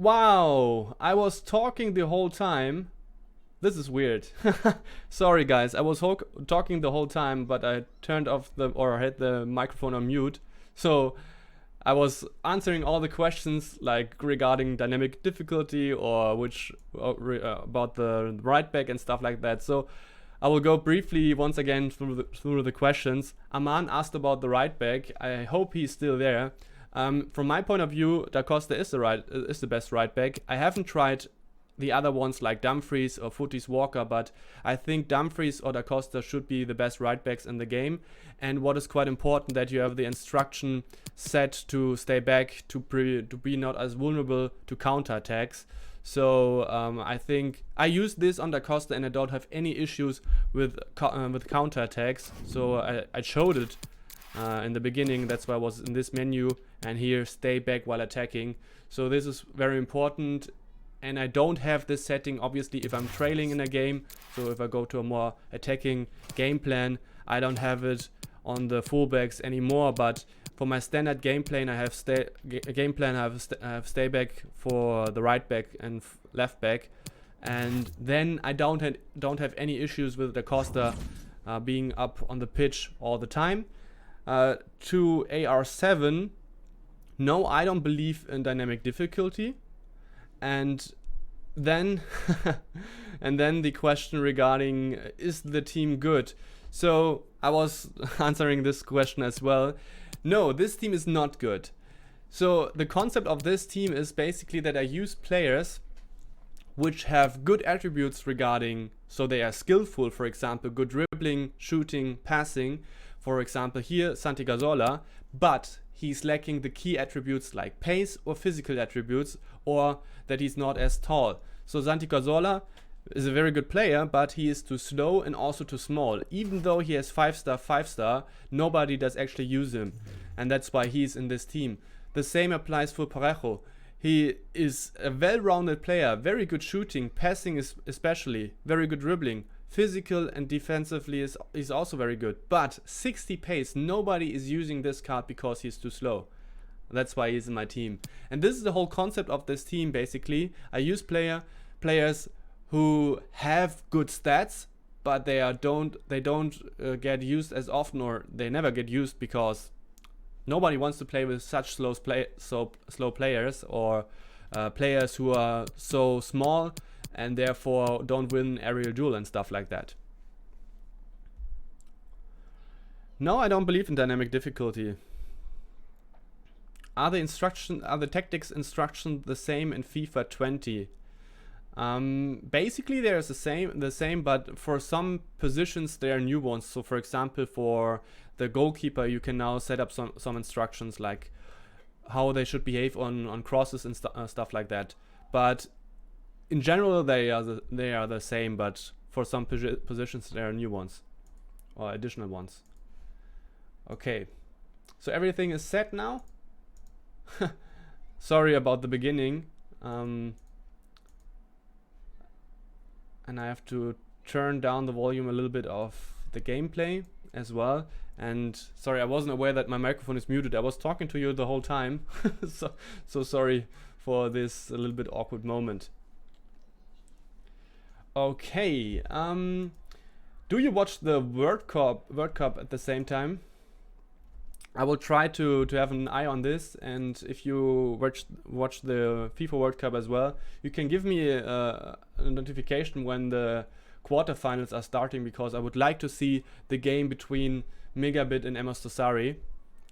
Wow, I was talking the whole time. This is weird. Sorry guys, I was talking the whole time, but I turned off or had the microphone on mute. So I was answering all the questions like regarding dynamic difficulty or about the right back and stuff like that. So I will go briefly once again through the questions. Aman asked about the right back. I hope he's still there. From my point of view, Da Costa is the best right back. I haven't tried the other ones like Dumfries or Footies Walker, but I think Dumfries or Da Costa should be the best right backs in the game. And what is quite important, that you have the instruction set to stay back, to be not as vulnerable to counter attacks. So I think I use this on Da Costa and I don't have any issues with counter attacks. So I showed it in the beginning. That's why I was in this menu, and here stay back while attacking. So this is very important. And I don't have this setting obviously if I'm trailing in a game. So if I go to a more attacking game plan, I don't have it on the fullbacks anymore. But for my standard game plan, I have stay back for the right back and left back, and then I don't have any issues with Da Costa being up on the pitch all the time. To AR7, no, I don't believe in dynamic difficulty. And then the question regarding is the team good? So I was answering this question as well. No, this team is not good. So the concept of this team is basically that I use players which have good attributes regarding, so they are skillful, for example, good dribbling, shooting, passing. For example, here Santi Cazorla, but he's lacking the key attributes like pace or physical attributes, or that he's not as tall. So Santi Cazorla is a very good player, but he is too slow and also too small. Even though he has 5-star, nobody does actually use him. And that's why he's in this team. The same applies for Parejo. He is a well-rounded player, very good shooting, passing is especially, very good dribbling. Physical and defensively is also very good. But 60 pace, nobody is using this card because he's too slow. That's why he's in my team. And this is the whole concept of this team basically. I use players who have good stats, but they don't get used as often, or they never get used because nobody wants to play with such slow players, or players who are so small and therefore don't win aerial duel and stuff like that. No, I don't believe in dynamic difficulty. Are the tactics instructions the same in FIFA 20? Basically there's the same, but for some positions there are new ones. So for example, for the goalkeeper, you can now set up some instructions like how they should behave on crosses and stuff like that. But in general, they are the same, but for some positions there are new ones or additional ones. Okay, so everything is set now. Sorry about the beginning. And I have to turn down the volume a little bit of the gameplay as well. And sorry, I wasn't aware that my microphone is muted. I was talking to you the whole time. so sorry for this a little bit awkward moment. Okay, do you watch the World Cup at the same time? I will try to have an eye on this, and if you watch the FIFA World Cup as well, you can give me a notification when the quarterfinals are starting, because I would like to see the game between Megabit and Amos Tosari.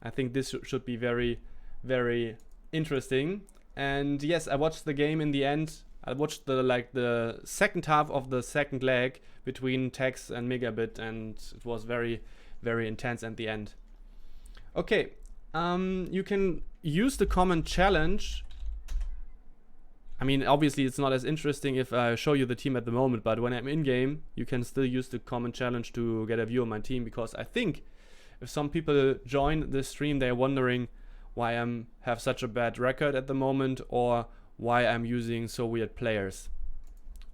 I think this should be very, very interesting. And yes, I watched the game in the end. I watched the second half of the second leg between Tex and Megabit, and it was very, very intense at the end. Okay, you can use the common challenge. I mean, obviously it's not as interesting if I show you the team at the moment, but when I'm in game, you can still use the common challenge to get a view of my team, because I think if some people join the stream, they're wondering why I have such a bad record at the moment, or why I'm using so weird players.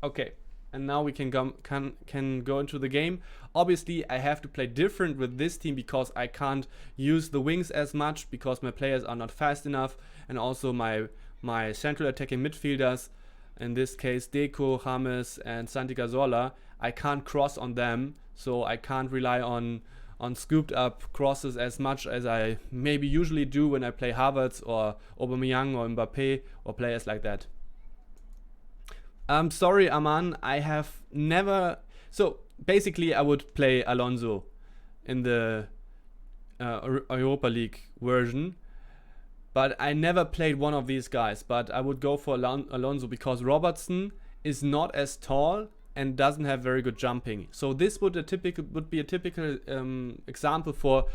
Okay, and now we can go into the game. Obviously, I have to play different with this team because I can't use the wings as much because my players are not fast enough, and also my my central attacking midfielders, in this case Deco, James and Santi Cazorla, I can't cross on them, so I can't rely on scooped up crosses as much as I maybe usually do when I play Havertz or Aubameyang or Mbappe or players like that. I'm sorry, Aman, I have never... So basically I would play Alonso in the Europa League version, but I never played one of these guys. But I would go for Alonso because Robertson is not as tall and doesn't have very good jumping. So this would be a typical example for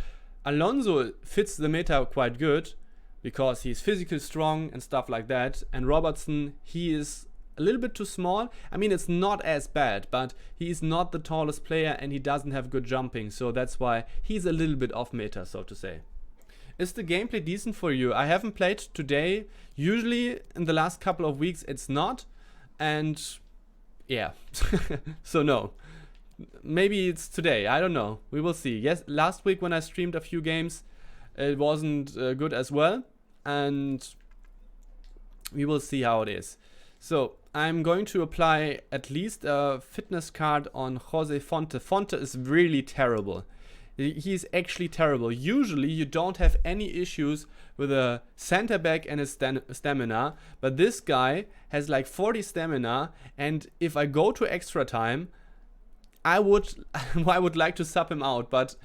Alonso. Fits the meta quite good because he's physically strong and stuff like that. And Robertson, he is a little bit too small. I mean, it's not as bad, but he's not the tallest player and he doesn't have good jumping. So that's why he's a little bit off meta, so to say. Is the gameplay decent for you? I haven't played today. Usually in the last couple of weeks it's not. And yeah, so no. Maybe it's today, I don't know. We will see. Yes, last week when I streamed a few games, it wasn't good as well. And we will see how it is. So I'm going to apply at least a fitness card on Jose Fonte. Fonte is really terrible. He's actually terrible. Usually you don't have any issues with a center back and his stamina, but this guy has like 40 stamina, and if I go to extra time, I would like to sub him out, but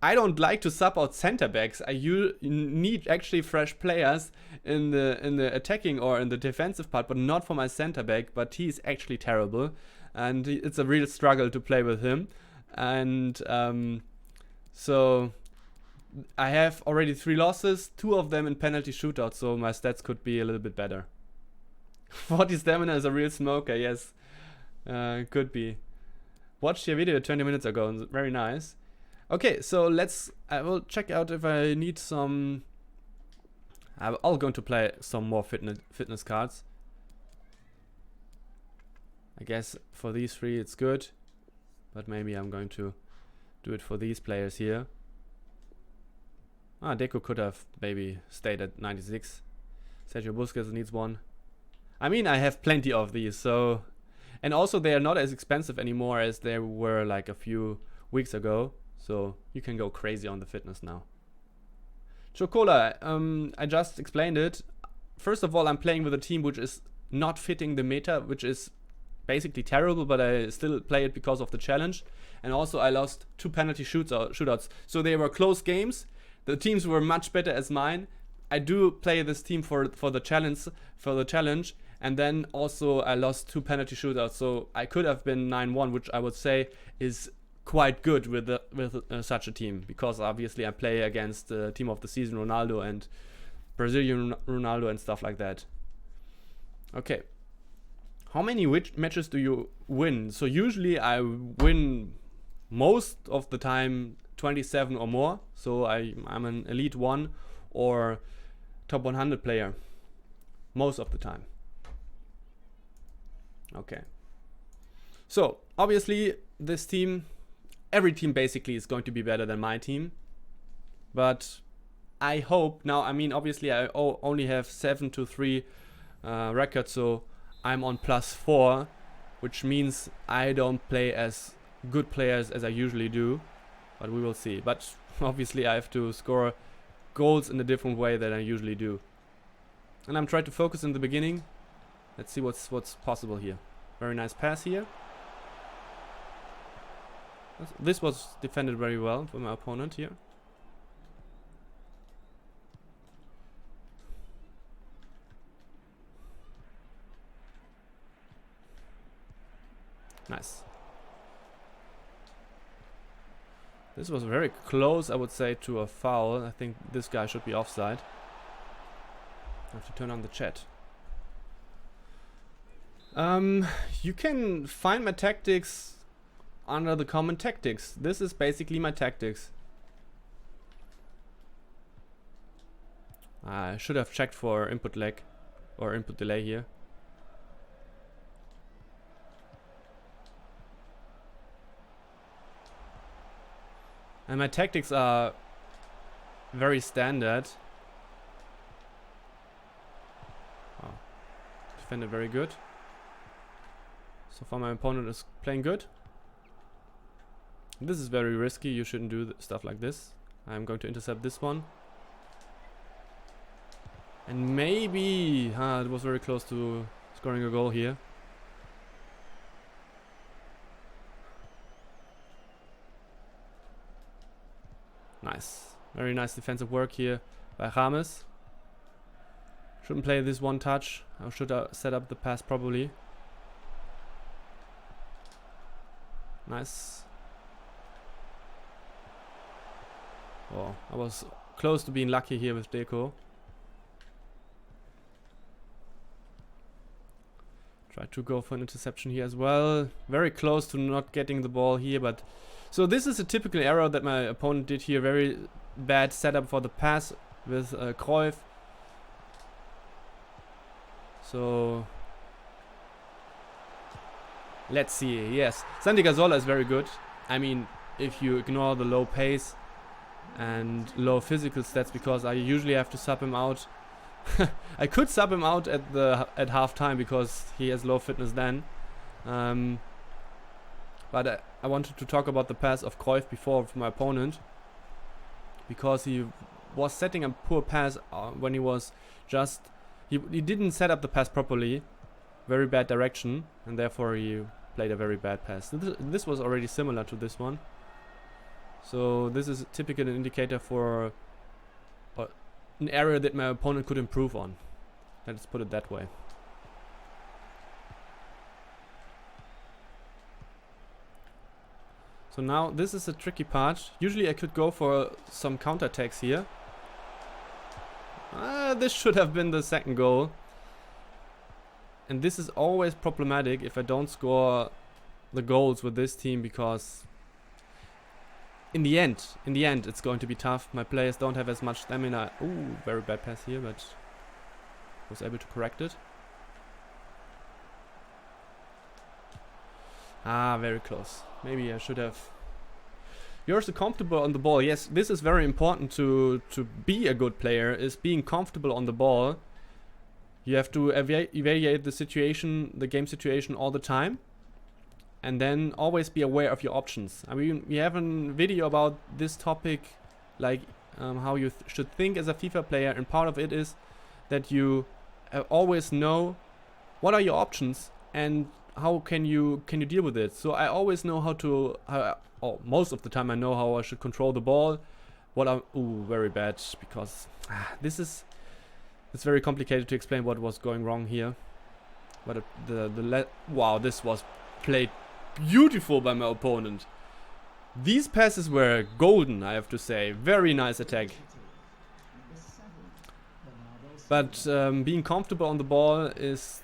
I don't like to sub out center backs. You need actually fresh players in the attacking or in the defensive part, but not for my center back. But he's actually terrible, and it's a real struggle to play with him. And so I have already 3 losses, 2 of them in penalty shootouts, so my stats could be a little bit better. 40 stamina is a real smoker, yes. Could be. Watched your video 20 minutes ago, very nice. Okay, so I will check out if I need some... I'm going to play some more fitness cards. I guess for these 3 it's good, but maybe I'm going to do it for these players here. Deco could have maybe stayed at 96. Sergio Busquets needs one. I mean, I have plenty of these, so... And also they are not as expensive anymore as they were like a few weeks ago. So you can go crazy on the fitness now. Chocola, I just explained it. First of all, I'm playing with a team which is not fitting the meta, which is basically terrible, but I still play it because of the challenge. And also I lost 2 penalty shootouts. So they were close games. The teams were much better as mine. I do play this team for the challenge. And then also I lost 2 penalty shootouts. So I could have been 9-1, which I would say is quite good with such a team, because obviously I play against the team of the season Ronaldo and Brazilian Ronaldo and stuff like that. Okay, how many matches do you win? So usually I win most of the time 27 or more, so I'm an elite 1 or top 100 player most of the time. Okay, so obviously this team, every team basically is going to be better than my team, but I hope now, I mean, obviously I only have 7-3 record, so I'm on +4, which means I don't play as good players as I usually do, but we will see. But obviously I have to score goals in a different way than I usually do. And I'm trying to focus in the beginning. Let's see what's possible here. Very nice pass here. This was defended very well by my opponent here. Nice. This was very close, I would say, to a foul. I think this guy should be offside. I have to turn on the chat. You can find my tactics under the comment tactics. This is basically my tactics. I should have checked for input lag or input delay here. And my tactics are very standard. Oh, defended very good. So far my opponent is playing good. This is very risky. You shouldn't do stuff like this. I'm going to intercept this one. And maybe... it was very close to scoring a goal here. Nice. Very nice defensive work here by James. Shouldn't play this one touch. I should set up the pass properly. Nice. Oh, I was close to being lucky here with Deco. Try to go for an interception here as well. Very close to not getting the ball here, but... So this is a typical error that my opponent did here. Very bad setup for the pass with Cruyff. So... Let's see. Yes, Santi Cazorla is very good. I mean, if you ignore the low pace and low physical stats, because I usually have to sub him out. I could sub him out at half time because he has low fitness then. But I wanted to talk about the pass of Cruyff before for my opponent, because he was setting a poor pass when he was just... He didn't set up the pass properly. Very bad direction, and therefore he played a very bad pass. This was already similar to this one. So this is a typical indicator for an area that my opponent could improve on. Let's put it that way. So now this is a tricky part. Usually I could go for some counterattacks here. This should have been the second goal. And this is always problematic if I don't score the goals with this team, because in the end it's going to be tough. My players don't have as much stamina. Ooh, very bad pass here, but was able to correct it. Very close. Maybe I should have... You're so comfortable on the ball. Yes, this is very important to be a good player, is being comfortable on the ball. You have to evaluate the situation, the game situation all the time. And then always be aware of your options. I mean, we have a video about this topic, like how you should think as a FIFA player, and part of it is that you always know what are your options and how can you deal with it. So I always know most of the time I know how I should control the ball. Very bad, because it's very complicated to explain what was going wrong here. But wow, this was played beautiful by my opponent. These passes were golden, I have to say. Very nice attack. But being comfortable on the ball is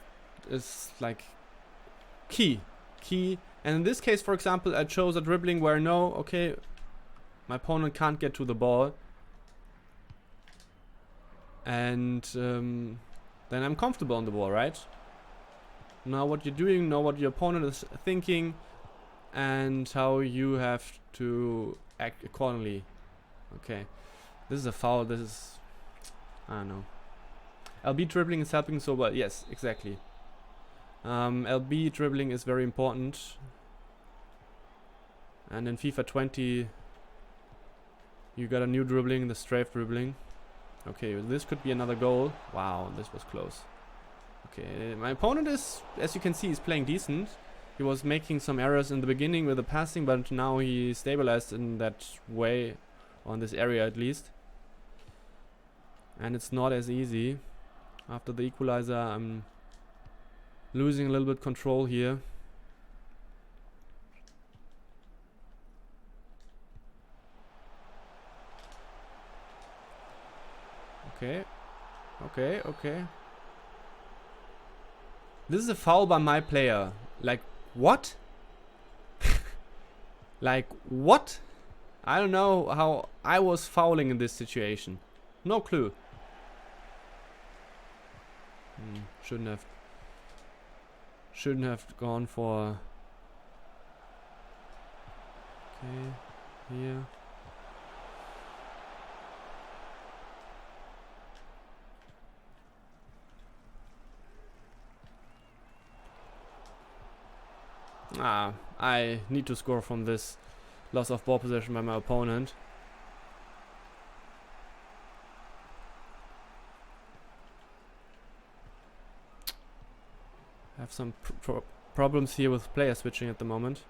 like key. And in this case, for example, I chose a dribbling where my opponent can't get to the ball. And then I'm comfortable on the ball, right? Know what you're doing, know what your opponent is thinking, and how you have to act accordingly. Okay, this is a foul. This is... I don't know. LB dribbling is helping so well. Yes, exactly. LB dribbling is very important. And in FIFA 20, you got a new dribbling, the strafe dribbling. Okay, this could be another goal. Wow, this was close. Okay, my opponent is, as you can see, is playing decent. He was making some errors in the beginning with the passing, but now he stabilized in that way, on this area at least. And it's not as easy. After the equalizer, I'm losing a little bit control here. Okay. This is a foul by my player. Like, what? Like, what? I don't know how I was fouling in this situation. No clue. Shouldn't have gone for... Okay, here. I need to score from this loss of ball possession by my opponent. I have some problems here with player switching at the moment.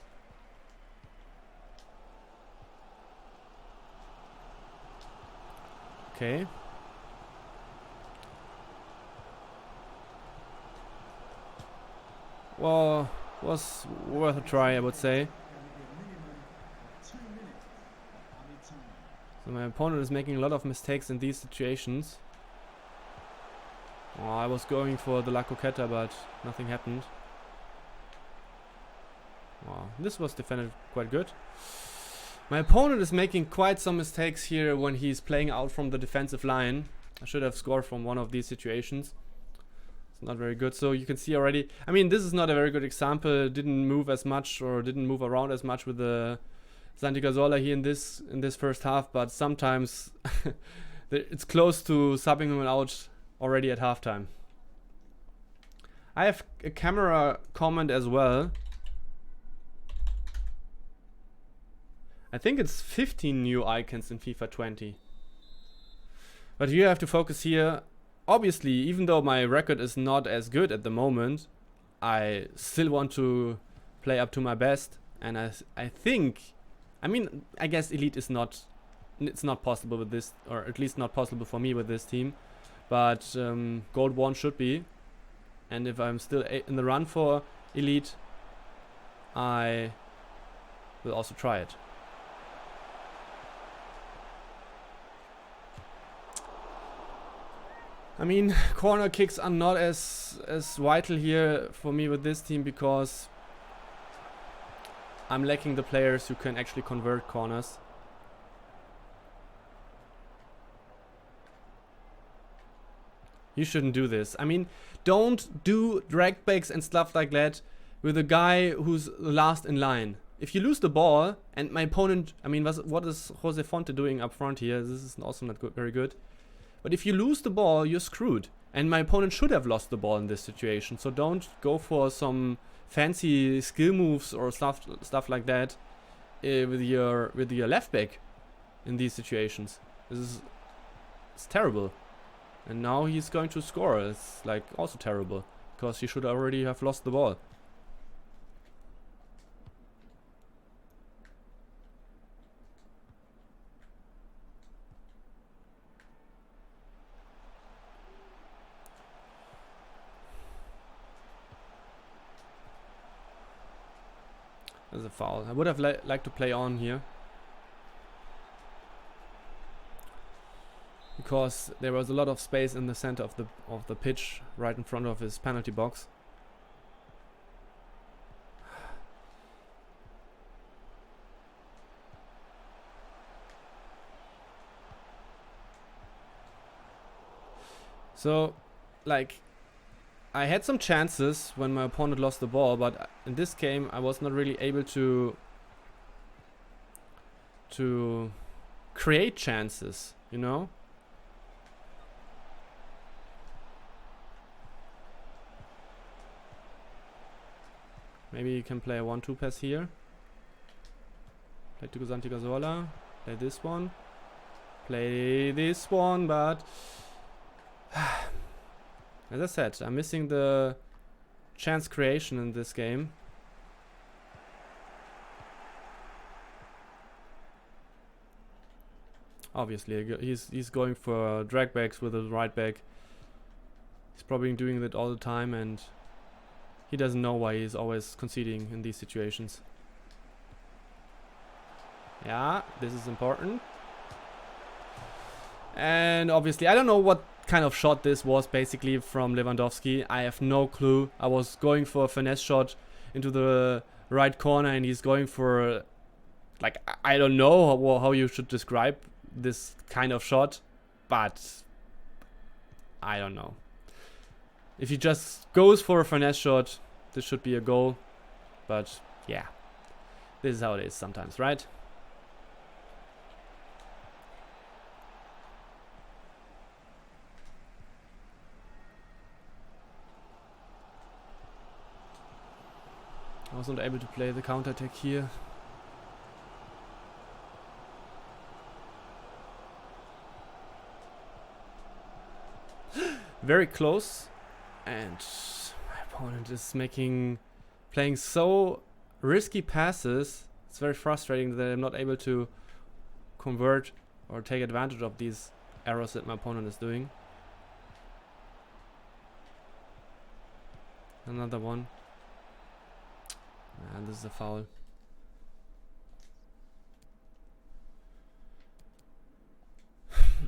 Okay. Well, was worth a try, I would say. So my opponent is making a lot of mistakes in these situations. Oh, I was going for the La Coqueta, but nothing happened. Oh, this was defended quite good. My opponent is making quite some mistakes here when he's playing out from the defensive line. I should have scored from one of these situations. It's not very good. So you can see already, I mean, this is not a very good example. Didn't move as much or didn't move around as much with the Santi Cazorla here in this first half, but sometimes it's close to subbing him out already at halftime. I have a camera comment as well. I think it's 15 new icons in FIFA 20. But you have to focus here. Obviously, even though my record is not as good at the moment, I still want to play up to my best. And I think, I mean, I guess Elite is not, it's not possible with this, or at least not possible for me with this team. But Gold 1 should be. And if I'm still in the run for Elite, I will also try it. I mean, corner kicks are not as vital here for me with this team because I'm lacking the players who can actually convert corners. You shouldn't do this. I mean, don't do drag backs and stuff like that with a guy who's last in line. If you lose the ball and my opponent, I mean, what is Jose Fonte doing up front here? This is also not good, very good. But if you lose the ball, you're screwed. And my opponent should have lost the ball in this situation. So don't go for some fancy skill moves or stuff like that with your left back in these situations. It's terrible. And now he's going to score. It's like also terrible because he should already have lost the ball. There's a foul. I would have liked to play on here. Because there was a lot of space in the center of the pitch, right in front of his penalty box. So, like, I had some chances when my opponent lost the ball, but in this game I was not really able to create chances, you know? Maybe you can play a 1-2 pass here. Play to Santi Cazorla. Play this one. Play this one, but as I said, I'm missing the chance creation in this game. Obviously, he's going for drag backs with his right back. He's probably doing that all the time, and he doesn't know why he's always conceding in these situations. Yeah, this is important. And obviously, I don't know what kind of shot this was basically from Lewandowski. I have no clue. I was going for a finesse shot into the right corner and he's going for, like, I don't know how you should describe this kind of shot, but I don't know. If he just goes for a finesse shot, this should be a goal. But yeah, this is how it is sometimes, right? was not able to play the counter attack here. Very close, and my opponent is playing so risky passes. It's very frustrating that I'm not able to convert or take advantage of these errors that my opponent is doing. Another one. And this is a foul.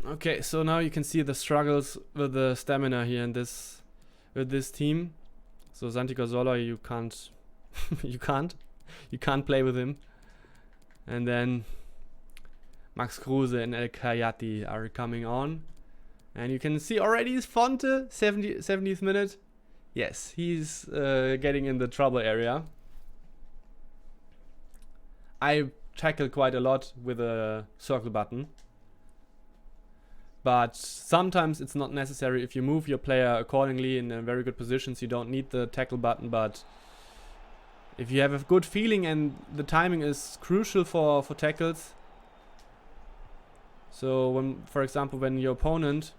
Okay, so now you can see the struggles with the stamina here in with this team. So Santi Cazorla, you can't you can't play with him. And then Max Kruse and El Kayati are coming on. And you can see already is Fonte, 70th minute. Yes, he's getting in the trouble area. I tackle quite a lot with a circle button. But sometimes it's not necessary. If you move your player accordingly in a very good positions, you don't need the tackle button. But if you have a good feeling and the timing is crucial for tackles. So when, for example, when your opponent,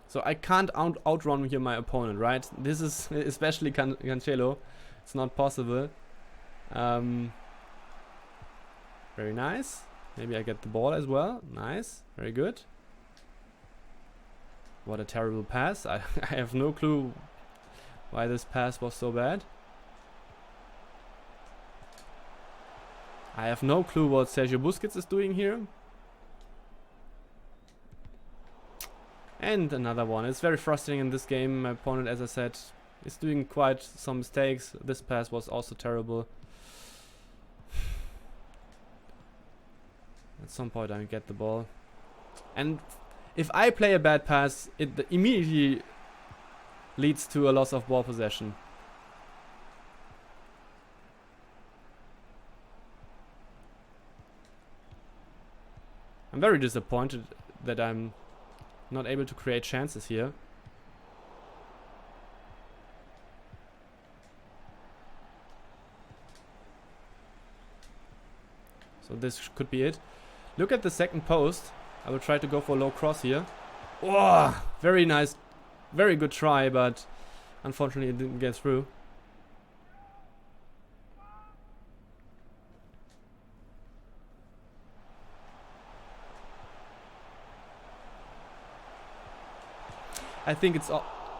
so I can't outrun here my opponent, right? This is especially Cancelo. It's not possible. Very nice. Maybe I get the ball as well. Nice. Very good. What a terrible pass. I have no clue why this pass was so bad. I have no clue what Sergio Busquets is doing here. And another one. It's very frustrating in this game. My opponent, as I said, is doing quite some mistakes. This pass was also terrible. At some point I get the ball. And if I play a bad pass, it immediately leads to a loss of ball possession. I'm very disappointed that I'm not able to create chances here. So this could be it. Look at the second post. I will try to go for a low cross here. Oh, very nice. Very good try, but unfortunately it didn't get through. I think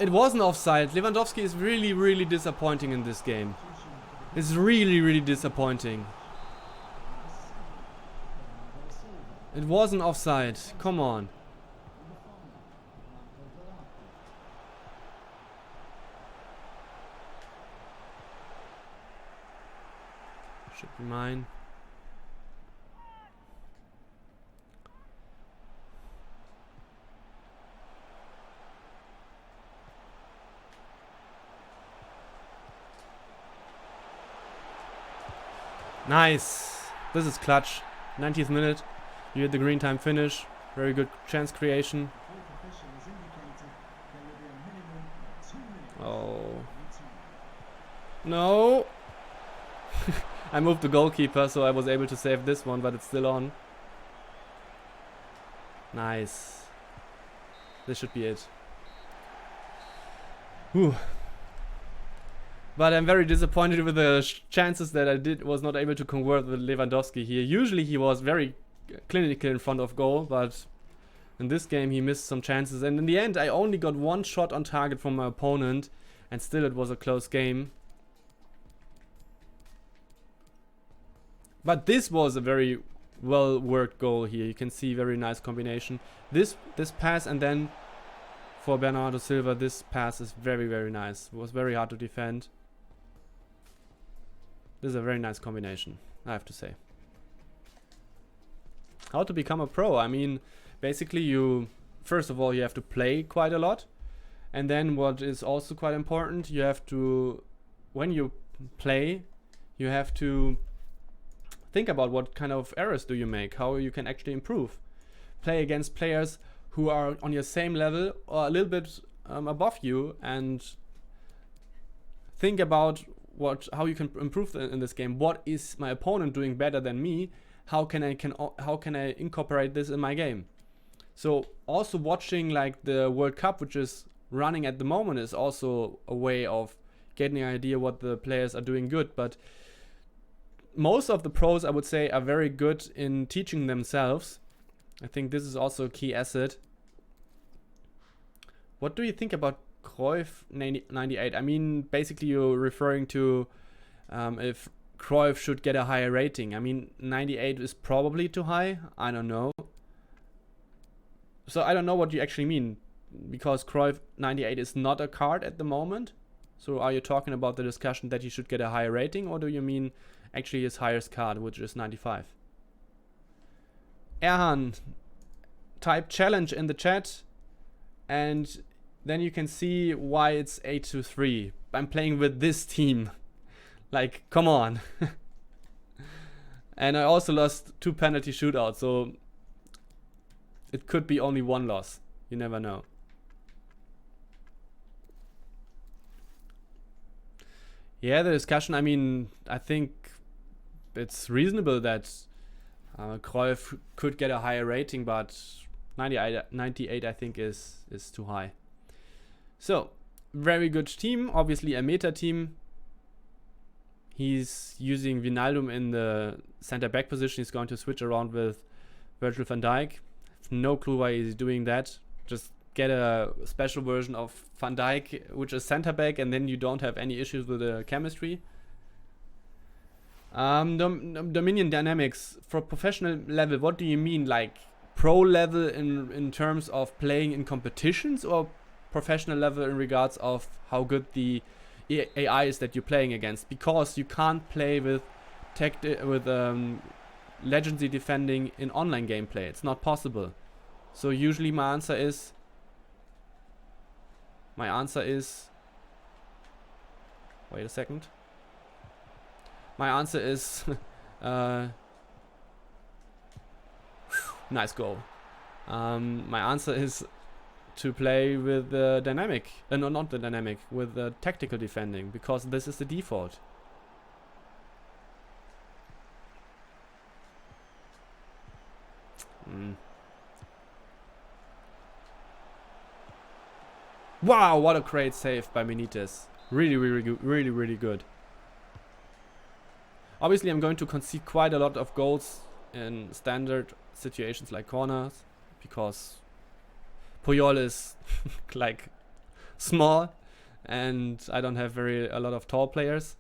it wasn't offside. Lewandowski is really, really disappointing in this game. It's really, really disappointing. It wasn't offside. Come on. Should be mine. Nice. This is clutch. 90th minute. You get the green time finish. Very good chance creation. Oh. No. I moved the goalkeeper, so I was able to save this one, but it's still on. Nice. This should be it. Whew. But I'm very disappointed with the chances that I was not able to convert with Lewandowski here. Usually he was very clinical in front of goal, but in this game he missed some chances. And in the end I only got one shot on target from my opponent, and still it was a close game. But this was a very well worked goal here. You can see very nice combination. This pass, and then for Bernardo Silva, this pass is very, very nice. It was very hard to defend. This is a very nice combination, I have to say. How to become a pro? I mean, basically first of all you have to play quite a lot, and then what is also quite important, you have to, when you play, you have to think about what kind of errors do you make, how you can actually improve. Play against players who are on your same level or a little bit above you, and think about how you can improve in this game. What is my opponent doing better than me? How can I incorporate this in my game? So also watching like the World Cup, which is running at the moment, is also a way of getting an idea what the players are doing good. But most of the pros, I would say, are very good in teaching themselves. I think this is also a key asset. What do you think about Cruyff 98? I mean, basically you're referring to if Cruyff should get a higher rating. I mean, 98 is probably too high. I don't know. So I don't know what you actually mean, because Cruyff 98 is not a card at the moment. So are you talking about the discussion that he should get a higher rating, or do you mean actually his highest card, which is 95? Erhan, type challenge in the chat, and then you can see why it's 8-3. I'm playing with this team. Like, come on. And I also lost 2 penalty shootouts, so it could be only 1 loss. You never know. Yeah, the discussion, I mean, I think it's reasonable that Cruyff could get a higher rating, but 98 I think is too high. So, very good team, obviously a meta team. He's using Wijnaldum in the center back position. He's going to switch around with Virgil van Dijk. No clue why he's doing that. Just get a special version of Van Dijk, which is center back, and then you don't have any issues with the chemistry. Dominion dynamics for professional level. What do you mean, like pro level in terms of playing in competitions, or professional level in regards of how good the AI is that you're playing against? Because you can't play with legacy defending in online gameplay. It's not possible. So usually my answer is wait a second. My answer is nice goal. My answer is to play with the dynamic, no, not the dynamic, with the tactical defending, because this is the default. Wow, what a great save by Benitez. Really good. Obviously, I'm going to concede quite a lot of goals in standard situations like corners, because Puyol is like small and I don't have a lot of tall players,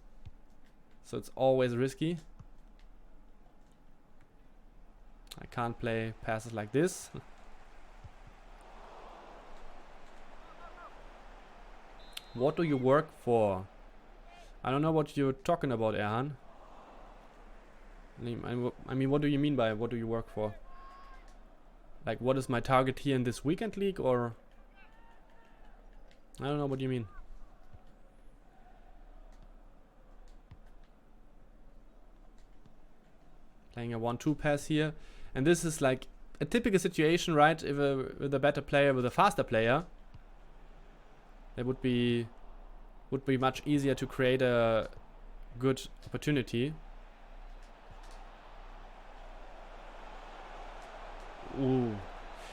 so it's always risky. I can't play passes like this. What do you work for? I don't know what you're talking about, Erhan. I mean, what do you mean by what do you work for? Like, what is my target here in this weekend league, or? I don't know what you mean. Playing a 1-2 pass here. And this is like a typical situation, right? If with a better player, with a faster player, it would be much easier to create a good opportunity. Ooh.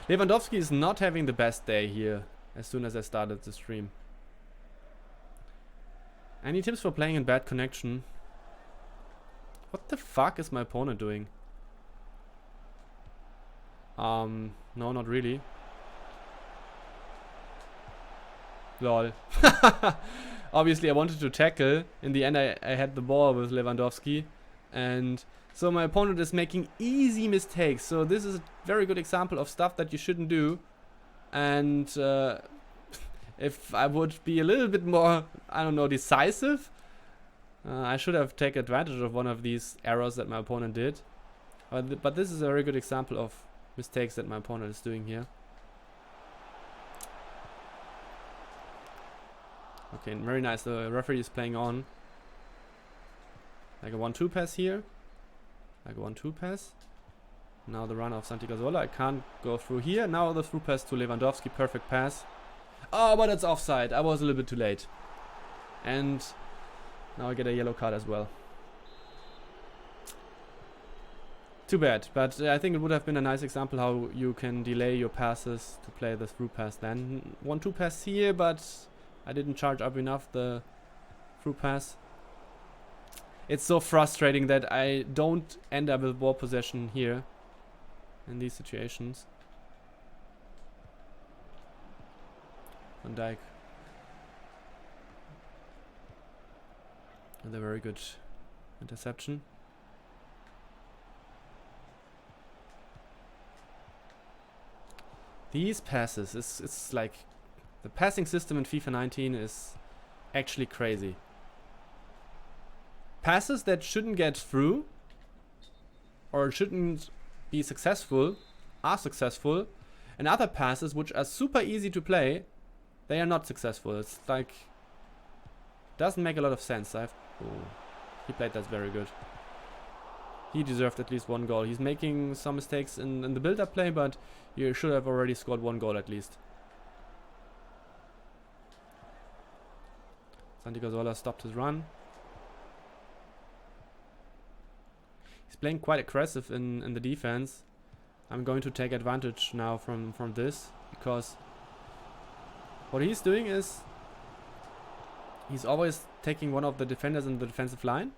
Lewandowski is not having the best day here as soon as I started the stream. Any tips for playing in bad connection? What the fuck is my opponent doing? No, not really. Lol. Obviously I wanted to tackle. In the end I had the ball with Lewandowski, and so my opponent is making easy mistakes. So this is a very good example of stuff that you shouldn't do. And if I would be a little bit more, I don't know, decisive, I should have taken advantage of one of these errors that my opponent did. But this is a very good example of mistakes that my opponent is doing here. Okay, very nice. The referee is playing on. Like a 1-2 pass here. Like a 1-2 pass. Now the run of Santi Cazorla. I can't go through here. Now the through pass to Lewandowski. Perfect pass. Oh, but it's offside. I was a little bit too late. And Now I get a yellow card as well. Too bad, but I think it would have been a nice example how you can delay your passes to play the through pass then. 1-2 pass here, but I didn't charge up enough the through pass. It's so frustrating that I don't end up with ball possession here in these situations. Van Dijk with a very good interception. These passes, it's like the passing system in FIFA 19 is actually crazy. Passes that shouldn't get through or shouldn't be successful are successful, and other passes which are super easy to play, they are not successful. It's like, doesn't make a lot of sense. Oh, he played that very good. He deserved at least 1 goal. He's making some mistakes in the build-up play, but he should have already scored 1 goal at least. Santi Cazorla stopped his run. He's playing quite aggressive in the defense. I'm going to take advantage now from this, because what he's doing is he's always taking one of the defenders in the defensive line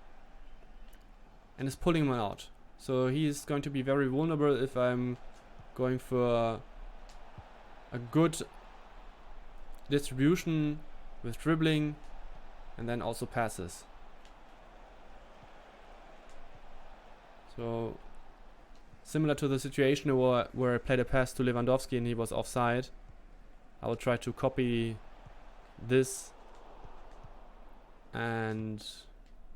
and is pulling him out. So he's going to be very vulnerable if I'm going for a good distribution with dribbling and then also passes. So similar to the situation where I played a pass to Lewandowski and he was offside, I will try to copy this and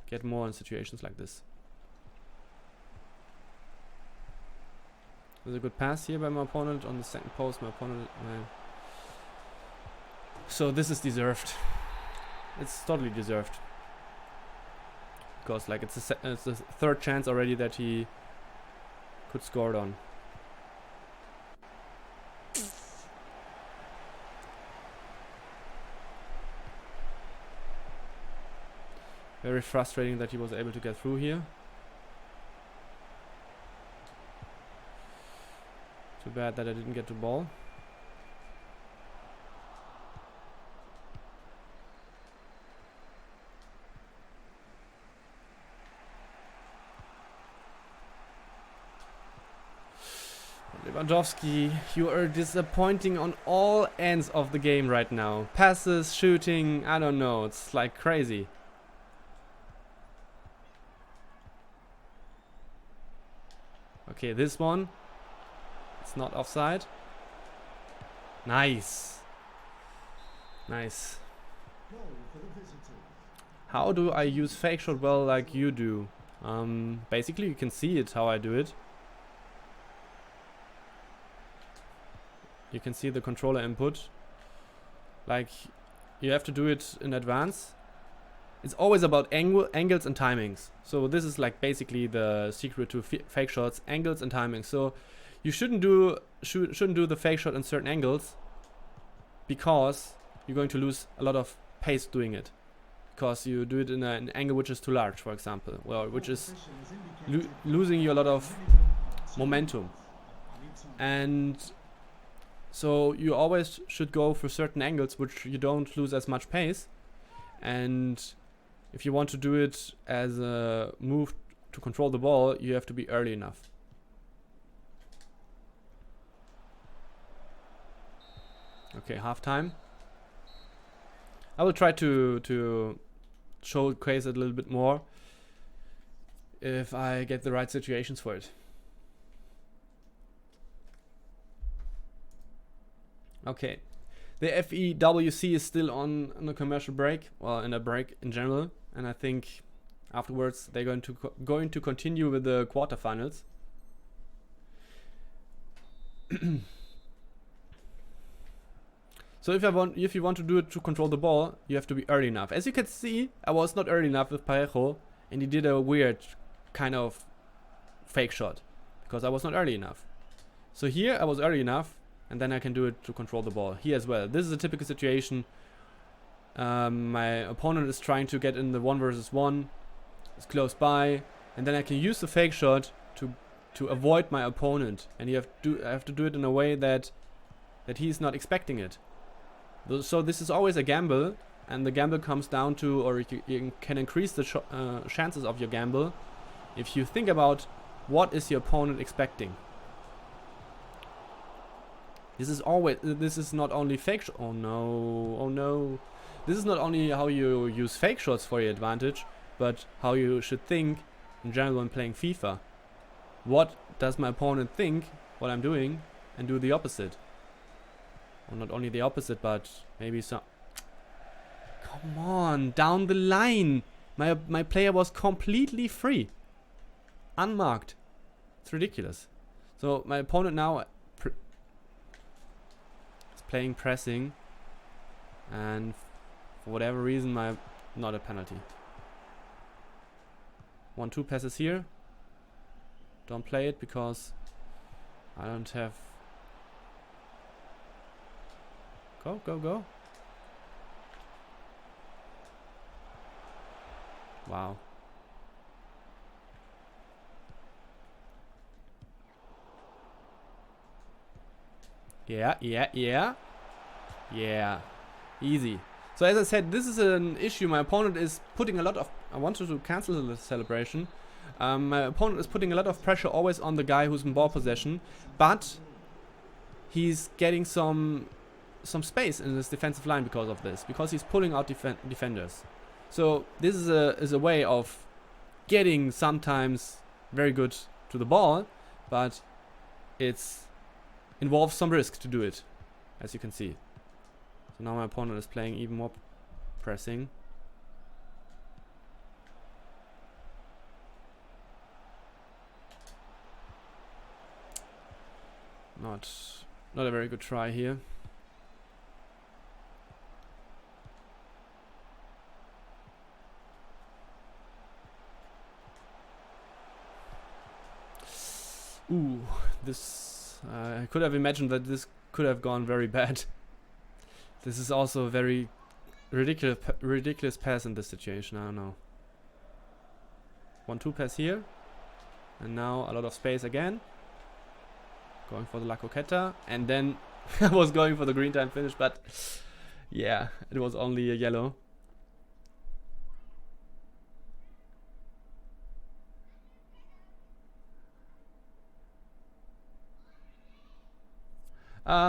get more in situations like this. There's a good pass here by my opponent on the second post. My opponent. So this is deserved. It's totally deserved. Because like it's the third chance already that he could score it on. Very frustrating that he was able to get through here. Too bad that I didn't get the ball. Lewandowski, you are disappointing on all ends of the game right now. Passes, shooting, I don't know, it's like crazy. Okay, this one. It's not offside. Nice. Nice. How do I use fake shot well like you do? Basically you can see it how I do it. You can see the controller input. Like, you have to do it in advance. It's always about angles and timings. So this is like basically the secret to fake shots, angles and timings. So you shouldn't do the fake shot in certain angles, because you're going to lose a lot of pace doing it. Because you do it in an angle which is too large, for example, well, which is losing you a lot of momentum. And so you always should go for certain angles which you don't lose as much pace. And if you want to do it as a move to control the ball, you have to be early enough. Okay, half time. I will try to showcase it a little bit more if I get the right situations for it. Okay, the FEWC is still on a commercial break, well, in a break in general, and I think afterwards they're going to continue with the quarterfinals. So if you want to do it to control the ball, you have to be early enough. As you can see, I was not early enough with Parejo, and he did a weird kind of fake shot because I was not early enough. So here I was early enough, and then I can do it to control the ball here as well. This is a typical situation my opponent is trying to get in the 1 versus 1. It's close by, and then I can use the fake shot to avoid my opponent, and I have to do it in a way that he's not expecting it. So this is always a gamble, and the gamble comes down to, or you can increase the chances of your gamble if you think about what is your opponent expecting. This is not only fake oh no. This is not only how you use fake shots for your advantage, but how you should think in general when playing FIFA. What does my opponent think what I'm doing, and do the opposite? Or not only the opposite, but maybe some... Come on, down the line! My player was completely free. Unmarked. It's ridiculous. So my opponent now is playing pressing, and for whatever reason, not a penalty. 1-2 passes here. Don't play it because I don't have... Go. Wow. Yeah. Easy. So as I said, this is an issue. My opponent is putting a lot of... I wanted to cancel the celebration. My opponent is putting a lot of pressure always on the guy who's in ball possession, but he's getting some space in his defensive line because of this, because he's pulling out defenders. So this is a way of getting sometimes very good to the ball, but it's involves some risk to do it, as you can see. So now my opponent is playing even more pressing. Not a very good try here. Ooh, this... I could have imagined that this could have gone very bad. This is also a very ridiculous pass in this situation. I don't know. 1-2 pass here. And now a lot of space again. Going for the La Coqueta. And then I was going for the green time finish, but yeah, it was only a yellow.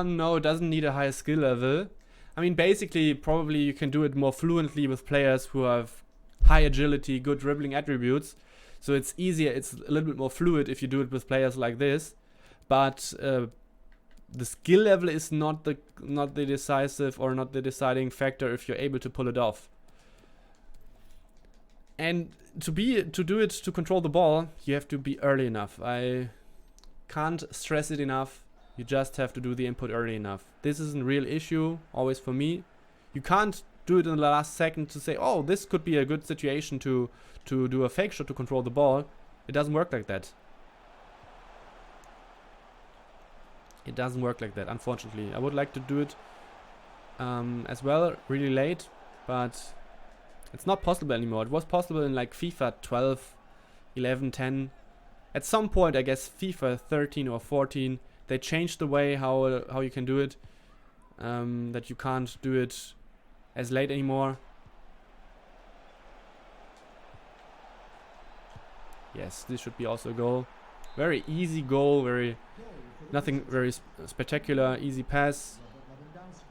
No, it doesn't need a higher skill level. I mean, basically, probably you can do it more fluently with players who have high agility, good dribbling attributes. So it's easier, it's a little bit more fluid if you do it with players like this. But the skill level is not the decisive or not the deciding factor if you're able to pull it off. And to do it, to control the ball, you have to be early enough. I can't stress it enough. You just have to do the input early enough. This is a real issue, always for me. You can't do it in the last second to say, oh, this could be a good situation to do a fake shot to control the ball. It doesn't work like that. It doesn't work like that, unfortunately. I would like to do it as well, really late, but it's not possible anymore. It was possible in like FIFA 12, 11, 10. At some point, I guess FIFA 13 or 14, they changed the way how you can do it, that you can't do it as late anymore. Yes, this should be also a goal. Very easy goal, nothing very spectacular, easy pass.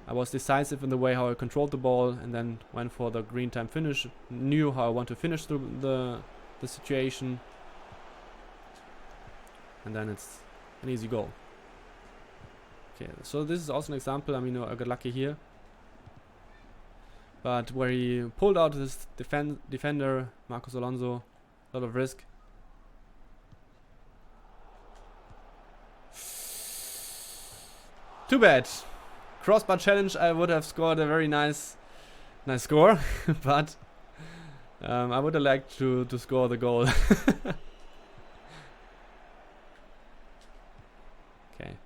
I was decisive in the way how I controlled the ball, and then went for the green time finish. Knew how I want to finish the situation, and then it's an easy goal. Okay, so this is also an example. I mean, I got lucky here, but where he pulled out his defender, Marcos Alonso, a lot of risk. Too bad. Crossbar challenge, I would have scored a very nice score, but I would have liked to score the goal. Okay.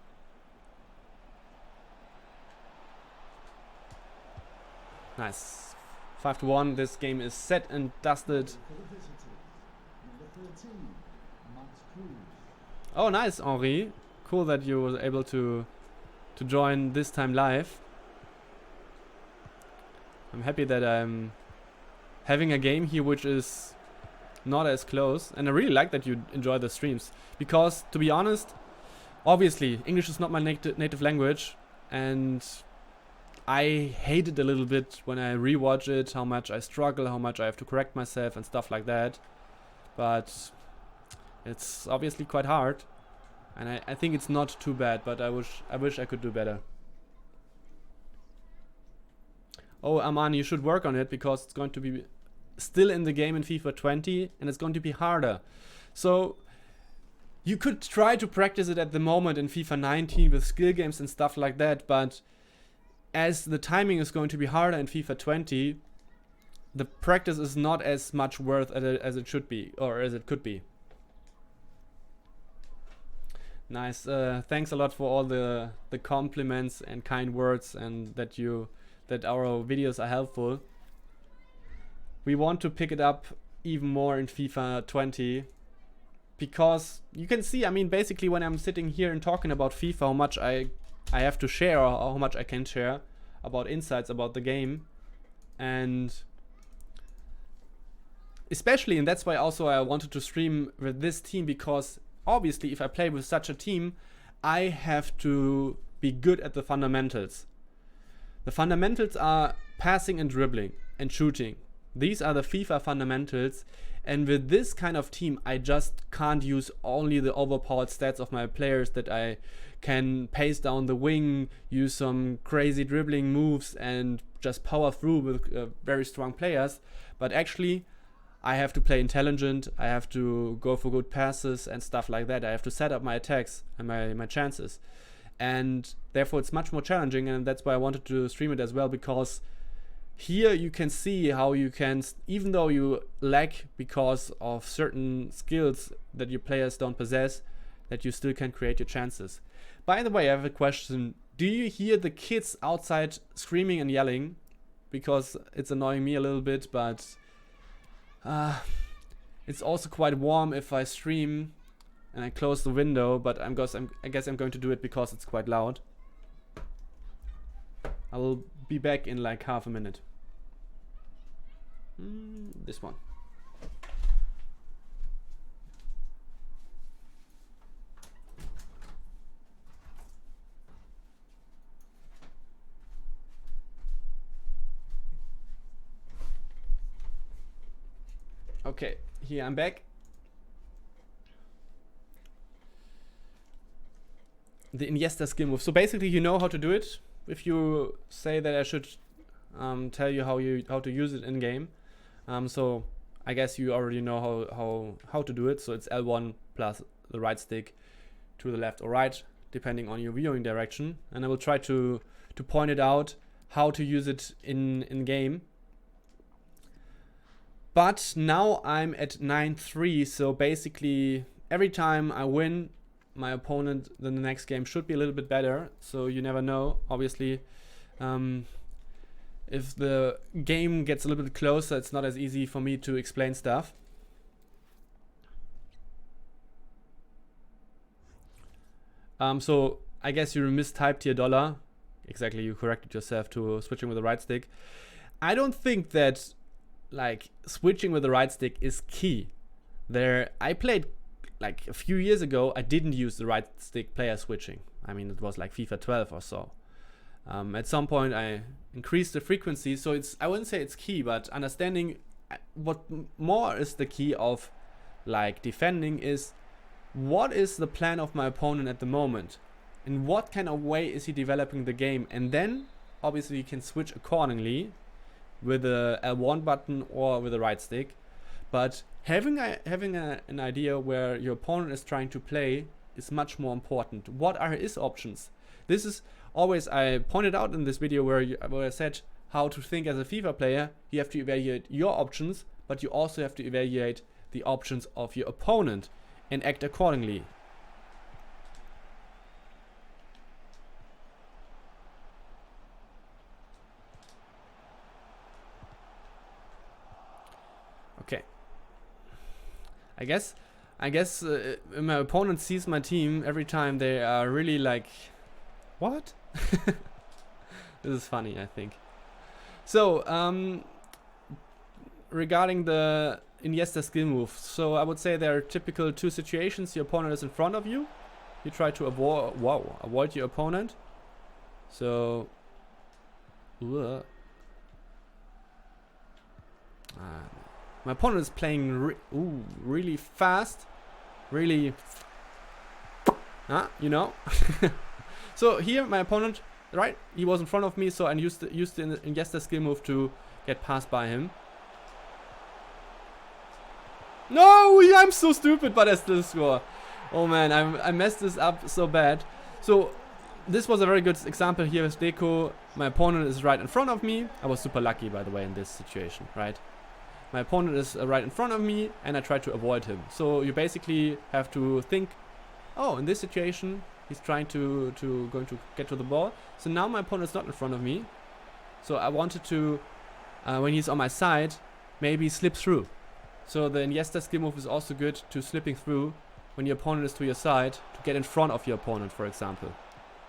Nice. 5-1. This game is set and dusted. Oh, nice, Henri. Cool that you were able to join this time live. I'm happy that I'm having a game here which is not as close, and I really like that you enjoy the streams, because to be honest, obviously English is not my native language, and I hate it a little bit when I rewatch it, how much I struggle, how much I have to correct myself and stuff like that. But it's obviously quite hard, and I think it's not too bad, but I wish I could do better. Oh, Aman, you should work on it, because it's going to be still in the game in FIFA 20, and it's going to be harder. So you could try to practice it at the moment in FIFA 19 with skill games and stuff like that, but as the timing is going to be harder in FIFA 20, the practice is not as much worth as it should be, or as it could be. Nice. Thanks a lot for all the compliments and kind words, and that our videos are helpful. We want to pick it up even more in FIFA 20, because you can see, I mean, basically when I'm sitting here and talking about FIFA, how much I have to share, or how much I can share about insights about the game. And especially, and that's why also I wanted to stream with this team, because obviously if I play with such a team, I have to be good at the fundamentals. The fundamentals are passing and dribbling and shooting. These are the FIFA fundamentals, and with this kind of team I just can't use only the overpowered stats of my players, that I can pace down the wing, use some crazy dribbling moves and just power through with very strong players. But actually I have to play intelligent, I have to go for good passes and stuff like that. I have to set up my attacks and my chances, and therefore it's much more challenging, and that's why I wanted to stream it as well, because here you can see how you can, even though you lack because of certain skills that your players don't possess, that you still can create your chances. By the way, I have a question. Do you hear the kids outside screaming and yelling? Because it's annoying me a little bit, but it's also quite warm if I stream and I close the window, but I guess I'm going to do it because it's quite loud. I will be back in like half a minute. This one. Okay, here I'm back. The Iniesta skill move. So basically, you know how to do it. If you say that I should tell you how to use it in game, so I guess you already know how to do it. So it's L1 plus the right stick to the left or right, depending on your viewing direction. And I will try to point it out how to use it in game. But now I'm at 9-3, so basically every time I win, my opponent in the next game should be a little bit better. So you never know, obviously. If the game gets a little bit closer, it's not as easy for me to explain stuff. So I guess you mistyped here $. Exactly, you corrected yourself to switching with the right stick. I don't think that like switching with the right stick is key. I played like a few years ago, I didn't use the right stick player switching. I mean, it was like FIFA 12 or so. At some point I increased the frequency, so I wouldn't say it's key, but understanding what more is the key of like defending is, what is the plan of my opponent at the moment? In what kind of way is he developing the game? And then obviously you can switch accordingly with the L1 button or with the right stick. But having an idea where your opponent is trying to play is much more important. What are his options? This is always, I pointed out in this video where I said how to think as a FIFA player. You have to evaluate your options, but you also have to evaluate the options of your opponent and act accordingly. I guess my opponent sees my team every time. They are really like, what? This is funny, I think. So regarding the Iniesta skill move, so I would say there are typical two situations. Your opponent is in front of you. You try to avoid your opponent. So my opponent is playing really fast, really, you know. So here my opponent, right? He was in front of me, so I used the Iniesta skill move to get passed by him. No, I'm so stupid, but I still score. Oh man, I messed this up so bad. So this was a very good example here with Deco. My opponent is right in front of me. I was super lucky, by the way, in this situation, right? My opponent is right in front of me, and I try to avoid him. So you basically have to think, oh, in this situation, he's trying to get to the ball. So now my opponent is not in front of me. So I wanted to, when he's on my side, maybe slip through. So the Iniesta skill move is also good to slipping through when your opponent is to your side to get in front of your opponent, for example.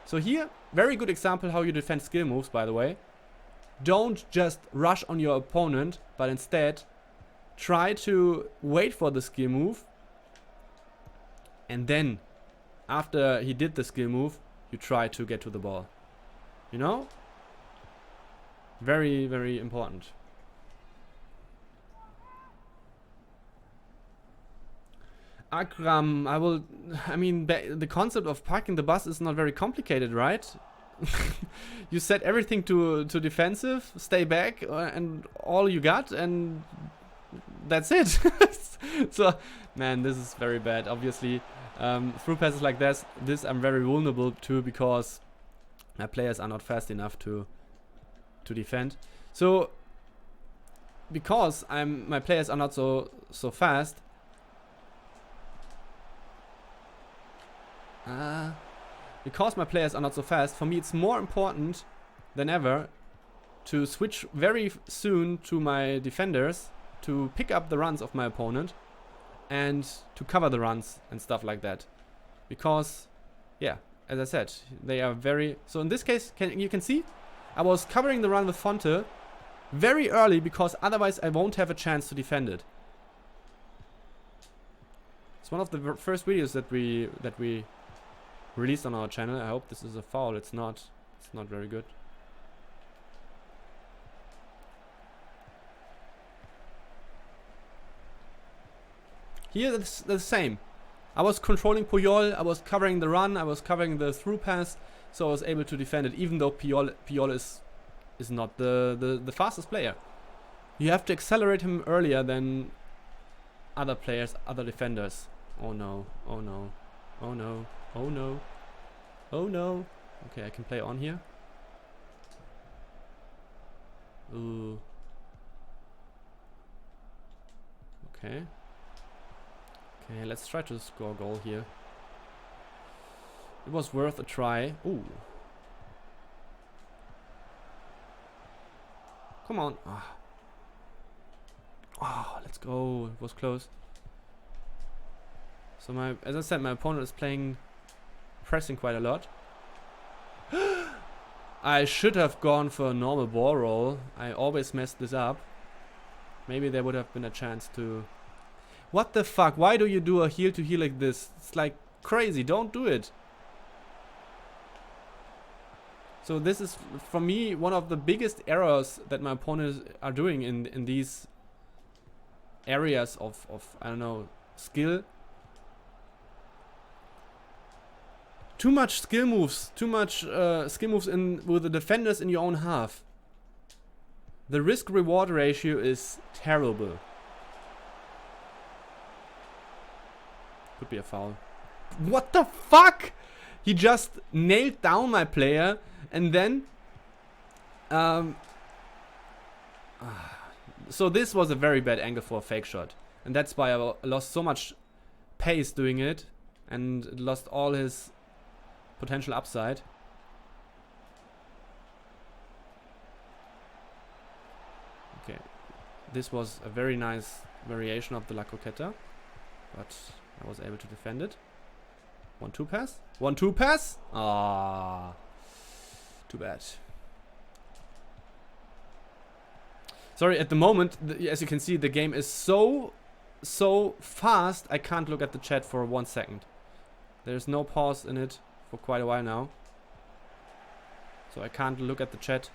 So here, very good example how you defend skill moves, by the way. Don't just rush on your opponent, but instead try to wait for the skill move, and then after he did the skill move, you try to get to the ball. You know? Very, very important. Akram, I mean, the concept of parking the bus is not very complicated, right? You set everything to defensive, stay back, and all you got, and that's it. So, man, this is very bad. Obviously, through passes like this I'm very vulnerable to, because my players are not fast enough to defend. So, because my players are not so fast. Because my players are not so fast, for me it's more important than ever to switch very soon to my defenders, to pick up the runs of my opponent and to cover the runs and stuff like that. Because, yeah, as I said, they are very... So in this case, you can see, I was covering the run with Fonte very early, because otherwise I won't have a chance to defend it. It's one of the first videos that we released on our channel. I hope this is a foul. It's not very good. Here it's the same. I was controlling Puyol, I was covering the run, I was covering the through pass, so I was able to defend it, even though Puyol is not the fastest player. You have to accelerate him earlier than other players, other defenders. Oh no, oh no, oh no, oh no, oh no. Okay, I can play on here. Ooh. Okay. Okay, let's try to score a goal here. It was worth a try. Ooh. Come on. Oh, let's go. It was close. So as I said, my opponent is pressing quite a lot. I should have gone for a normal ball roll. I always messed this up. Maybe there would have been a chance to... What the fuck? Why do you do a heel to heel like this? It's like crazy. Don't do it. So this is, for me, one of the biggest errors that my opponents are doing in these areas of I don't know, skill. Too much skill moves. Too much skill moves with the defenders in your own half. The risk-reward ratio is terrible. Could be a foul. What the fuck? He just nailed down my player, and then so this was a very bad angle for a fake shot, and that's why I lost so much pace doing it and lost all his potential upside. Okay, this was a very nice variation of the La Coqueta. but I was able to defend it. 1-2 pass. 1-2 pass. Ah, too bad. Sorry, at the moment, as you can see, the game is so fast, I can't look at the chat for 1 second. There's no pause in it for quite a while now. So I can't look at the chat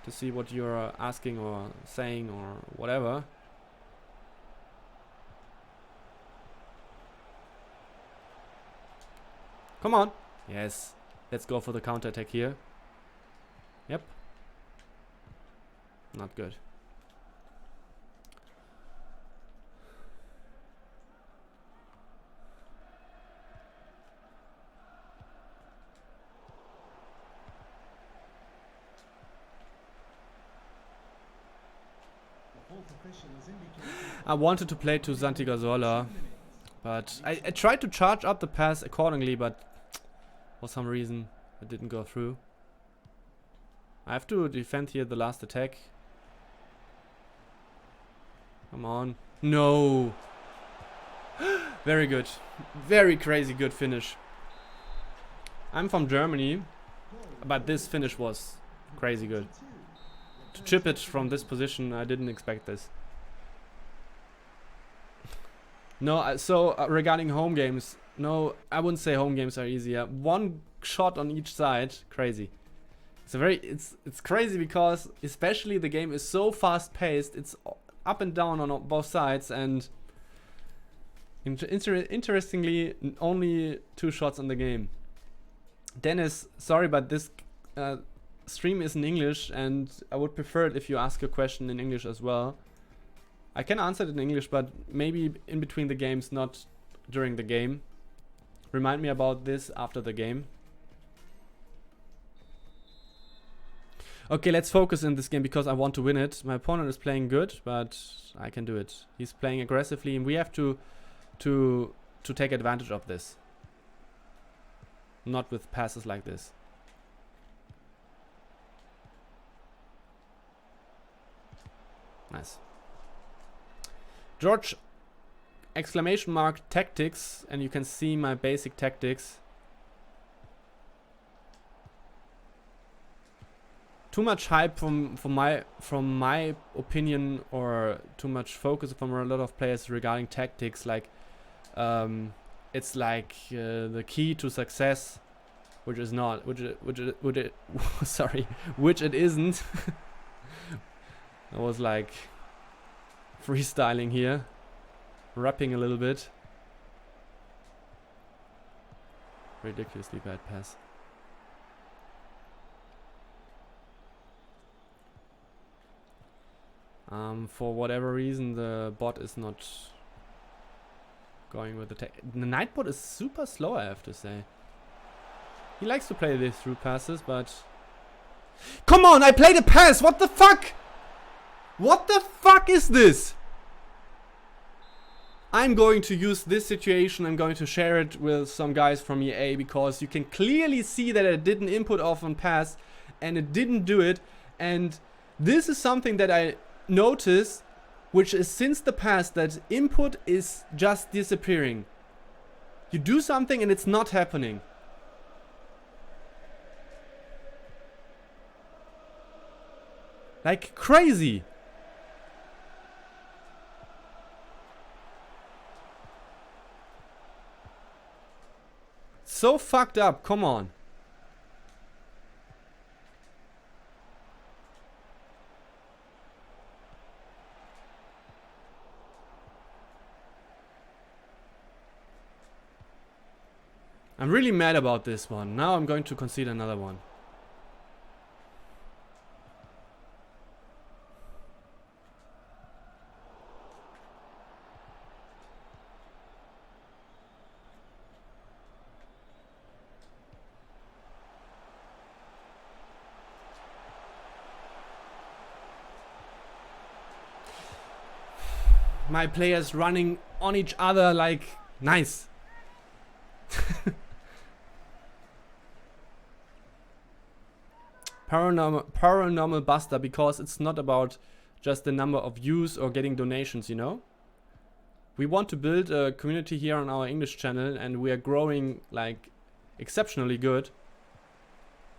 to see what you're asking or saying or whatever. Come on. Yes. Let's go for the counter attack here. Yep. Not good. I wanted to play to Santi Cazorla, but I tried to charge up the pass accordingly, but for some reason it didn't go through. I have to defend here the last attack. Come on. No. Very good. Very crazy good finish. I'm from Germany, but this finish was crazy good. To chip it from this position, I didn't expect this. No, so regarding home games, no, I wouldn't say home games are easier. One shot on each side, crazy. It's crazy because especially the game is so fast paced. It's up and down on both sides, and interestingly, only 2 shots on the game. Dennis, sorry, but this stream is in English, and I would prefer it if you ask a question in English as well. I can answer it in English, but maybe in between the games, not during the game. Remind me about this after the game. Okay, let's focus in this game because I want to win it. My opponent is playing good, but I can do it. He's playing aggressively, and we have to take advantage of this. Not with passes like this. Nice. George exclamation mark tactics, and you can see my basic tactics. Too much hype from my opinion, or too much focus from a lot of players regarding tactics, like it's like the key to success, which is not, which it sorry, which it isn't. I was like freestyling here, rapping a little bit. Ridiculously bad pass. For whatever reason, the bot is not going with the tech. The Nightbot is super slow, I have to say. He likes to play these through passes, but... Come on, I played a pass! What the fuck? What the fuck is this? I'm going to use this situation, I'm going to share it with some guys from EA, because you can clearly see that I didn't input off on pass, and it didn't do it, and this is something that I notice, which is since the past, that input is just disappearing. You do something and it's not happening. Like crazy. So fucked up, come on. I'm really mad about this one. Now I'm going to concede another one. My players running on each other like nice. Paranormal Buster, because it's not about just the number of views or getting donations, you know? We want to build a community here on our English channel, and we are growing like exceptionally good.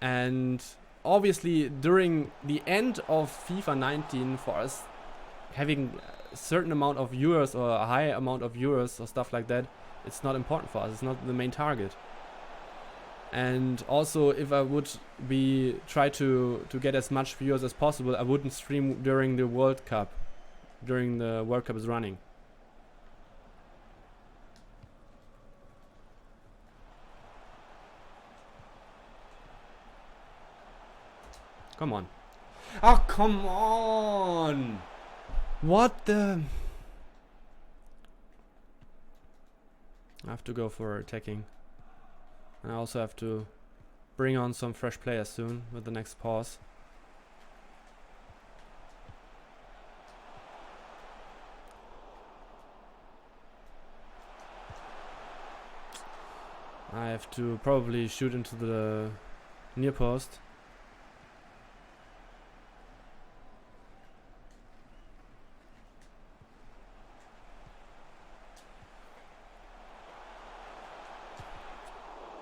And obviously during the end of FIFA 19, for us having a certain amount of viewers or a high amount of viewers or stuff like that, it's not important for us. It's not the main target. And also, if I would try to get as much viewers as possible, I wouldn't stream during the World Cup, during the World Cup is running. Come on. Oh, come on! What the... I have to go for attacking. And I also have to bring on some fresh players soon with the next pause. I have to probably shoot into the near post.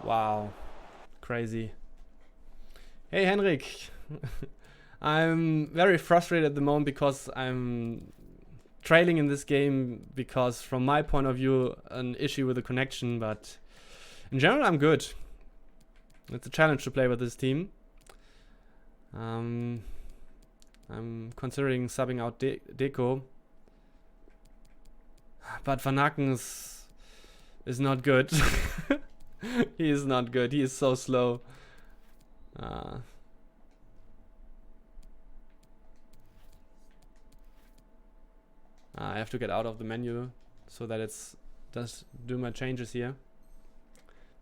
Wow, crazy. Hey Henrik, I'm very frustrated at the moment because I'm trailing in this game because from my point of view an issue with the connection, but in general I'm good. It's a challenge to play with this team. I'm considering subbing out Deco, but Van Aken is not good. He is not good. He is so slow. I have to get out of the menu so that it's does do my changes here.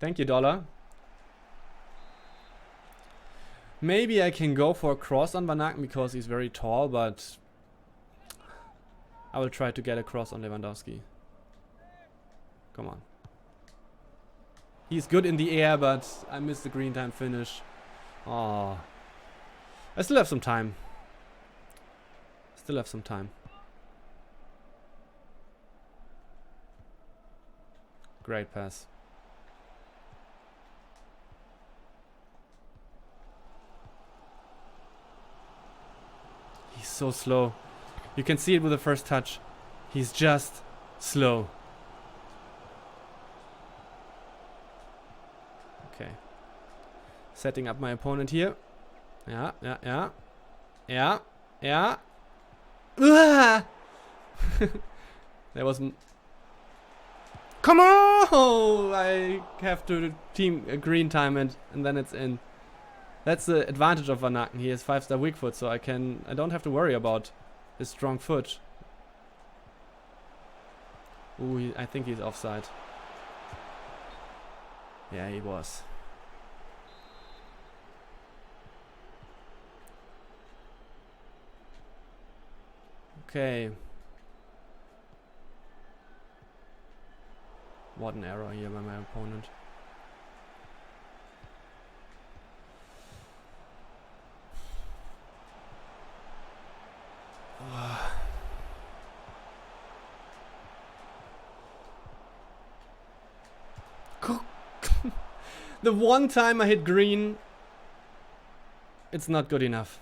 Thank you, Dollar. Maybe I can go for a cross on Van Aken because he's very tall, but I will try to get a cross on Lewandowski. Come on. He's good in the air, but I missed the green time finish. Oh, I still have some time. Still have some time. Great pass. He's so slow. You can see it with the first touch. He's just slow. Okay. Setting up my opponent here. Yeah. There was... Come on! I have to team a green time and then it's in. That's the advantage of Van Aken. He has 5-star weak foot, so I don't have to worry about his strong foot. Ooh, I think he's offside. Yeah, he was. Okay. What an error here by my opponent. The one time I hit green, it's not good enough.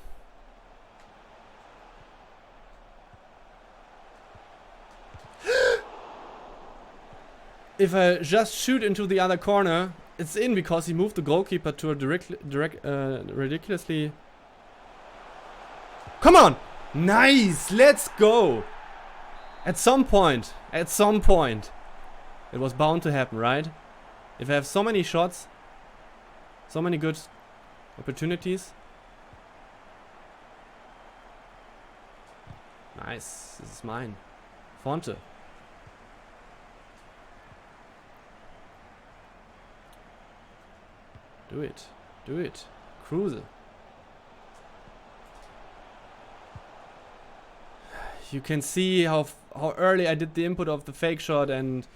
If I just shoot into the other corner, it's in because he moved the goalkeeper to a ridiculously... Come on! Nice! Let's go! At some point, it was bound to happen, right? If I have so many shots, so many good opportunities. Nice, this is mine. Fonte. Do it. Do it. Kruse. You can see how early I did the input of the fake shot, and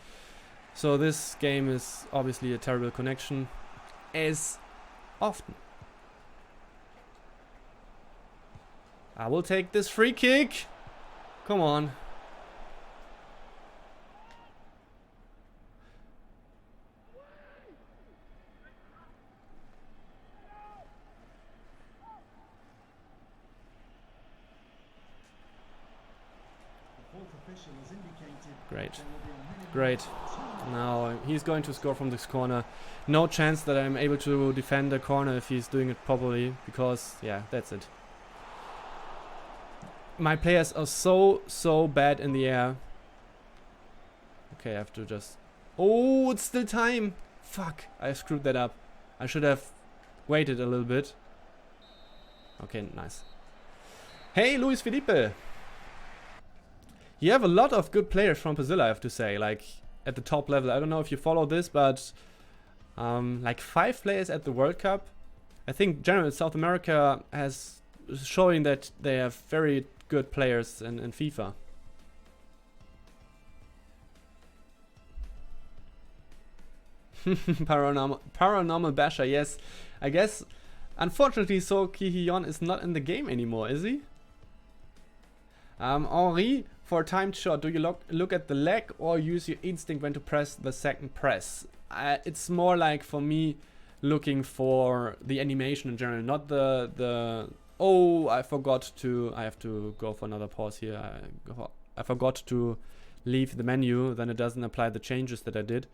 so this game is obviously a terrible connection as often. I will take this free kick. Come on. Great. Great. Now he's going to score from this corner. No chance that I'm able to defend the corner if he's doing it properly, because, yeah, that's it. My players are so bad in the air. Okay, I have to just... Oh, it's still time! Fuck, I screwed that up. I should have waited a little bit. Okay, nice. Hey, Luis Felipe! You have a lot of good players from Brazil, I have to say, like at the top level. I don't know if you follow this, but like 5 players at the World Cup. I think generally South America is showing that they have very good players in FIFA. Paranormal Basher, yes. I guess, unfortunately, So Ki-Hyun is not in the game anymore, is he? Henri, for a timed shot, do you look at the leg or use your instinct when to press the second press? It's more like, for me, looking for the animation in general, not the oh, I forgot to... I have to go for another pause here. I forgot to leave the menu, then it doesn't apply the changes that I did.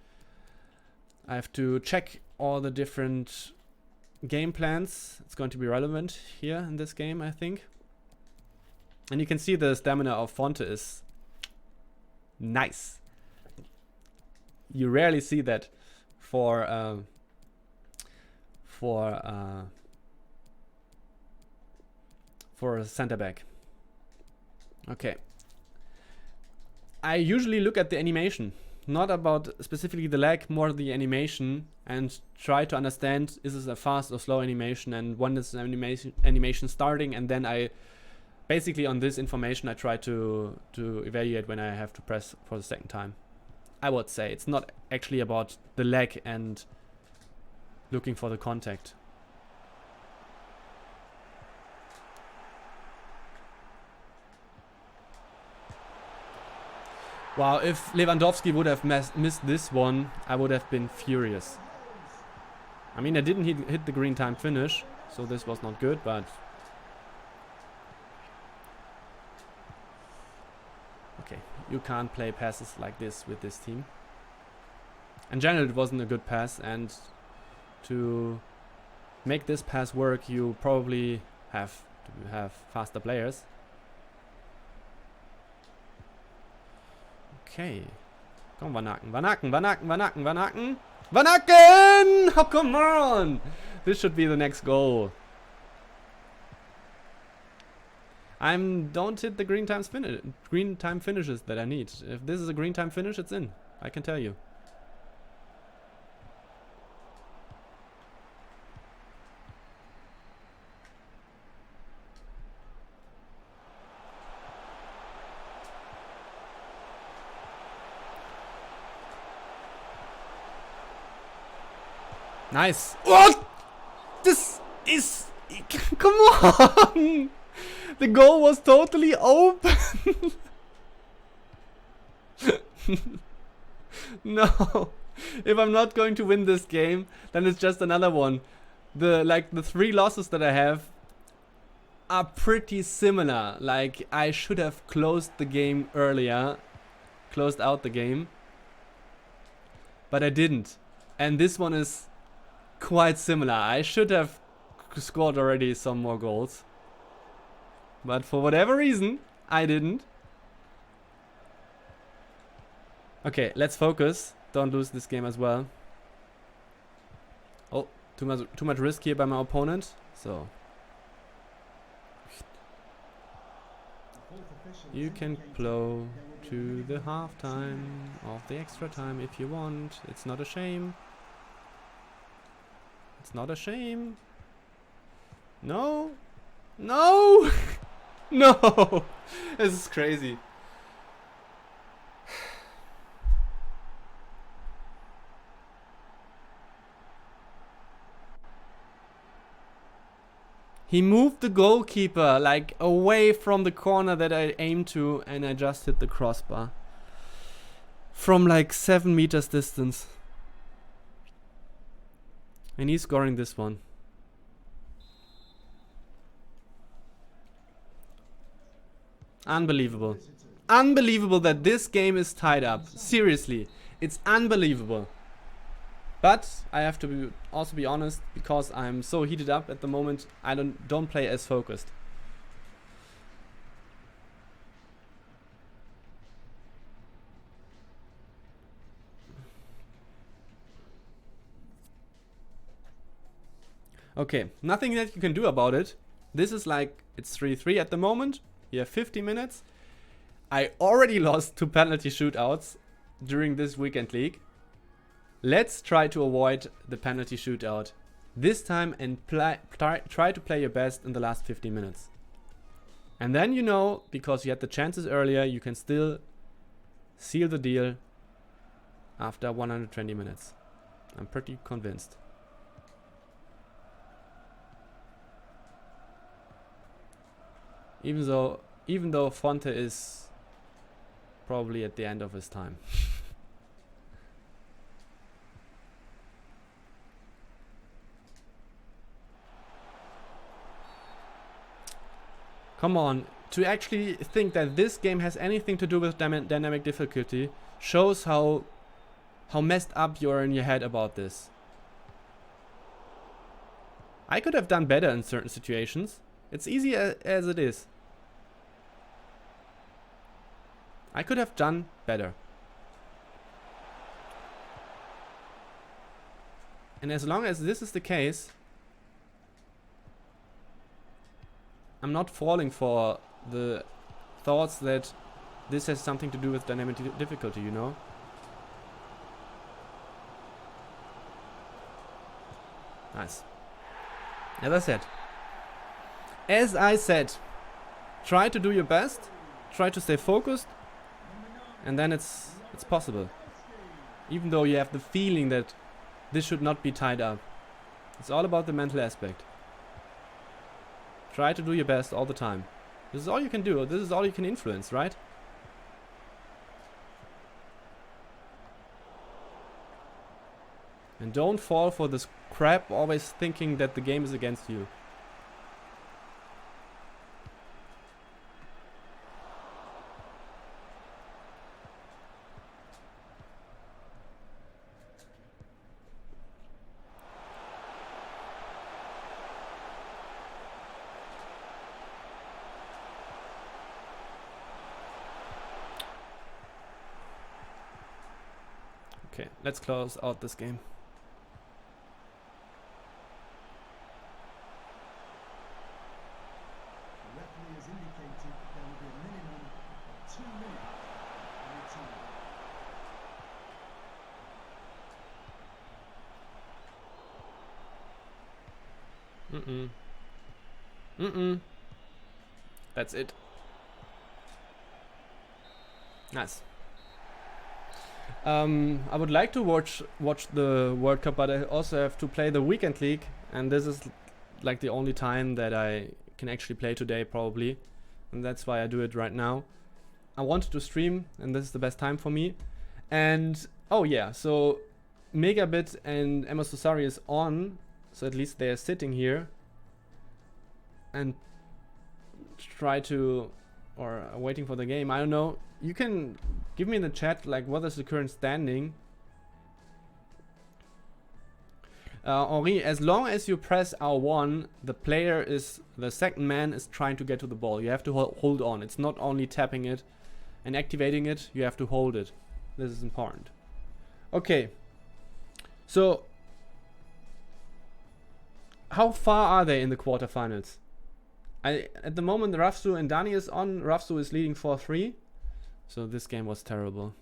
I have to check all the different game plans. It's going to be relevant here in this game, I think. And you can see the stamina of Fonte is nice. You rarely see that for a center back. Okay. I usually look at the animation, not about specifically the lag, more the animation, and try to understand, is this a fast or slow animation, and when is the animation starting, and then I basically on this information I try to evaluate when I have to press for the second time. I would say it's not actually about the lag and looking for the contact. Wow, if Lewandowski would have missed this one, I would have been furious. I mean, I didn't hit the green time finish, so this was not good, but... Okay, you can't play passes like this with this team. In general, it wasn't a good pass, and to make this pass work, you probably have to have faster players. Okay. Come, Van Aken, Van Aken, Van Aken, Van Aken, Van Aken. Van Aken! Oh, come on! This should be the next goal. Don't hit the green time finishes that I need. If this is a green time finish, it's in. I can tell you. Nice. What? This is... Come on! The goal was totally open. No. If I'm not going to win this game, then it's just another one. The 3 losses that I have are pretty similar. Like, I should have closed the game earlier. Closed out the game. But I didn't. And this one is quite similar. I should have scored already some more goals. But for whatever reason, I didn't. Okay, let's focus. Don't lose this game as well. Oh, too much risk here by my opponent. So you can blow to the halftime of the extra time if you want. It's not a shame. It's not a shame. No. No. No. This is crazy. He moved the goalkeeper like away from the corner that I aimed to, and I just hit the crossbar from like 7 meters distance. And he's scoring this one. Unbelievable. unbelievable that this game is tied up. Seriously, it's unbelievable. But I have to also be honest, because I'm so heated up at the moment, I don't play as focused. Okay, nothing that you can do about it. This is like, it's 3-3 at the moment. You have 50 minutes. I already lost 2 penalty shootouts during this weekend league. Let's try to avoid the penalty shootout this time and try to play your best in the last 50 minutes. And then, you know, because you had the chances earlier, you can still seal the deal after 120 minutes. I'm pretty convinced. Even though Fonte is probably at the end of his time. Come on, to actually think that this game has anything to do with dynamic difficulty shows how messed up you're in your head about this. I could have done better in certain situations. It's easy as it is. I could have done better. And as long as this is the case, I'm not falling for the thoughts that this has something to do with dynamic difficulty, you know? Nice. As I said, try to do your best, try to stay focused, and then it's possible. Even though you have the feeling that this should not be tied up. It's all about the mental aspect. Try to do your best all the time. This is all you can do. This is all you can influence, right? And don't fall for this crap, always thinking that the game is against you. Okay, let's close out this game. The referee has indicated there will be a minimum of 2 minutes for each team. That's it. Nice. I would like to watch the World Cup, but I also have to play the weekend league, and this is like the only time that I can actually play today, probably, and that's why I do it right now. I wanted to stream, and this is the best time for me. And oh yeah, so Megabit and Emma Susari is on, so at least they're sitting here and try to, or are waiting for the game. I don't know. You can give me in the chat like what is the current standing. Henri, as long as you press R1, the second man is trying to get to the ball. You have to hold on. It's not only tapping it and activating it, you have to hold it. This is important. Okay. So, how far are they in the quarterfinals? At the moment, Rafsu and Dani is on. Rafsu is leading 4-3. So this game was terrible.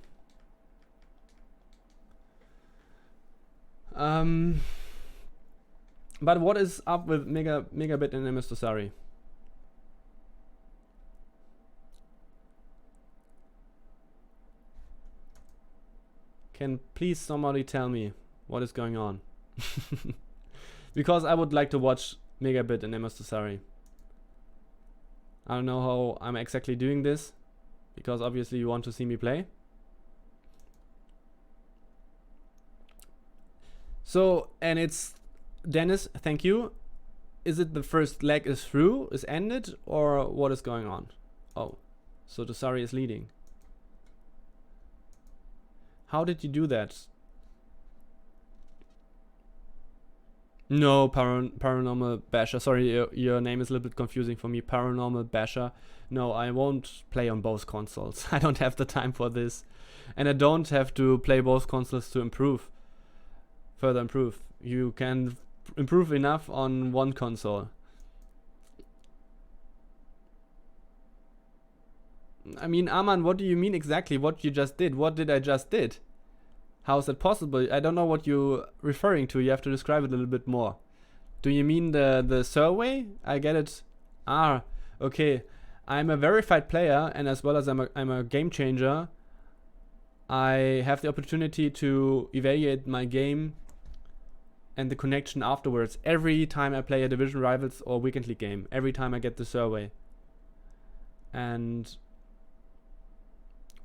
But what is up with Megabit and Mr. Sari? Can please somebody tell me what is going on? Because I would like to watch Megabit and Mr. Sari. I don't know how I'm exactly doing this, because obviously you want to see me play. So, and it's Dennis, thank you. Is it the first leg is through, is ended, or what is going on? Oh, so Dosari is leading. How did you do that? No, Paranormal Basher. Sorry, your name is a little bit confusing for me. Paranormal Basher. No, I won't play on both consoles. I don't have the time for this. And I don't have to play both consoles to further improve. You can improve enough on one console. I mean, Aman, what do you mean exactly? What you just did? What did I just did? How is that possible? I don't know what you're referring to. You have to describe it a little bit more. Do you mean the survey? I get it. Okay. I'm a verified player, and as well as I'm a game changer, I have the opportunity to evaluate my game and the connection afterwards every time I play a Division Rivals or Weekend League game. Every time I get the survey. And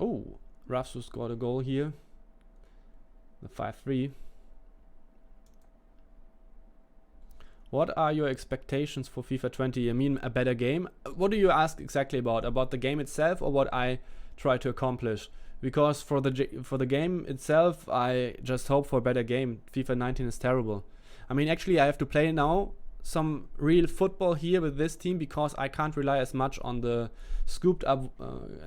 oh, Rafsu scored a goal here. The 5-3. What are your expectations for FIFA 20? I mean, a better game? What do you ask exactly about? About the game itself or what I try to accomplish? Because for the game itself, I just hope for a better game. FIFA 19 is terrible. I mean, actually, I have to play now some real football here with this team because I can't rely as much on the scooped up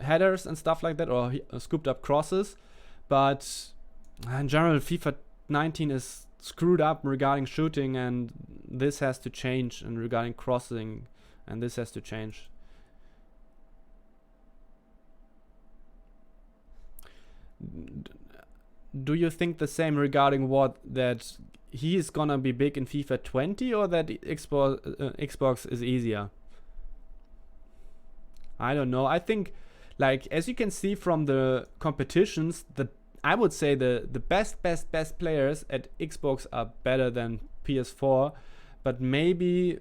headers and stuff like that, or scooped up crosses. But in general, FIFA 19 is screwed up regarding shooting, and this has to change, and regarding crossing, and this has to change. Do you think the same regarding what, that he is gonna be big in FIFA 20, or that Xbox is easier? I don't know. I think, like, as you can see from the competitions, I would say the best players at Xbox are better than PS4, but maybe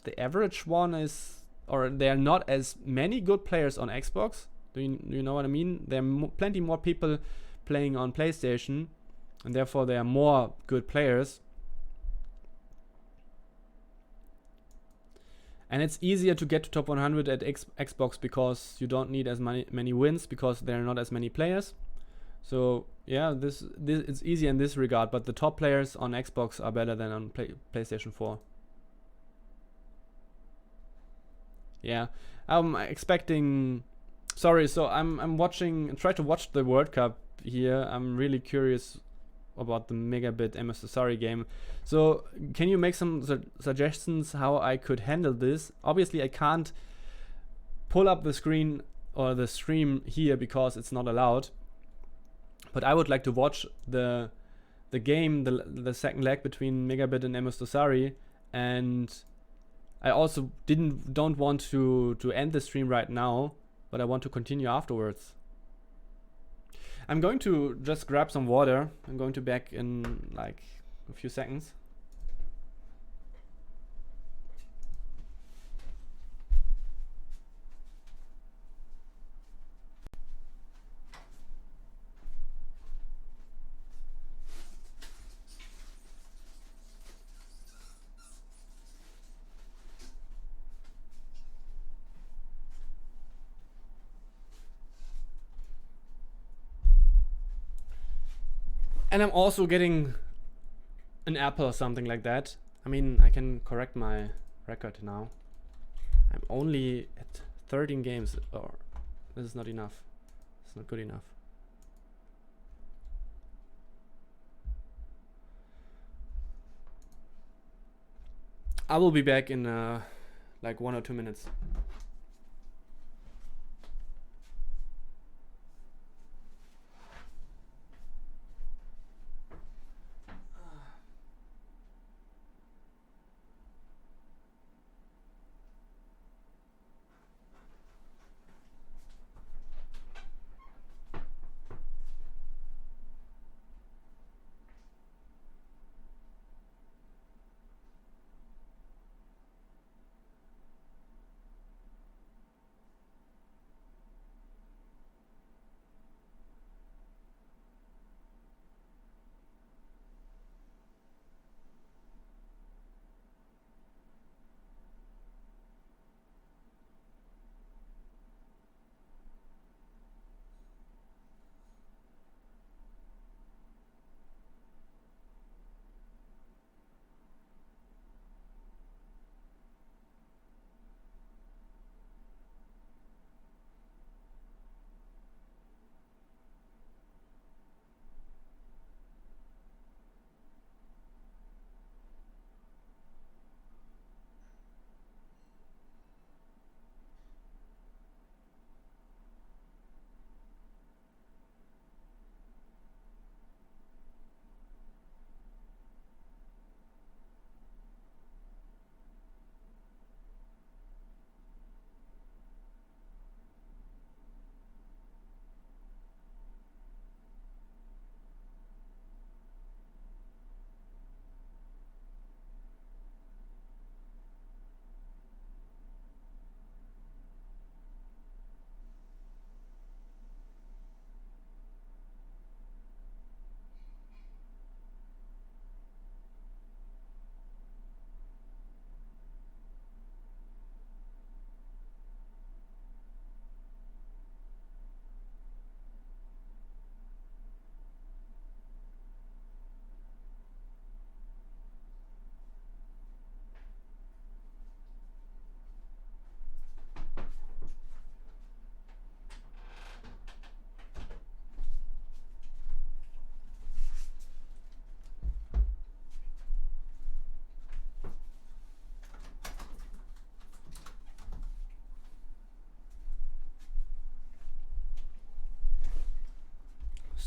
the average one is, or there are not as many good players on Xbox. Do you know what I mean? There are plenty more people playing on PlayStation, and therefore there are more good players. And it's easier to get to top 100 at Xbox because you don't need as many wins because there are not as many players. So yeah, this it's easy in this regard, but the top players on Xbox are better than on PlayStation 4. Yeah, I'm expecting. Sorry, so I'm watching. Try to watch the World Cup here. I'm really curious about the Megabit MS Sorry game. So can you make some suggestions how I could handle this? Obviously, I can't pull up the screen or the stream here because it's not allowed. But I would like to watch the game, the second leg between Megabit and MS Dosari, and I also don't want to end the stream right now, but I want to continue afterwards. I'm going to just grab some water. I'm going to be back in like a few seconds. And I'm also getting an apple or something like that. I mean, I can correct my record now. I'm only at 13 games, or this is not enough. It's not good enough. I will be back in like 1 or 2 minutes.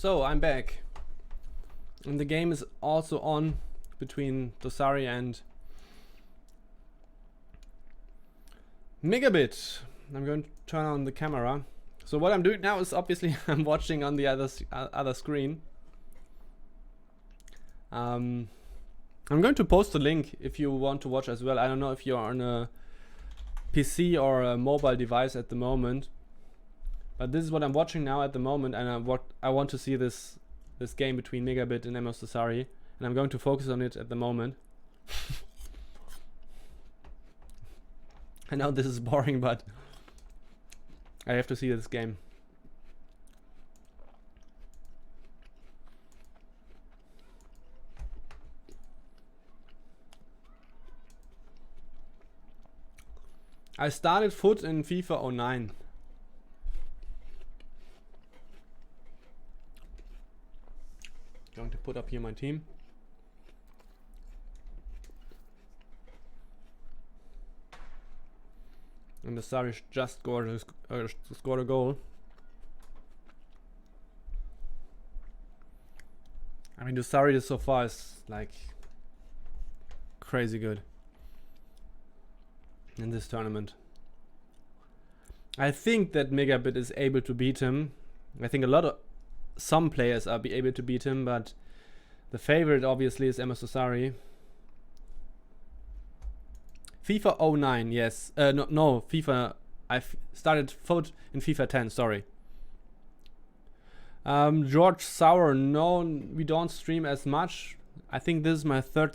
So I'm back. And the game is also on between Dosari and Megabit. I'm going to turn on the camera. So what I'm doing now is obviously I'm watching on the other screen. I'm going to post a link if you want to watch as well. I don't know if you're on a PC or a mobile device at the moment, but this is what I'm watching now at the moment, and I want to see this game between Megabit and Amos Dosari, and I'm going to focus on it at the moment. I know this is boring, but I have to see this game. I started FUT in FIFA 09. Going to put up here my team. And the Dosari just scored a goal. I mean, the Dosari so far is like crazy good in this tournament. I think that Megabit is able to beat him. I think some players are be able to beat him, but the favorite obviously is Amos Dosari. FIFA 09, yes. No, FIFA. I've started FUT in FIFA 10, sorry. George Sauer, no, we don't stream as much. I think this is my third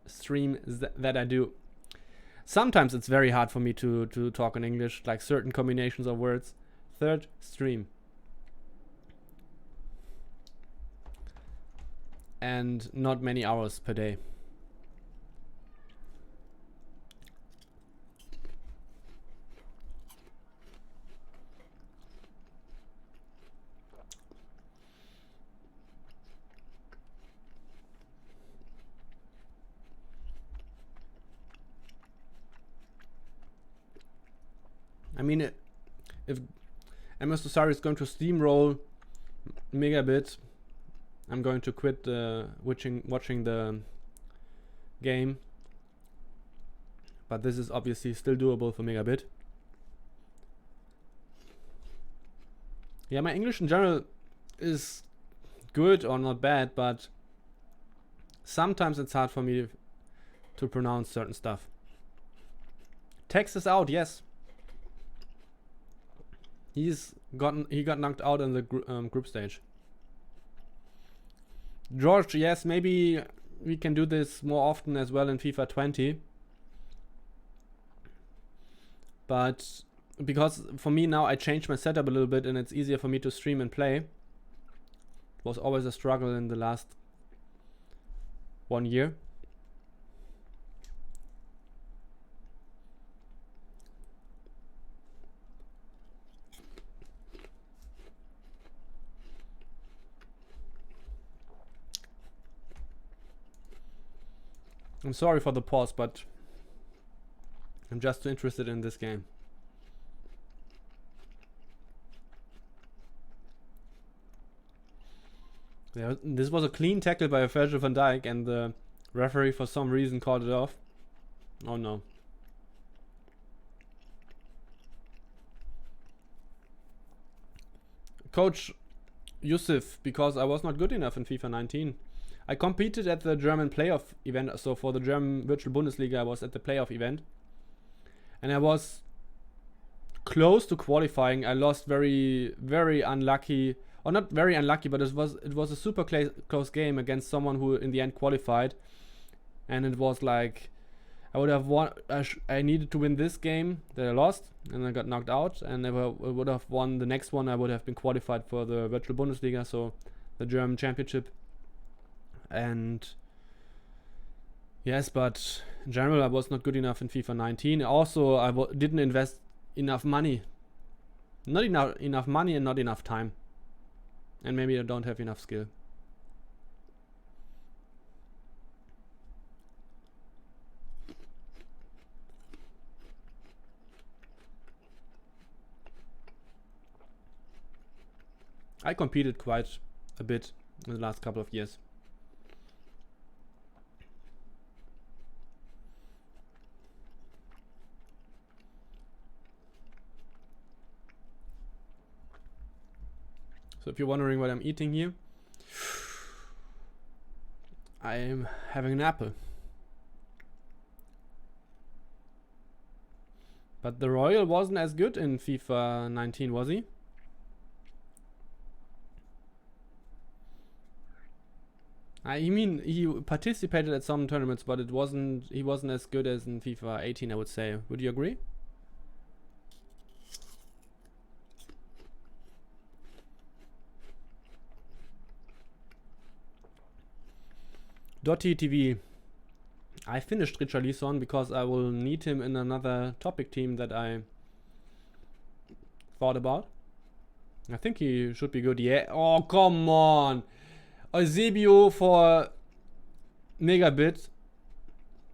stream that I do. Sometimes it's very hard for me to talk in English, like certain combinations of words. Third stream. And not many hours per day. I mean, if Amos Dosari is going to steamroll Megabit, I'm going to quit watching the game. But this is obviously still doable for Megabit. Yeah, my English in general is good or not bad, but sometimes it's hard for me to pronounce certain stuff. Text is out, yes. He got knocked out in the group stage. George, yes, maybe we can do this more often as well in FIFA 20. But because for me now I changed my setup a little bit and it's easier for me to stream and play. It was always a struggle in the last 1 year. I'm sorry for the pause, but I'm just too interested in this game. Yeah, this was a clean tackle by Virgil van Dijk, and the referee for some reason called it off. Oh no. Coach Yusuf, because I was not good enough in FIFA 19. I competed at the German playoff event, so for the German Virtual Bundesliga I was at the playoff event. And I was close to qualifying. I lost very, very unlucky, or not very unlucky, but it was a super close game against someone who in the end qualified. And it was like, I would have won, I needed to win this game that I lost, and I got knocked out. And if I would have won the next one, I would have been qualified for the Virtual Bundesliga, so the German Championship. And yes, but in general I was not good enough in FIFA 19. Also, I didn't invest enough money. Not enough money and not enough time. And maybe I don't have enough skill. I competed quite a bit in the last couple of years. So if you're wondering what I'm eating here, I'm having an apple. But the Royal wasn't as good in FIFA 19, was he? You mean he participated at some tournaments, but he wasn't as good as in FIFA 18, I would say. Would you agree? Dotti TV. I finished Richarlison because I will need him in another topic team that I thought about. I think he should be good. Yeah. Oh, come on. Eusebio for Megabit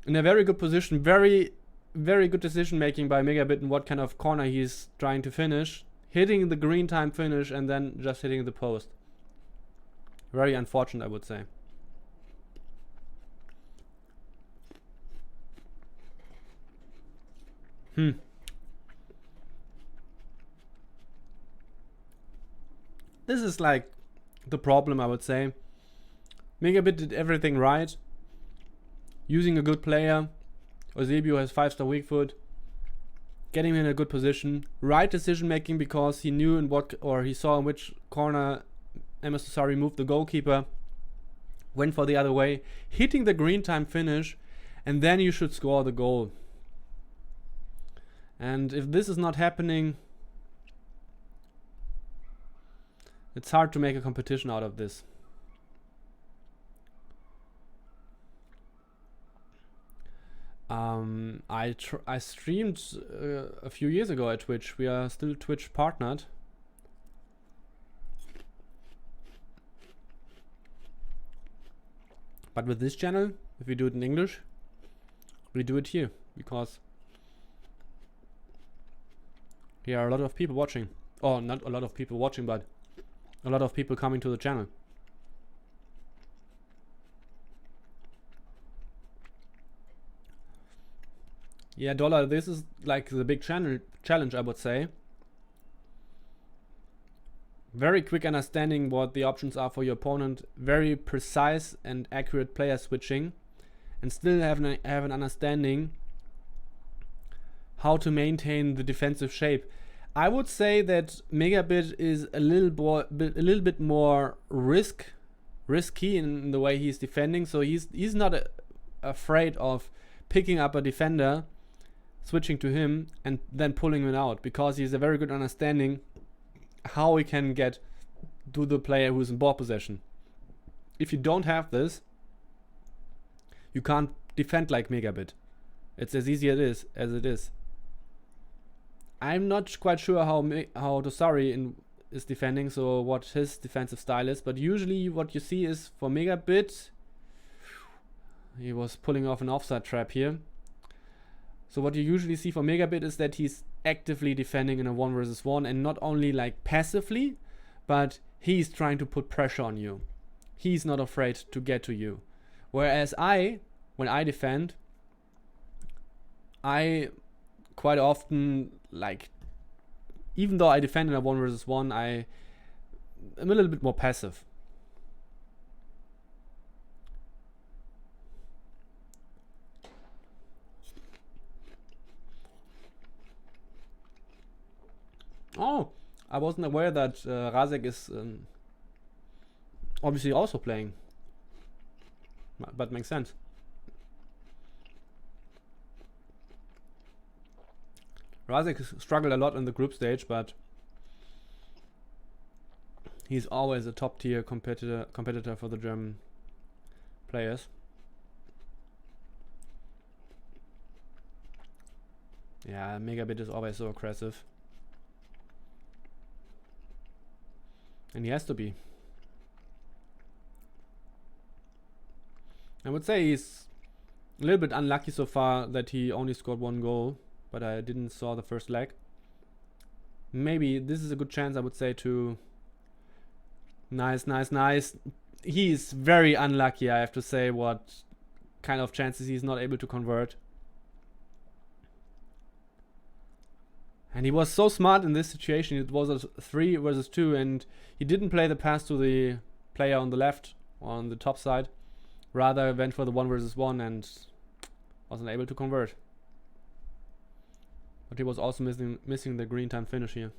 in a very good position. Very, very good decision making by Megabit in what kind of corner he's trying to finish. Hitting the green time finish and then just hitting the post. Very unfortunate, I would say. This is like the problem, I would say. Megabit did everything right. Using a good player. Eusebio has 5-star weak foot. Getting him in a good position. Right decision making because he knew in what, or he saw in which corner MS Tosari moved the goalkeeper. Went for the other way. Hitting the green time finish. And then you should score the goal. And if this is not happening, it's hard to make a competition out of this. I streamed a few years ago at Twitch. We are still Twitch partnered. But with this channel, if we do it in English, we do it here because here are a lot of people watching. Oh, not a lot of people watching, but a lot of people coming to the channel. Yeah, Dollar, this is like the big challenge, I would say. Very quick understanding what the options are for your opponent. Very precise and accurate player switching. And still have an understanding how to maintain the defensive shape. I would say that Megabit is a little bit more risky in the way he's defending. So he's not afraid of picking up a defender, switching to him, and then pulling him out because he has a very good understanding how he can get to the player who's in ball possession. If you don't have this, you can't defend like Megabit. It's as easy as it is. I'm not quite sure how Tosari is defending, so what his defensive style is, but usually what you see is for Megabit, he was pulling off an offside trap here. So what you usually see for Megabit is that he's actively defending in a 1 versus 1 and not only like passively, but he's trying to put pressure on you. He's not afraid to get to you. Whereas when I defend, I quite often, like, even though I defend in a 1 versus 1, I'm a little bit more passive. Oh, I wasn't aware that Razek is obviously also playing. But makes sense. Razek struggled a lot in the group stage, but he's always a top tier competitor for the German players. Yeah, Megabit is always so aggressive. And he has to be. I would say he's a little bit unlucky so far that he only scored 1 goal, but I didn't saw the first leg. Maybe this is a good chance, I would say, to Nice, nice, nice. He's very unlucky, I have to say, what kind of chances he's not able to convert. And he was so smart in this situation. It was a 3 versus 2, and he didn't play the pass to the player on the left, on the top side. Rather went for the 1 versus 1 and wasn't able to convert. But he was also missing the green time finish here.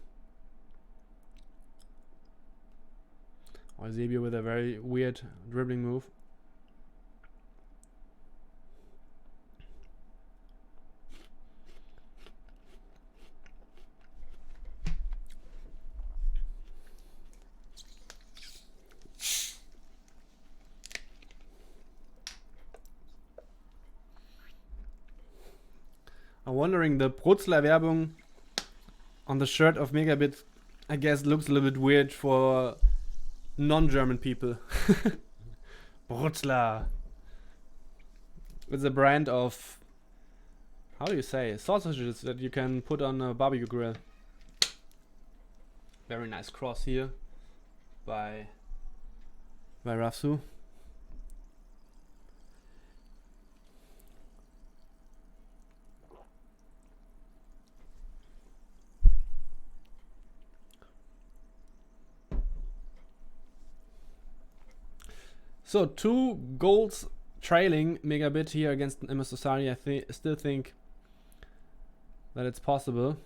Eusebio with a very weird dribbling move. I'm wondering, the Brutzler Werbung on the shirt of Megabit, I guess, looks a little bit weird for non-German people. Brutzler. It's a brand of, how do you say, sausages that you can put on a barbecue grill. Very nice cross here by Rafsu. So 2 goals trailing Megabit here against MS Osari. I still think that it's possible.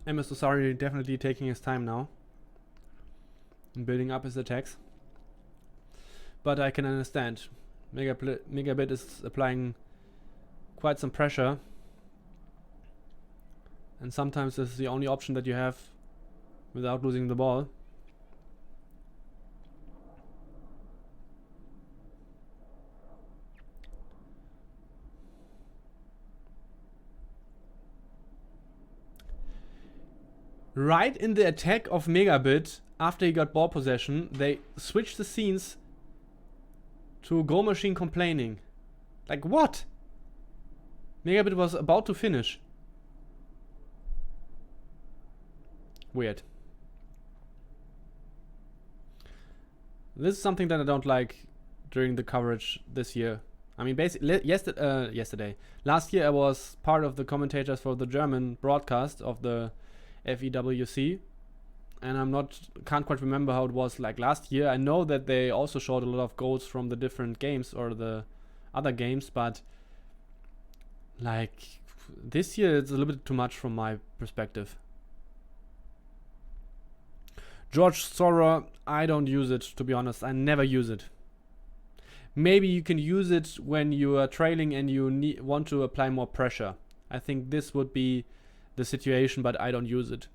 MS Osari definitely taking his time now and building up his attacks. But I can understand. Megabit is applying quite some pressure. And sometimes this is the only option that you have without losing the ball. Right in the attack of Megabit, after he got ball possession, they switched the scenes to Goal Machine complaining. Like, what? Megabit was about to finish. Weird. This is something that I don't like during the coverage this year. I mean, basically, yesterday. Last year I was part of the commentators for the German broadcast of the FEWC, and can't quite remember how it was like last year. I know that they also showed a lot of goals from the different games or the other games, but like this year it's a little bit too much from my perspective. George Sora, I don't use it, to be honest. I never use it. Maybe you can use it when you are trailing and you want to apply more pressure. I think this would be the situation, but I don't use it.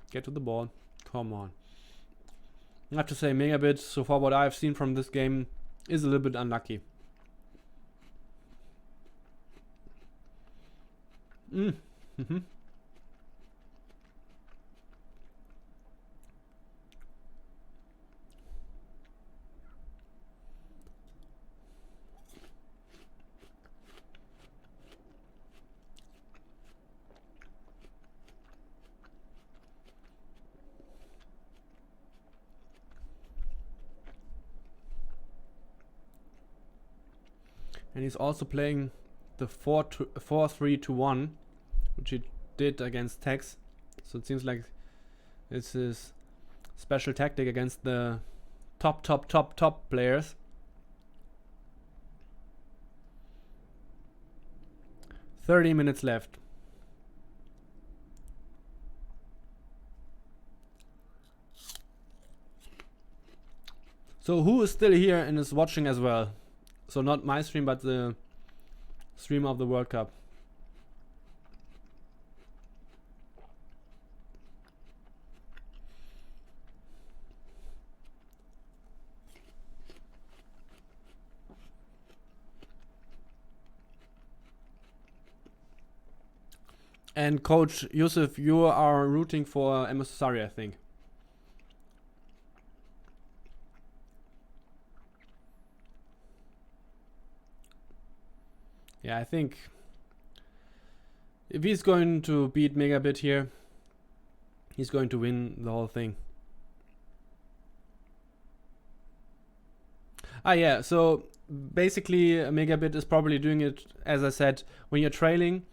Get to the ball. Come on. I have to say, Megabit, so far what I've seen from this game, is a little bit unlucky. Mm-hmm. And he's also playing the 4-3-1, which he did against Tex. So it seems like it's his special tactic against the top players. "30 minutes left. So who is still here and is watching as well? So not my stream, but the stream of the World Cup. And Coach Yusuf, you are rooting for MS Sari, I think. Yeah, I think if he's going to beat Megabit here, he's going to win the whole thing. Ah, yeah, so basically Megabit is probably doing it, as I said, when you're trailing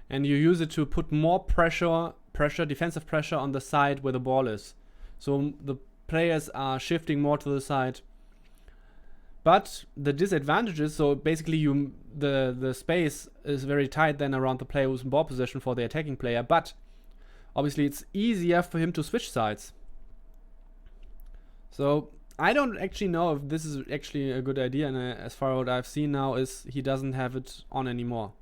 and you use it to put more defensive pressure on the side where the ball is. So the players are shifting more to the side. But the disadvantage is, so basically the space is very tight then around the player who's in ball position for the attacking player, but obviously it's easier for him to switch sides. So I don't actually know if this is actually a good idea, and as far as what I've seen now is he doesn't have it on anymore.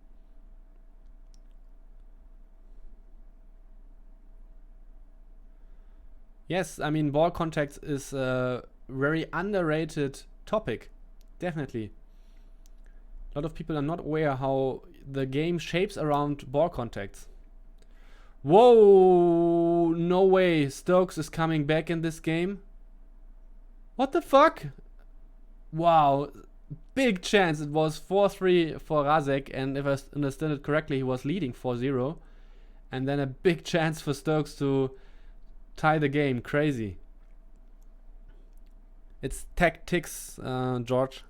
Yes, I mean, ball contacts is a very underrated topic, definitely. A lot of people are not aware how the game shapes around ball contacts. Whoa, no way, Stokes is coming back in this game. What the fuck? Wow, big chance. It was 4-3 for Razek, and if I understand it correctly, he was leading 4-0. And then a big chance for Stokes to tie the game. Crazy. It's tactics, George.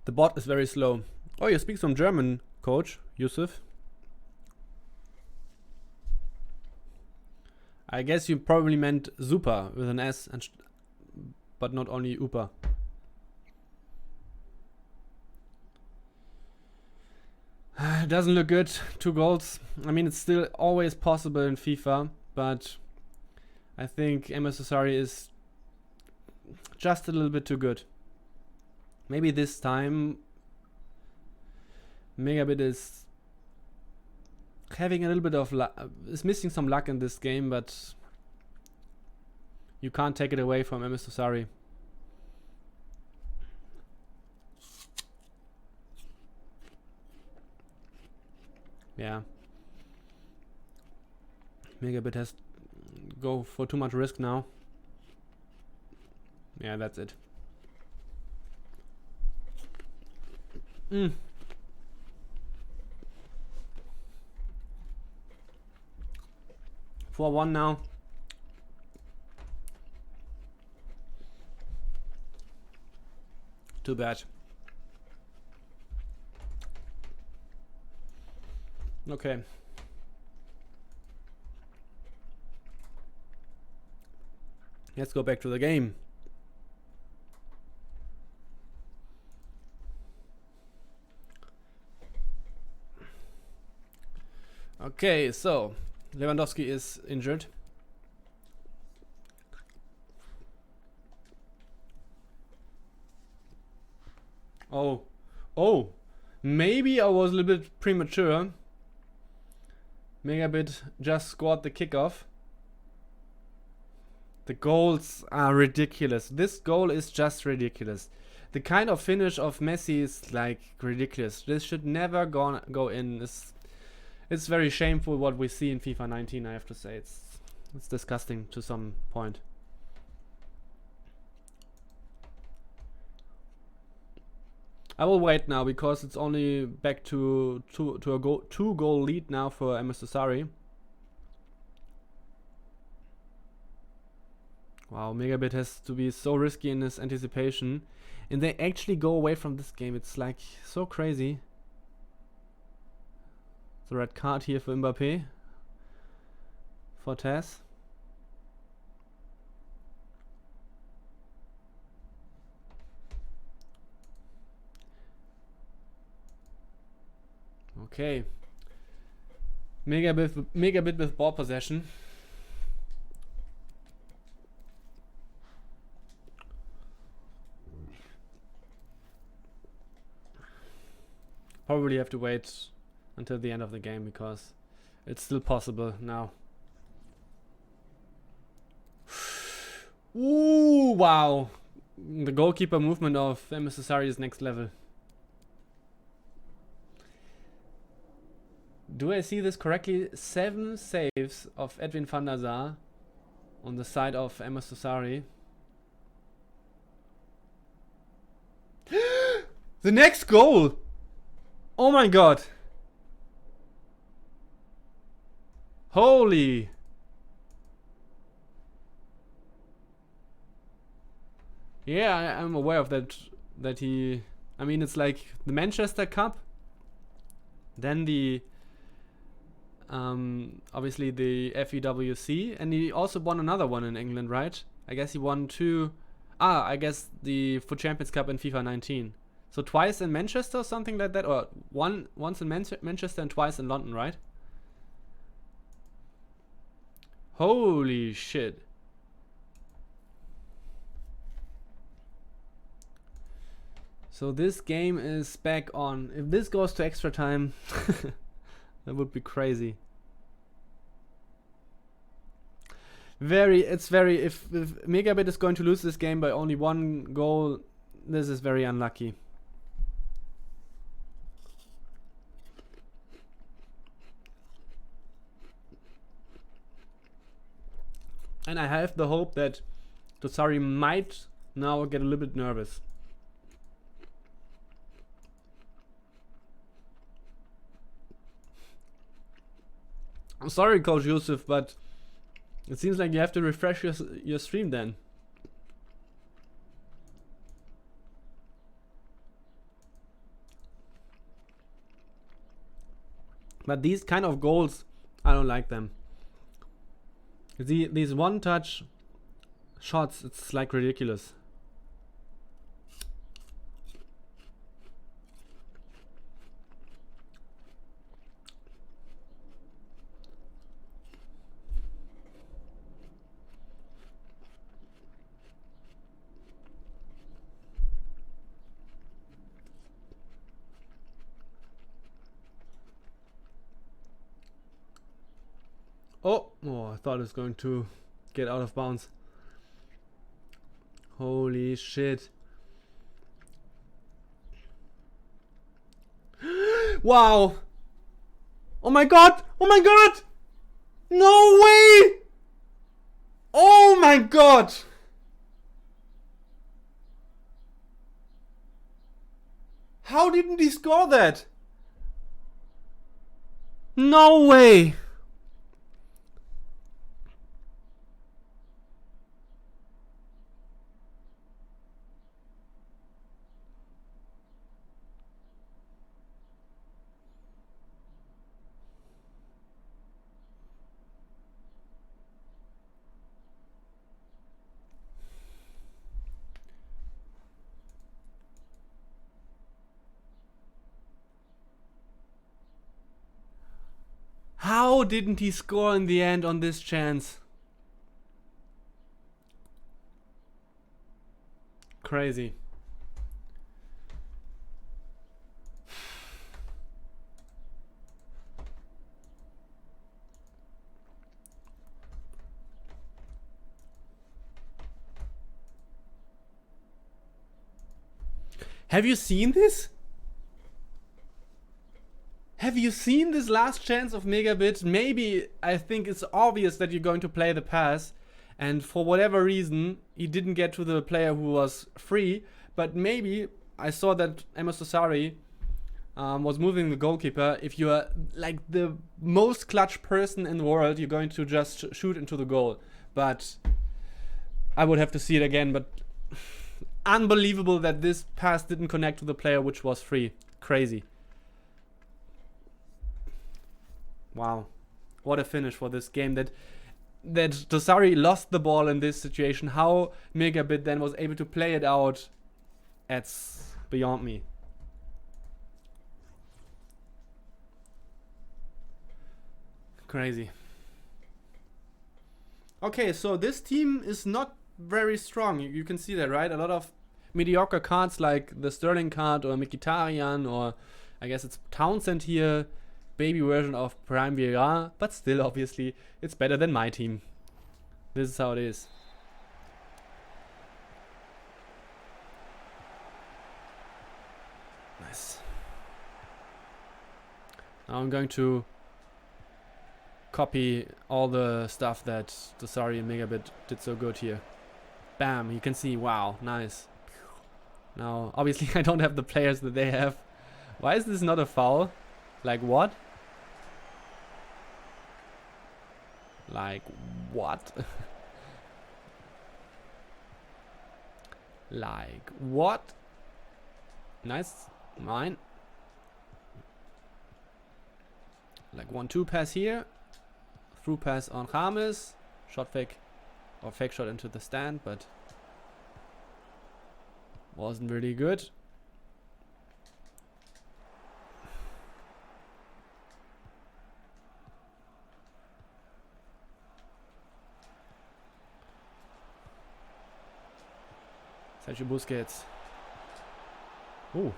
The bot is very slow. Oh, you speak some German, Coach Yusuf. I guess you probably meant super with an S, and but not only Upa. It doesn't look good. 2 goals. I mean, it's still always possible in FIFA, but I think MS Osari is just a little bit too good. Maybe this time Megabit is having a little bit of luck, is missing some luck in this game, but you can't take it away from MS Osari. Yeah. Megabit has go for too much risk now. Yeah, that's it. 4-1 now. Too bad. Okay. Let's go back to the game. Okay, so Lewandowski is injured. Oh, maybe I was a little bit premature. Megabit just scored the kickoff. The goals are ridiculous. This goal is just ridiculous. The kind of finish of Messi is like ridiculous. This should never go in. It's very shameful what we see in FIFA 19, I have to say. It's disgusting to some point. I will wait now because it's only back to a 2-goal lead now for MS Osari. Wow, Megabit has to be so risky in his anticipation. And they actually go away from this game. It's like so crazy. The red card here for Mbappe. For Tess. Okay. Megabit with ball possession. Probably have to wait until the end of the game because it's still possible now. Ooh, wow. The goalkeeper movement of MS Sassari is next level. Do I see this correctly? 7 saves of Edwin van der Sar on the side of MS Sassari. The next goal! Oh my god! Holy! Yeah, I'm aware of that. That he... I mean, it's like the Manchester Cup. Then the... obviously the FEWC. And he also won another one in England, right? I guess he won 2... I guess the FUT Champions Cup in FIFA 19. So twice in Manchester or something like that? Or once in Manchester and twice in London, right? Holy shit. So this game is back on. If this goes to extra time, that would be crazy. If Megabit is going to lose this game by only 1 goal, this is very unlucky. And I have the hope that Dosari might now get a little bit nervous. I'm sorry, Coach Yusuf, but it seems like you have to refresh your stream then. But these kind of goals, I don't like them. These one-touch shots, it's like ridiculous. Oh, I thought it was going to get out of bounds. Holy shit. Wow. Oh my god. Oh my god. No way. Oh my god. How didn't he score that? No way. How didn't he score in the end on this chance? Crazy. Have you seen this? Have you seen this last chance of Megabit? Maybe I think it's obvious that you're going to play the pass, and for whatever reason he didn't get to the player who was free. But maybe I saw that MS Sassari was moving the goalkeeper. If you are like the most clutch person in the world, you're going to just shoot into the goal. But I would have to see it again. But unbelievable that this pass didn't connect to the player which was free. Crazy. Wow, what a finish for this game. That Dosari lost the ball in this situation. How Megabit then was able to play it out, that's beyond me. Crazy. Okay, so this team is not very strong. You can see that, right? A lot of mediocre cards like the Sterling card or Mkhitaryan, or I guess it's Townsend here. baby version of Prime Vieira, but still, obviously, it's better than my team. This is how it is. Nice. Now I'm going to copy all the stuff that Dosari and Megabit did so good here. Bam, you can see, wow, nice. Now, obviously I don't have the players that they have. Why is this not a foul? Like what? Like what? Like what? Nice, mine. Like 1-2 pass here. Through pass on James. Shot fake. Or fake shot into the stand, but wasn't really good. Sergio Busquets. Ooh.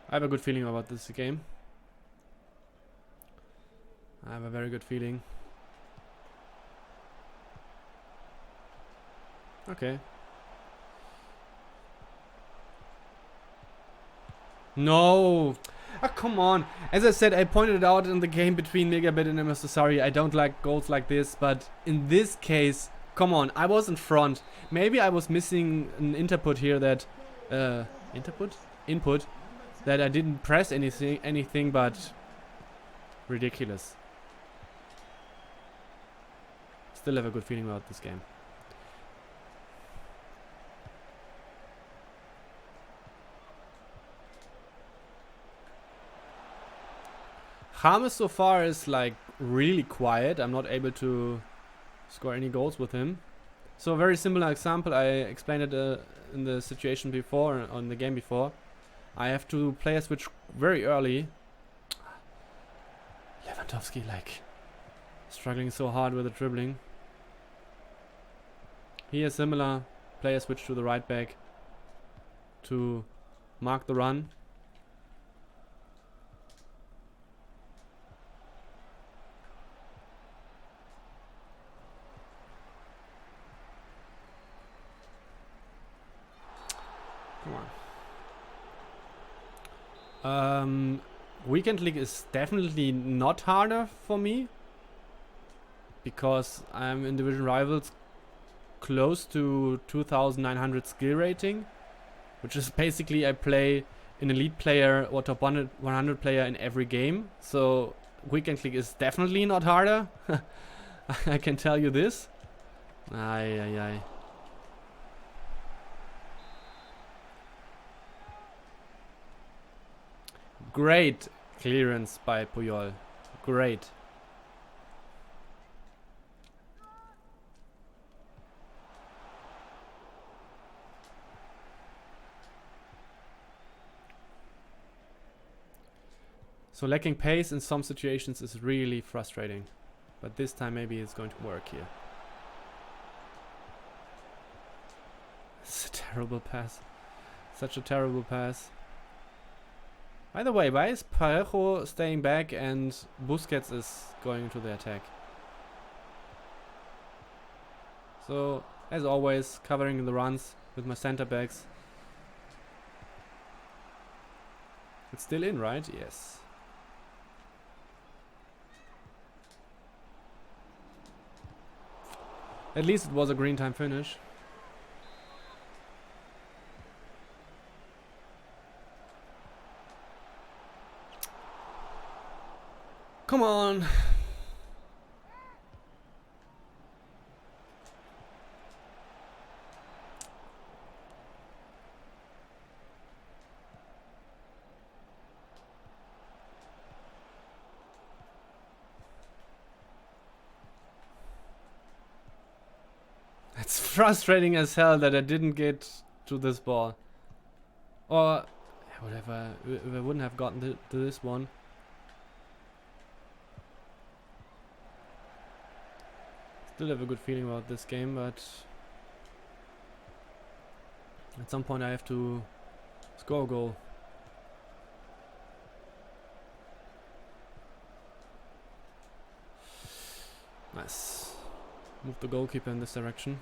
I have a good feeling about this game. I have a very good feeling. Okay. No! Ah, come on! As I said, I pointed it out in the game between Megabit and MS Dosari. I don't like goals like this, but in this case, come on, I was in front. Maybe I was missing an input here that... Input? That I didn't press anything, but... ridiculous. Still have a good feeling about this game. James so far is like really quiet. I'm not able to score any goals with him. So a very similar example. I explained it in the situation before, on the game before. I have to player switch very early. Lewandowski like struggling so hard with the dribbling. Here similar, player switch to the right back to mark the run. Come on. Weekend League is definitely not harder for me because I'm in Division Rivals close to 2900 skill rating, which is basically I play an elite player or top 100 player in every game. So Weekend League is definitely not harder. I can tell you this. Ay. Great clearance by Puyol. Great. So lacking pace in some situations is really frustrating. But this time maybe it's going to work here. It's a terrible pass. Such a terrible pass. By the way, why is Parejo staying back and Busquets is going into the attack? So, as always, covering the runs with my center backs. It's still in, right? Yes. At least it was a green time finish. Come on. It's frustrating as hell that I didn't get to this ball. Or whatever, if I wouldn't have gotten to this one. Still have a good feeling about this game, but At some point I have to score a goal. Nice. Move the goalkeeper in this direction.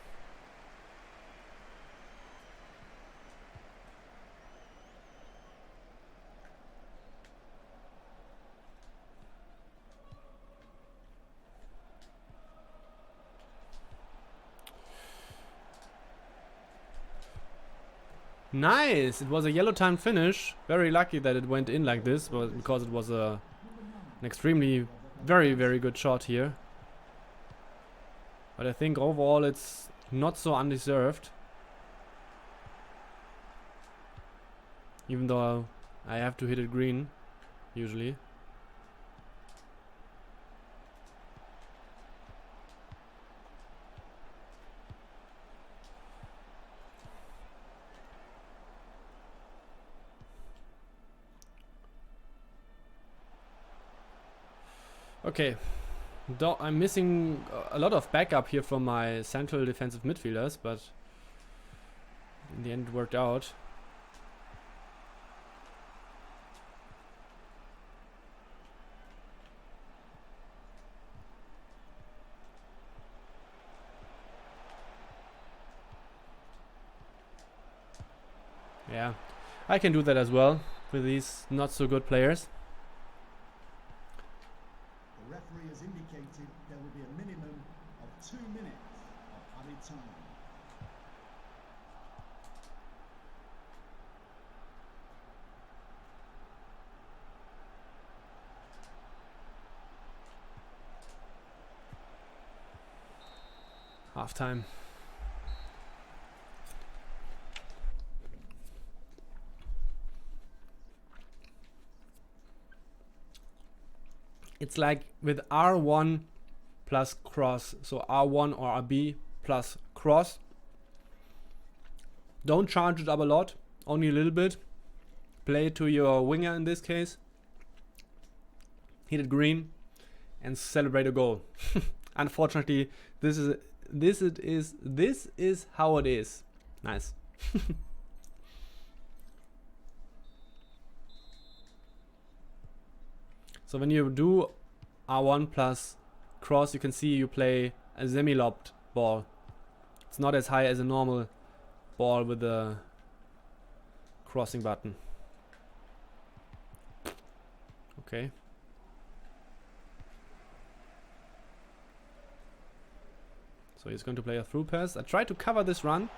Nice! It was a yellow time finish. Very lucky that it went in like this, but because it was an extremely very good shot here. But I think overall it's not so undeserved. Even though I have to hit it green, usually. Okay, I'm missing a lot of backup here from my central defensive midfielders, but in the end it worked out. Yeah, I can do that as well with these not so good players. The referee has indicated there will be a minimum of 2 minutes of added time. Half time. It's like with R1 plus cross, so R1 or RB plus cross. Don't charge it up a lot, only a little bit. Play it to your winger in this case. Hit it green and celebrate a goal. Unfortunately, this is how it is. Nice. So when you do R1 plus cross, you can see you play a semi-lobbed ball. It's not as high as a normal ball with the crossing button. Okay. So he's going to play a through pass. I tried to cover this run,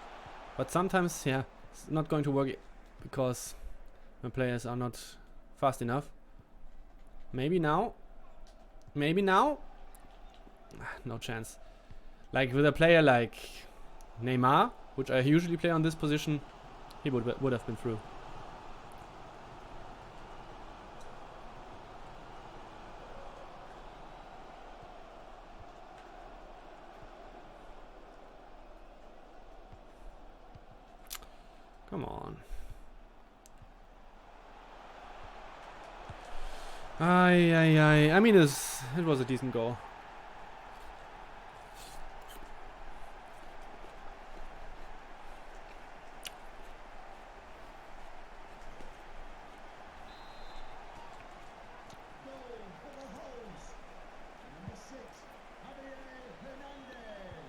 but sometimes, yeah, it's not going to work because my players are not fast enough. Maybe now. Maybe now. No chance. Like with a player like Neymar, which I usually play on this position, he would have been through. Come on. I mean, it was a decent goal. Goal for the host. Number 6, Javier Hernandez.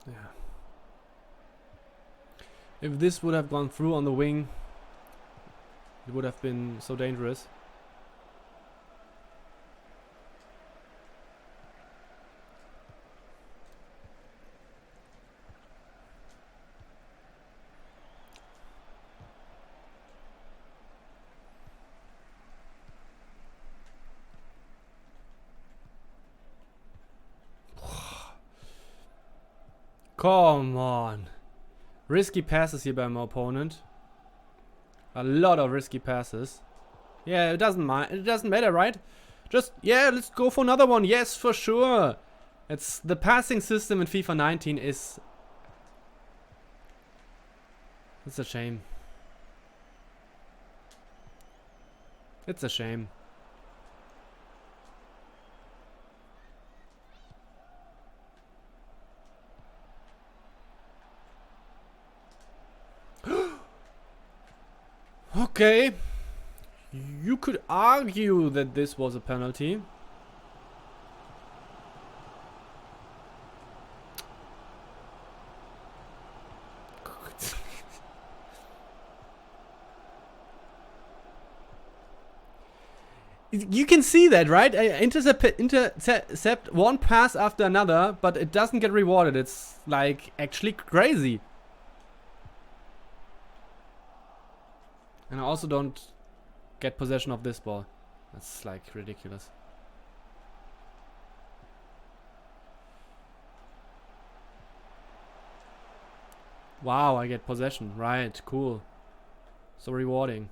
Yeah. If this would have gone through on the wing, it would have been so dangerous. Come on. Risky passes here by my opponent. A lot of risky passes. Yeah, it doesn't matter, right? Just, yeah, let's go for another one. Yes, for sure. It's the passing system in FIFA 19 is... It's a shame. It's a shame. Okay. You could argue that this was a penalty. You can see that, right? I intercept one pass after another, but it doesn't get rewarded. It's like actually crazy. And I also don't get possession of this ball. That's like ridiculous. Wow, I get possession. Right, cool. So rewarding.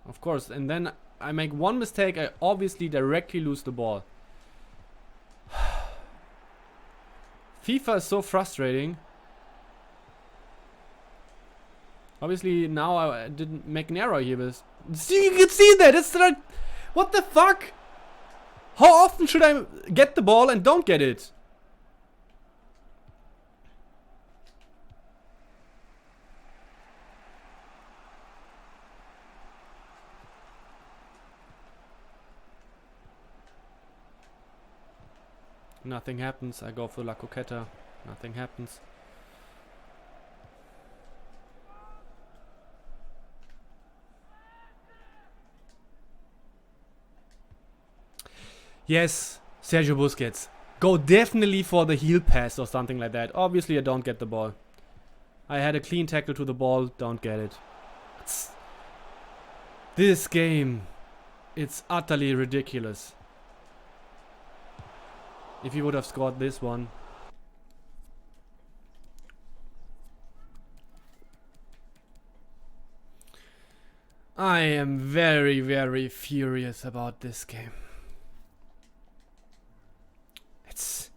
Of course, and then I make one mistake, I obviously directly lose the ball. FIFA is so frustrating. Obviously now I didn't make an error here, but see, you can see that, it's like, what the fuck? How often should I get the ball and don't get it? Nothing happens. I go for La Coqueta. Nothing happens. Yes, Sergio Busquets. Go definitely for the heel pass or something like that. Obviously I don't get the ball. I had a clean tackle to the ball. Don't get it. This game. It's utterly ridiculous. If he would have scored this one. I am very, very furious about this game. It's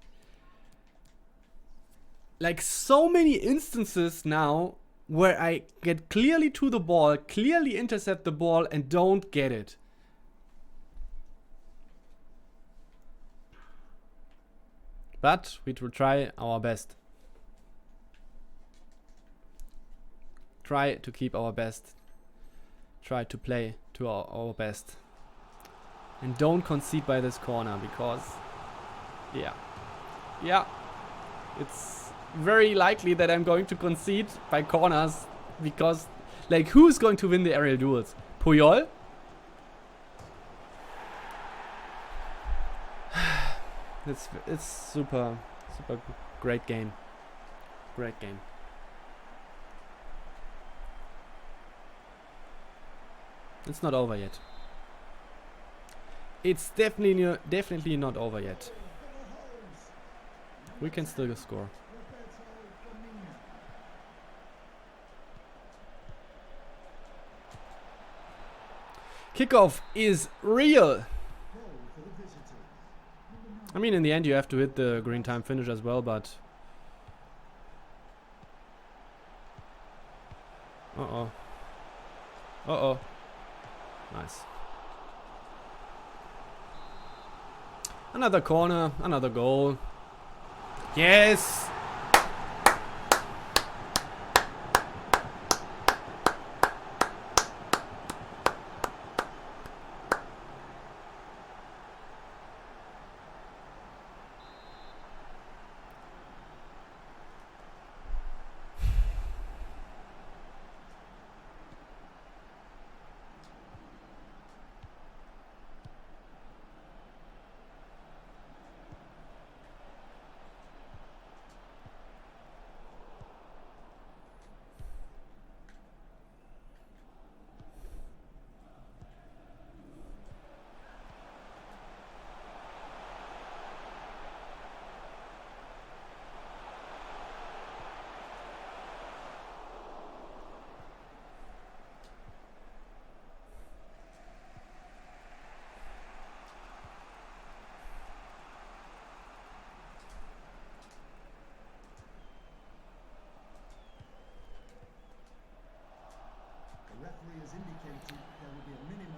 like so many instances now where I get clearly to the ball, clearly intercept the ball and don't get it. But we will try our best. Try to keep our best. Try to play to our best. And don't concede by this corner because... Yeah. It's very likely that I'm going to concede by corners because... Like, who's going to win the aerial duels? Puyol? It's super great game. Great game. It's not over yet. It's definitely not over yet. We can still score. Kickoff is real. I mean, in the end, you have to hit the green time finish as well, but... Uh-oh. Uh-oh. Nice. Another corner, another goal. Yes!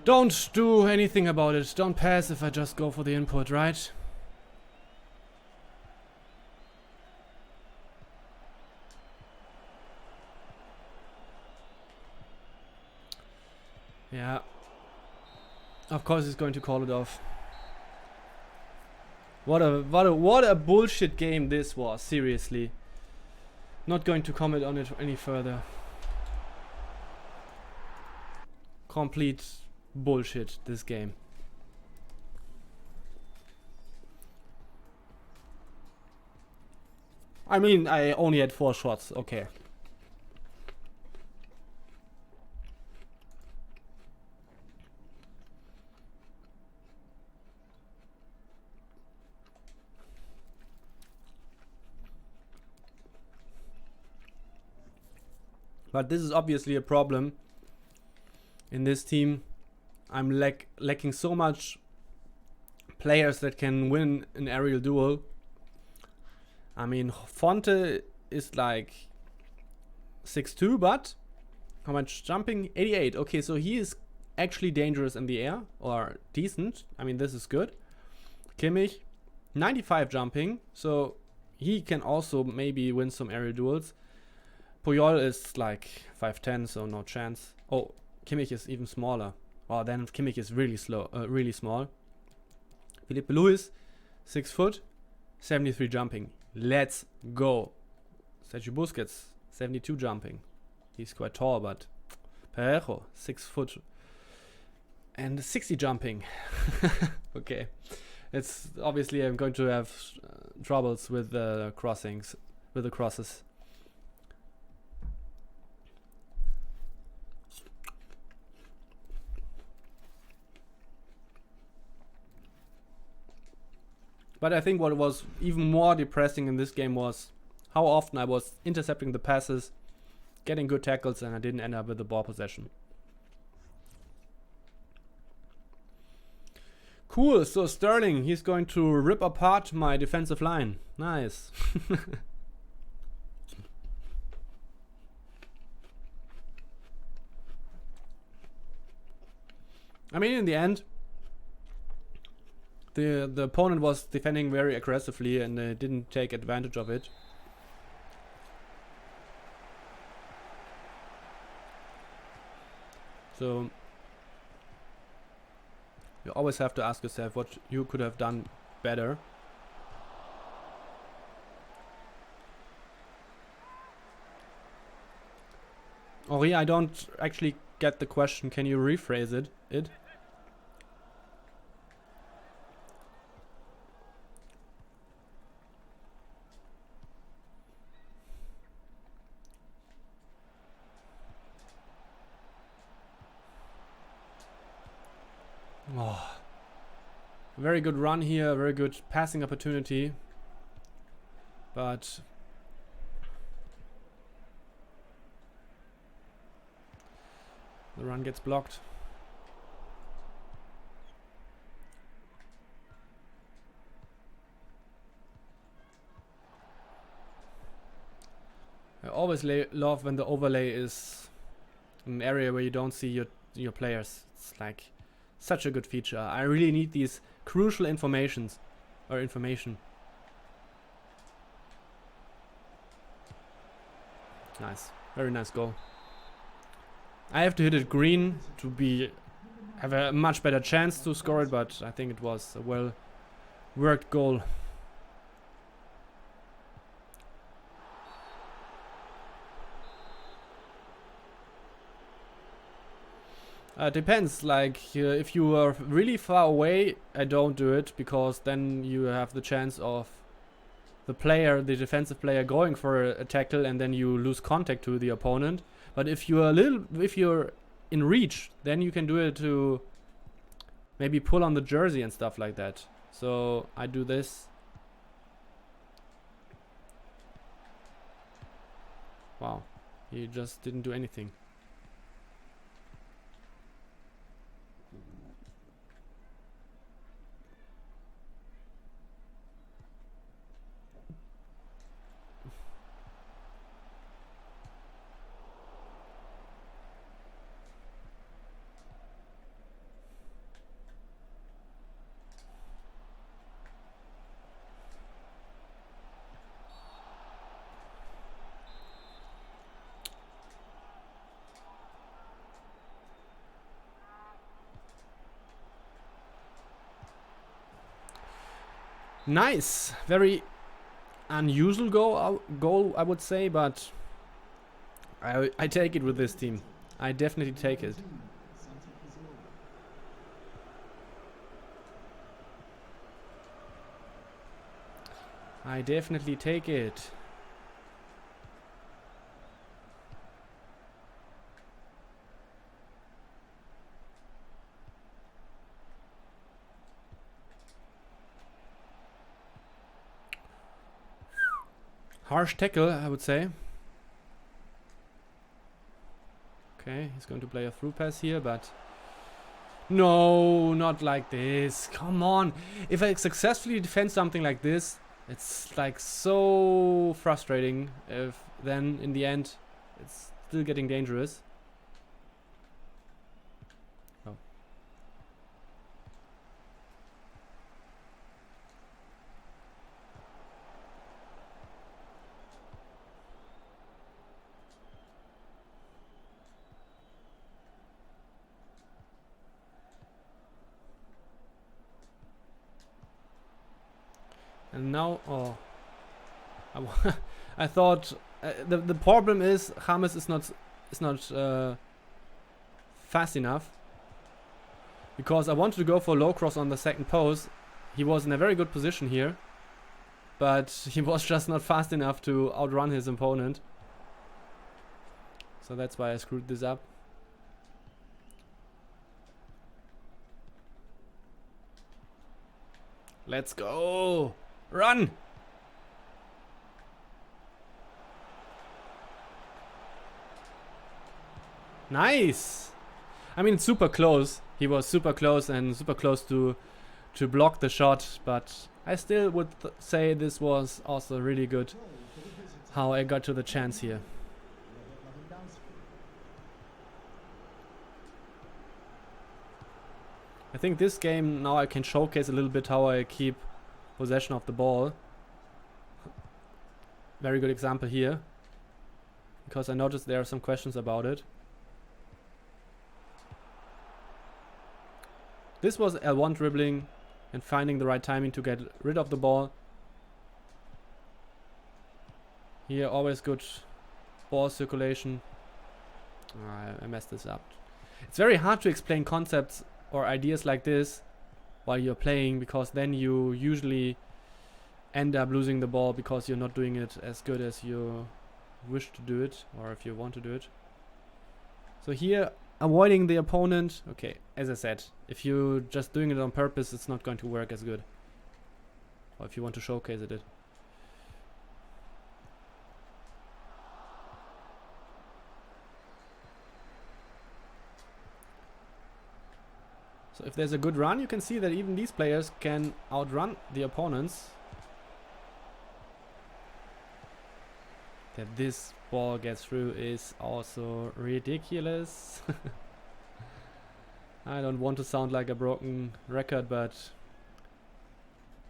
Don't do anything about it. Don't pass if I just go for the input, right? Yeah. Of course he's going to call it off. What a bullshit game this was, seriously. Not going to comment on it any further. Complete bullshit, this game. I mean, I only had 4 shots, okay. But this is obviously a problem in this team. I'm lacking so much players that can win an aerial duel. I mean, Fonte is like 6'2", but how much jumping? 88. Okay, so he is actually dangerous in the air, or decent. I mean, this is good. Kimmich, 95 jumping, so he can also maybe win some aerial duels. Puyol is like 5'10", so no chance. Oh, Kimmich is even smaller. Oh, then Kimmich is really really small. Philippe Luis, 6 foot, 73 jumping. Let's go. Sergio Busquets, 72 jumping. He's quite tall, but Parejo, 6 foot and 60 jumping. Okay, it's obviously I'm going to have troubles with the crossings, with the crosses. But I think what was even more depressing in this game was how often I was intercepting the passes, getting good tackles, and I didn't end up with the ball possession. Cool, so Sterling, he's going to rip apart my defensive line. Nice. I mean, in the end, the opponent was defending very aggressively and didn't take advantage of it. So you always have to ask yourself what you could have done better. Oh yeah, I don't actually get the question. Can you rephrase it? Oh. Very good run here, very good passing opportunity. But the run gets blocked. I always love when the overlay is an area where you don't see your players. It's like such a good feature. I really need these crucial information. Nice, very nice goal. I have to hit it green to have a much better chance to score it, but I think it was a well worked goal. Depends, like if you are really far away, I don't do it, because then you have the chance of the defensive player going for a tackle, and then you lose contact to the opponent. But if you're in reach, then you can do it to maybe pull on the jersey and stuff like that. So I do this. Wow, he just didn't do anything. Nice, very unusual goal I would say, but I take it with this team. I definitely take it. Santi Cazorla. I definitely take it. Harsh tackle, I would say. Okay, he's going to play a through pass here, but no, not like this. Come on. If I successfully defend something like this, it's like so frustrating if then in the end it's still getting dangerous. Oh. And now, oh, I thought the problem is James is not fast enough, because I wanted to go for a low cross on the second post. He was in a very good position here, but he was just not fast enough to outrun his opponent. So that's why I screwed this up. Let's go! Run! Nice! I mean, it's super close. He was super close and super close to block the shot, but I still would say this was also really good how I got to the chance here. I think this game now I can showcase a little bit how I keep possession of the ball. Very good example here, because I noticed there are some questions about it. This was L1 dribbling and finding the right timing to get rid of the ball. Here always good ball circulation. I messed this up. It's very hard to explain concepts or ideas like this while you're playing, because then you usually end up losing the ball because you're not doing it as good as you wish to do it, or if you want to do it. So here, avoiding the opponent. Okay, as I said, if you're just doing it on purpose, it's not going to work as good. Or if you want to showcase it. So if there's a good run, you can see that even these players can outrun the opponents. That this ball gets through is also ridiculous. I don't want to sound like a broken record, but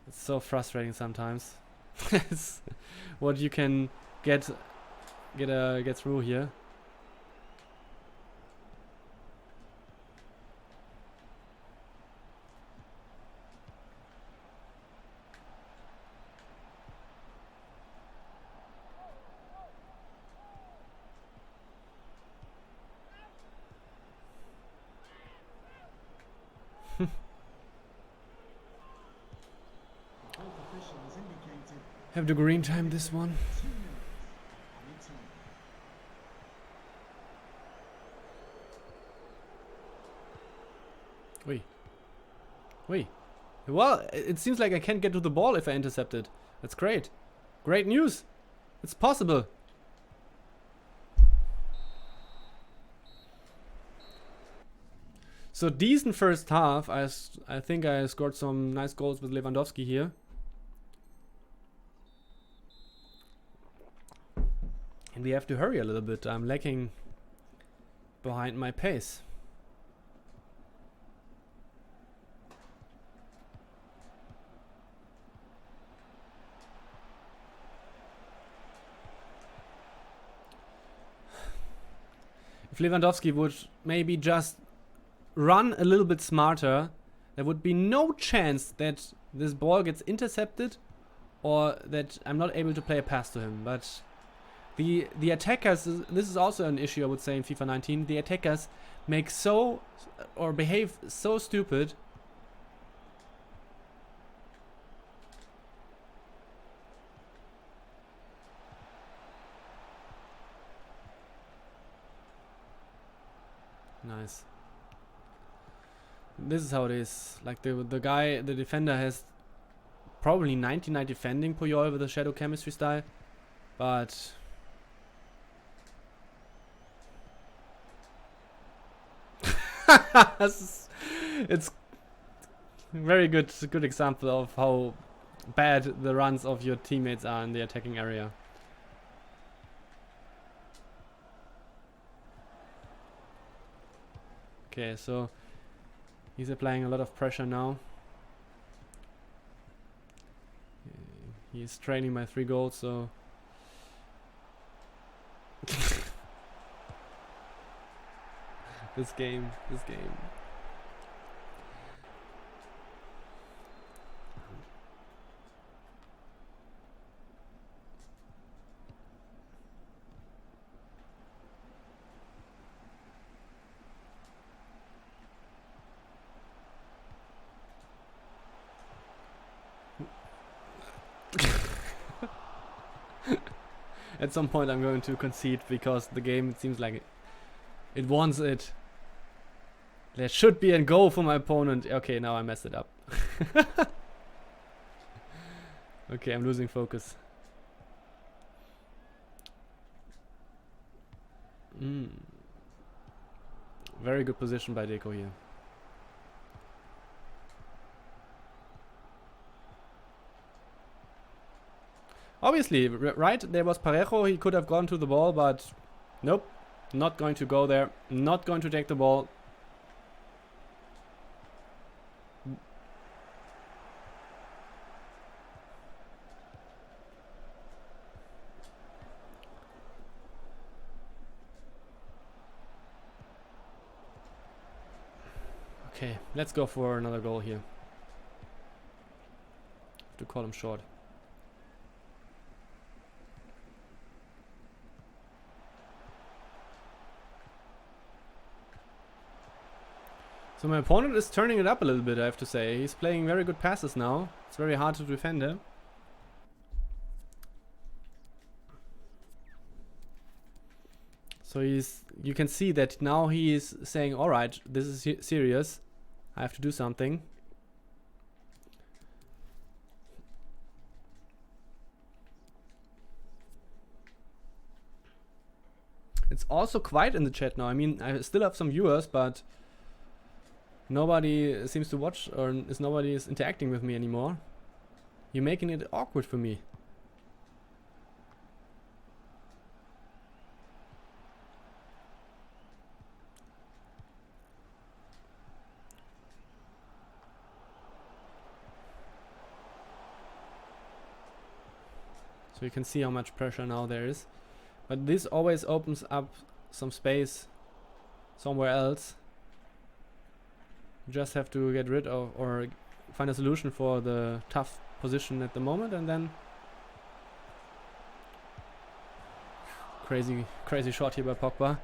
it's so frustrating sometimes. It's what you can get through here. Have the green time this one. 2 minutes. Wait. Wait. Well, it seems like I can't get to the ball if I intercept it. That's great. Great news. It's possible. So decent first half. I think I scored some nice goals with Lewandowski here. And we have to hurry a little bit. I'm lacking behind my pace. If Lewandowski would maybe just run a little bit smarter, there would be no chance that this ball gets intercepted or that I'm not able to play a pass to him. But the attackers, this is also an issue I would say in FIFA 19. The attackers make so, or behave so stupid. Nice. This is how it is. Like the guy, the defender has probably 99 defending Puyol with the shadow chemistry style, but it's very good example of how bad the runs of your teammates are in the attacking area. Okay, so he's applying a lot of pressure now. He's training my 3 goals, so this game. At some point I'm going to concede because the game, it seems like it wants it. There should be a goal for my opponent. Okay, now I messed it up. Okay, I'm losing focus. Very good position by Deco here. Obviously, right, there was Parejo, he could have gone to the ball, but nope, not going to go there, not going to take the ball. Okay, let's go for another goal here. Have to call him short. So my opponent is turning it up a little bit, I have to say. He's playing very good passes now. It's very hard to defend him. So you can see that now he is saying, alright, this is serious. I have to do something. It's also quiet in the chat now. I mean, I still have some viewers, but nobody seems to watch, or nobody is interacting with me anymore. You're making it awkward for me. So you can see how much pressure now there is. But this always opens up some space somewhere else. You just have to get rid of or find a solution for the tough position at the moment, and then crazy shot here by Pogba.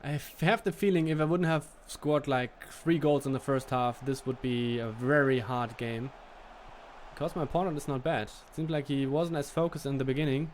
I have the feeling if I wouldn't have scored like 3 goals in the first half, this would be a very hard game. Because my opponent is not bad. It seemed like he wasn't as focused in the beginning.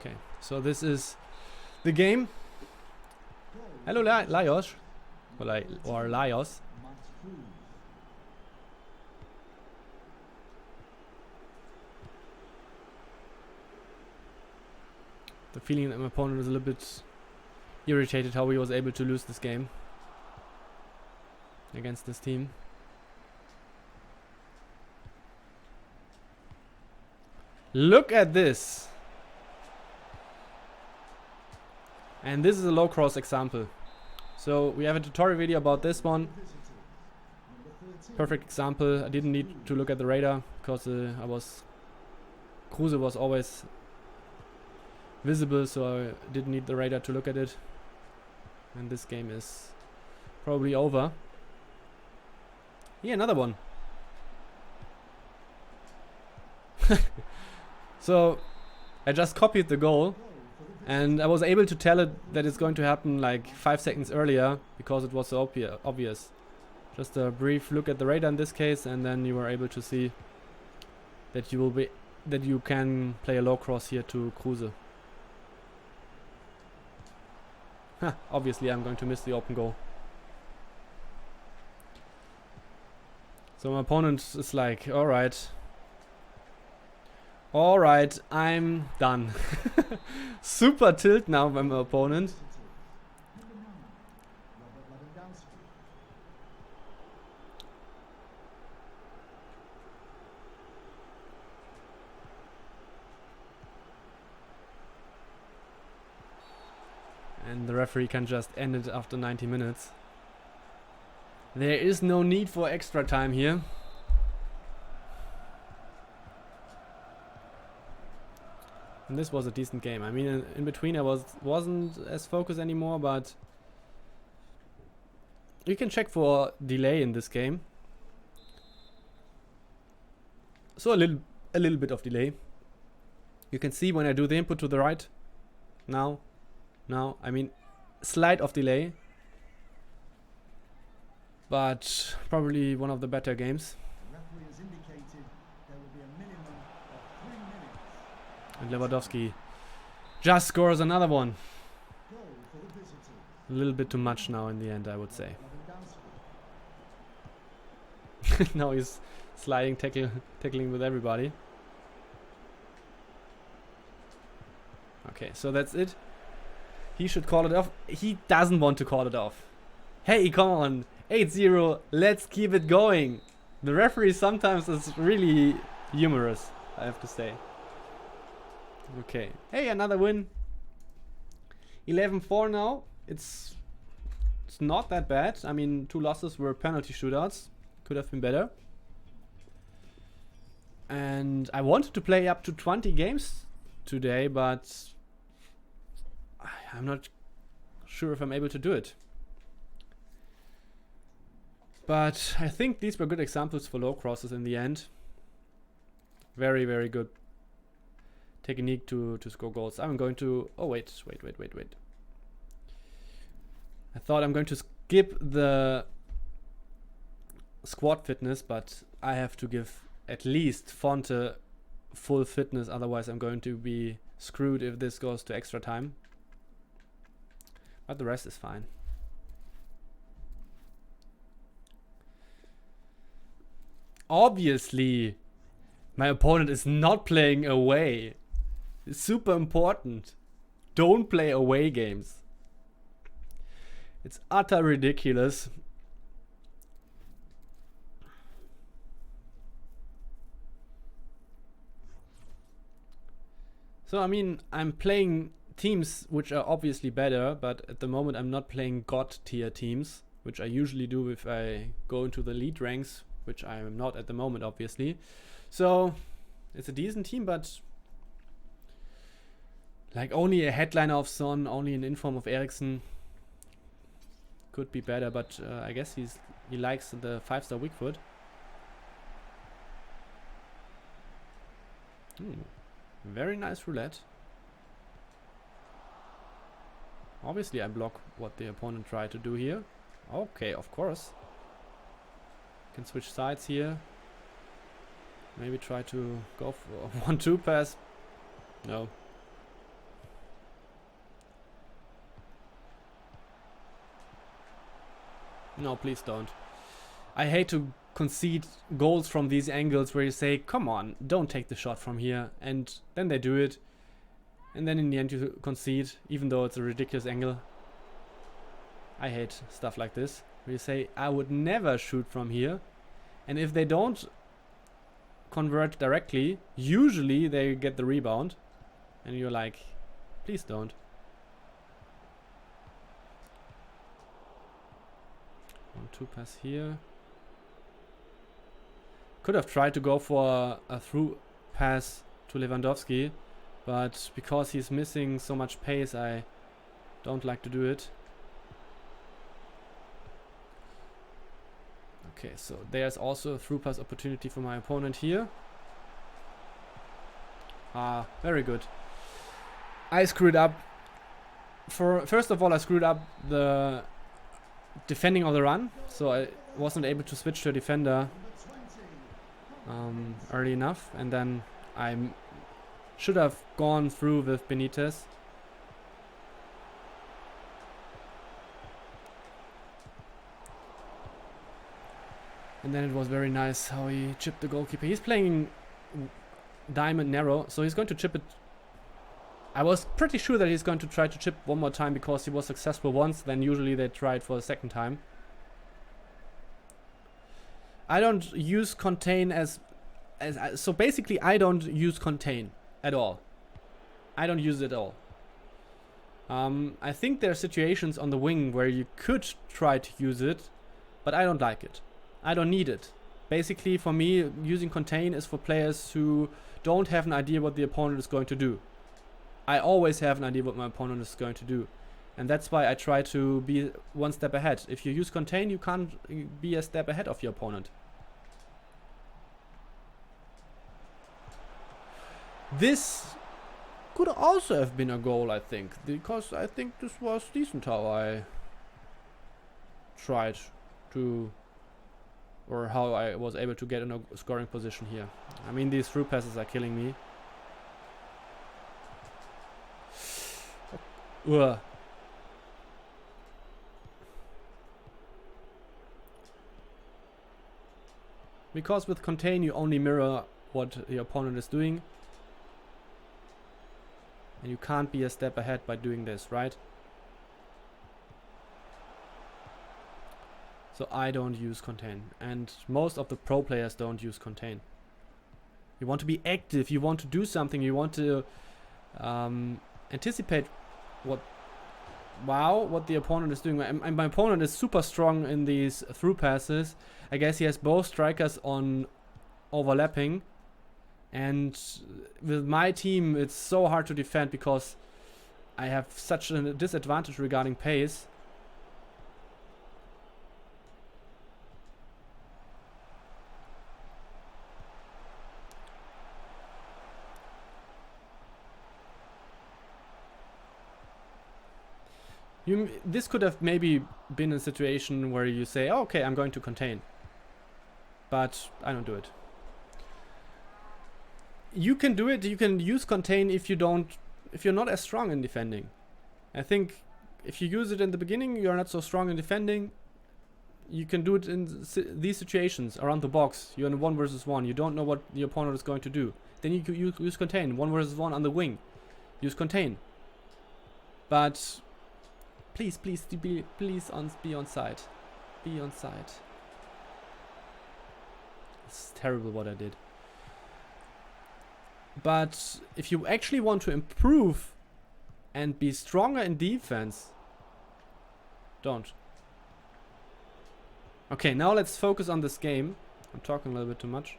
Okay, so this is the game. Hello, Laios. Or Laios. The feeling that my opponent was a little bit irritated how he was able to lose this game against this team. Look at this. And this is a low cross example. So we have a tutorial video about this one. Perfect example. I didn't need to look at the radar because Kruse was always visible, so I didn't need the radar to look at it. And this game is probably over. Yeah, another one. So I just copied the goal, and I was able to tell it that it's going to happen like 5 seconds earlier because it was so obvious. Just a brief look at the radar in this case, and then you were able to see that you can play a low cross here to Kruse. Obviously I'm going to miss the open goal. So my opponent is like, alright, I'm done. Super tilt now by my opponent. And the referee can just end it after 90 minutes. There is no need for extra time here. And this was a decent game. I mean, in between I wasn't as focused anymore, but you can check for delay in this game. So a little bit of delay. You can see when I do the input to the right. Now, I mean, slight of delay. But probably one of the better games. And Lewandowski just scores another one. A little bit too much now in the end, I would say. Now he's sliding, tackling with everybody. Okay, so that's it. He should call it off. He doesn't want to call it off. Hey, come on. 8-0. Let's keep it going. The referee sometimes is really humorous, I have to say. Okay. Hey, another win. 11-4 now. It's not that bad. I mean, 2 losses were penalty shootouts. Could have been better. And I wanted to play up to 20 games today, but I'm not sure if I'm able to do it. But I think these were good examples for low crosses in the end. Very, very good technique to score goals. I'm going to... Oh, wait. I thought I'm going to skip the squad fitness, but I have to give at least Fonte full fitness. Otherwise, I'm going to be screwed if this goes to extra time. But the rest is fine. Obviously, my opponent is not playing away. It's super important. Don't play away games. It's utter ridiculous. So, I mean, I'm playing teams which are obviously better, but at the moment I'm not playing God tier teams, which I usually do if I go into the elite ranks, which I am not at the moment, obviously. So, it's a decent team, but like only a headliner of Son, only an inform of Eriksen. Could be better, but I guess he likes the 5-star weak foot. Very nice roulette. Obviously I block what the opponent tried to do here. Okay, of course. Can switch sides here. Maybe try to go for a 1-2 pass. No. No, please don't. I hate to concede goals from these angles where you say, come on, don't take the shot from here. And then they do it. and then in the end you concede, even though it's a ridiculous angle. I hate stuff like this, where you say, I would never shoot from here, and if they don't convert directly, usually they get the rebound, and you're like, please don't. 1-2 pass here. Could have tried to go for a through pass to Lewandowski, but because he's missing so much pace, I don't like to do it. Okay, so there's also a through pass opportunity for my opponent here. Ah, very good. I screwed up. First of all, I screwed up the defending of the run, so I wasn't able to switch to a defender early enough, and then I should have gone through with Benitez. And then it was very nice how he chipped the goalkeeper. He's playing diamond narrow, so he's going to chip it. I was pretty sure that he's going to try to chip one more time because he was successful once, then usually they try it for a second time. I don't use contain so basically I don't use contain at all. I don't use it at all. I think there are situations on the wing where you could try to use it, but I don't like it. I don't need it. Basically, for me, using contain is for players who don't have an idea what the opponent is going to do. I always have an idea what my opponent is going to do. And that's why I try to be one step ahead. If you use contain, you can't be a step ahead of your opponent. This could also have been a goal, I think, because I think this was decent how I tried to, or how I was able to get in a scoring position here. I mean, these through passes are killing me. Ugh. Because with contain you only mirror what your opponent is doing, and you can't be a step ahead by doing this, right? So I don't use contain, and most of the pro players don't use contain. You want to be active, you want to do something, you want to anticipate what the opponent is doing. And my opponent is super strong in these through passes. I guess he has both strikers on overlapping, and with my team it's so hard to defend because I have such a disadvantage regarding pace. This could have maybe been a situation where you say, oh, okay, I'm going to contain. But I don't do it. You can do it, you can use contain if you're not as strong in defending. I think if you use it in the beginning, you're not so strong in defending. You can do it in these situations around the box. You're in 1 versus 1. You don't know what the opponent is going to do. Then you can use contain. 1 versus 1 on the wing. Use contain. But please be on side. Be on side. It's terrible what I did. But if you actually want to improve and be stronger in defense, don't. Okay, now let's focus on this game. I'm talking a little bit too much.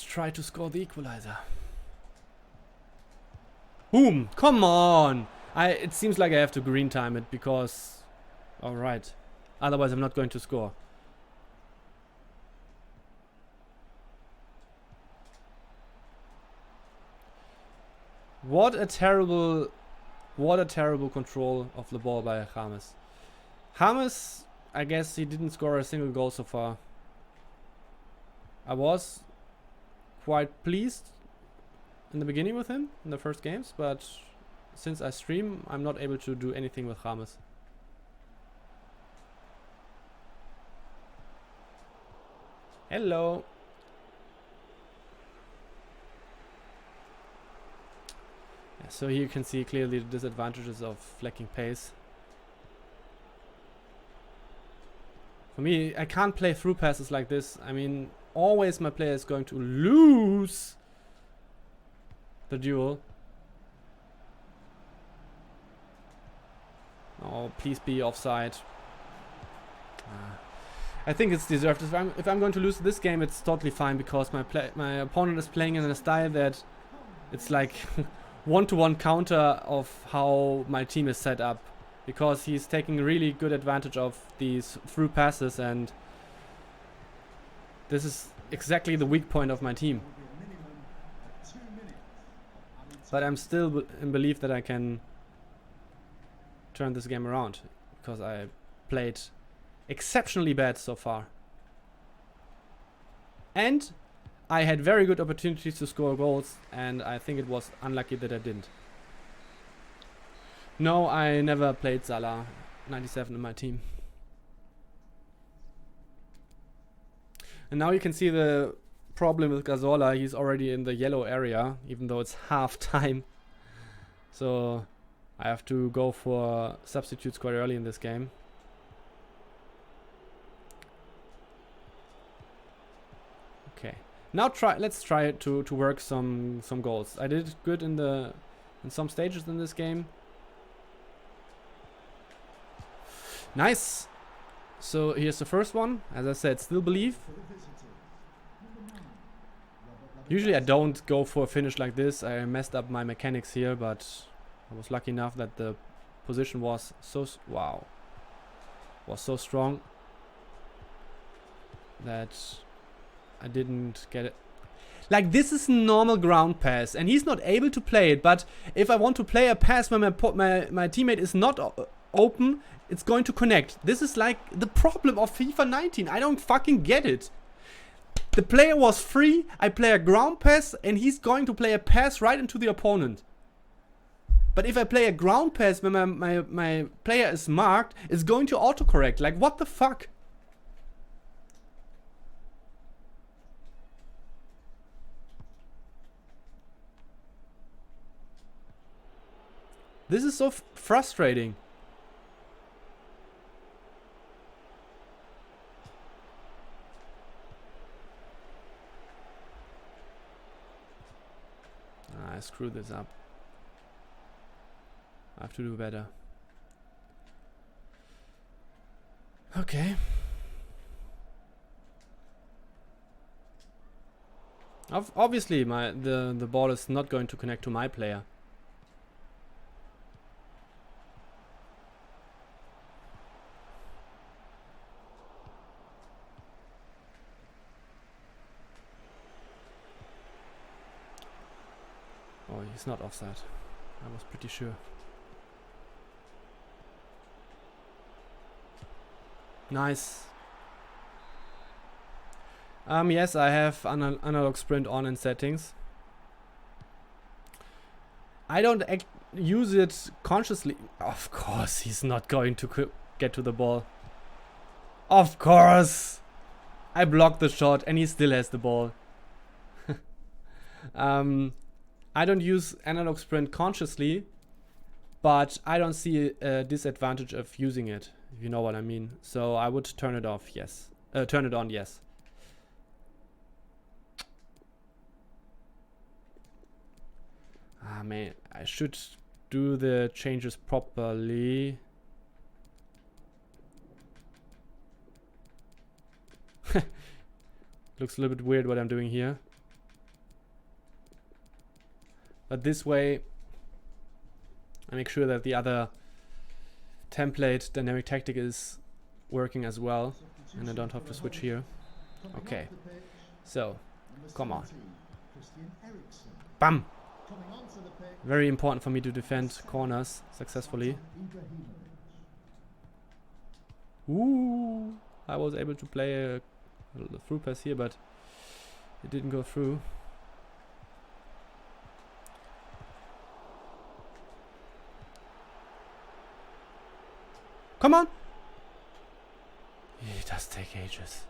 Try to score the equalizer. Boom! Come on! It seems like I have to green time it because... Alright. Otherwise I'm not going to score. What a terrible control of the ball by James. James, I guess he didn't score a single goal so far. I was quite pleased in the beginning with him in the first games, but since I stream, I'm not able to do anything with James. Hello. Yeah, so here you can see clearly the disadvantages of lacking pace. For me, I can't play through passes like this. I mean, always my player is going to lose the duel. Oh, please be offside. I think it's deserved. If I'm going to lose this game, it's totally fine because my opponent is playing in a style that it's like one-to-one counter of how my team is set up, because he's taking really good advantage of these through passes, and this is exactly the weak point of my team. But I'm still in belief that I can turn this game around, because I played exceptionally bad so far. And I had very good opportunities to score goals, and I think it was unlucky that I didn't. No, I never played Salah 97 in my team. And now you can see the problem with Cazorla. He's already in the yellow area, even though it's half time. So I have to go for substitutes quite early in this game. Okay. Now let's try to work some goals. I did good in some stages in this game. Nice. So here's the first one. As I said, still believe. Usually I don't go for a finish like this. I messed up my mechanics here, but I was lucky enough that the position was so strong that I didn't get it. Like, this is normal ground pass, and he's not able to play it. But if I want to play a pass when my teammate is not open, it's going to connect. This is like the problem of FIFA 19. I don't fucking get it. The player was free. I play a ground pass, and he's going to play a pass right into the opponent. But if I play a ground pass when my player is marked, it's going to autocorrect. Like, what the fuck? This is so frustrating. I screwed this up. I have to do better. Okay. Obviously, the ball is not going to connect to my player. Oh, he's not offside. I was pretty sure. Nice. Yes, I have analog sprint on in settings. I don't use it consciously. Of course, he's not going to get to the ball. Of course. I blocked the shot and he still has the ball. I don't use analog sprint consciously, but I don't see a disadvantage of using it, if you know what I mean. So I would turn it off, yes. Turn it on, yes. Ah man, I should do the changes properly. Looks a little bit weird what I'm doing here. But this way, I make sure that the other template dynamic tactic is working as well, and I don't have to switch here. Okay, so come on, bam! Very important for me to defend corners successfully. Ooh, I was able to play a through pass here, but it didn't go through. Come on. It does take ages.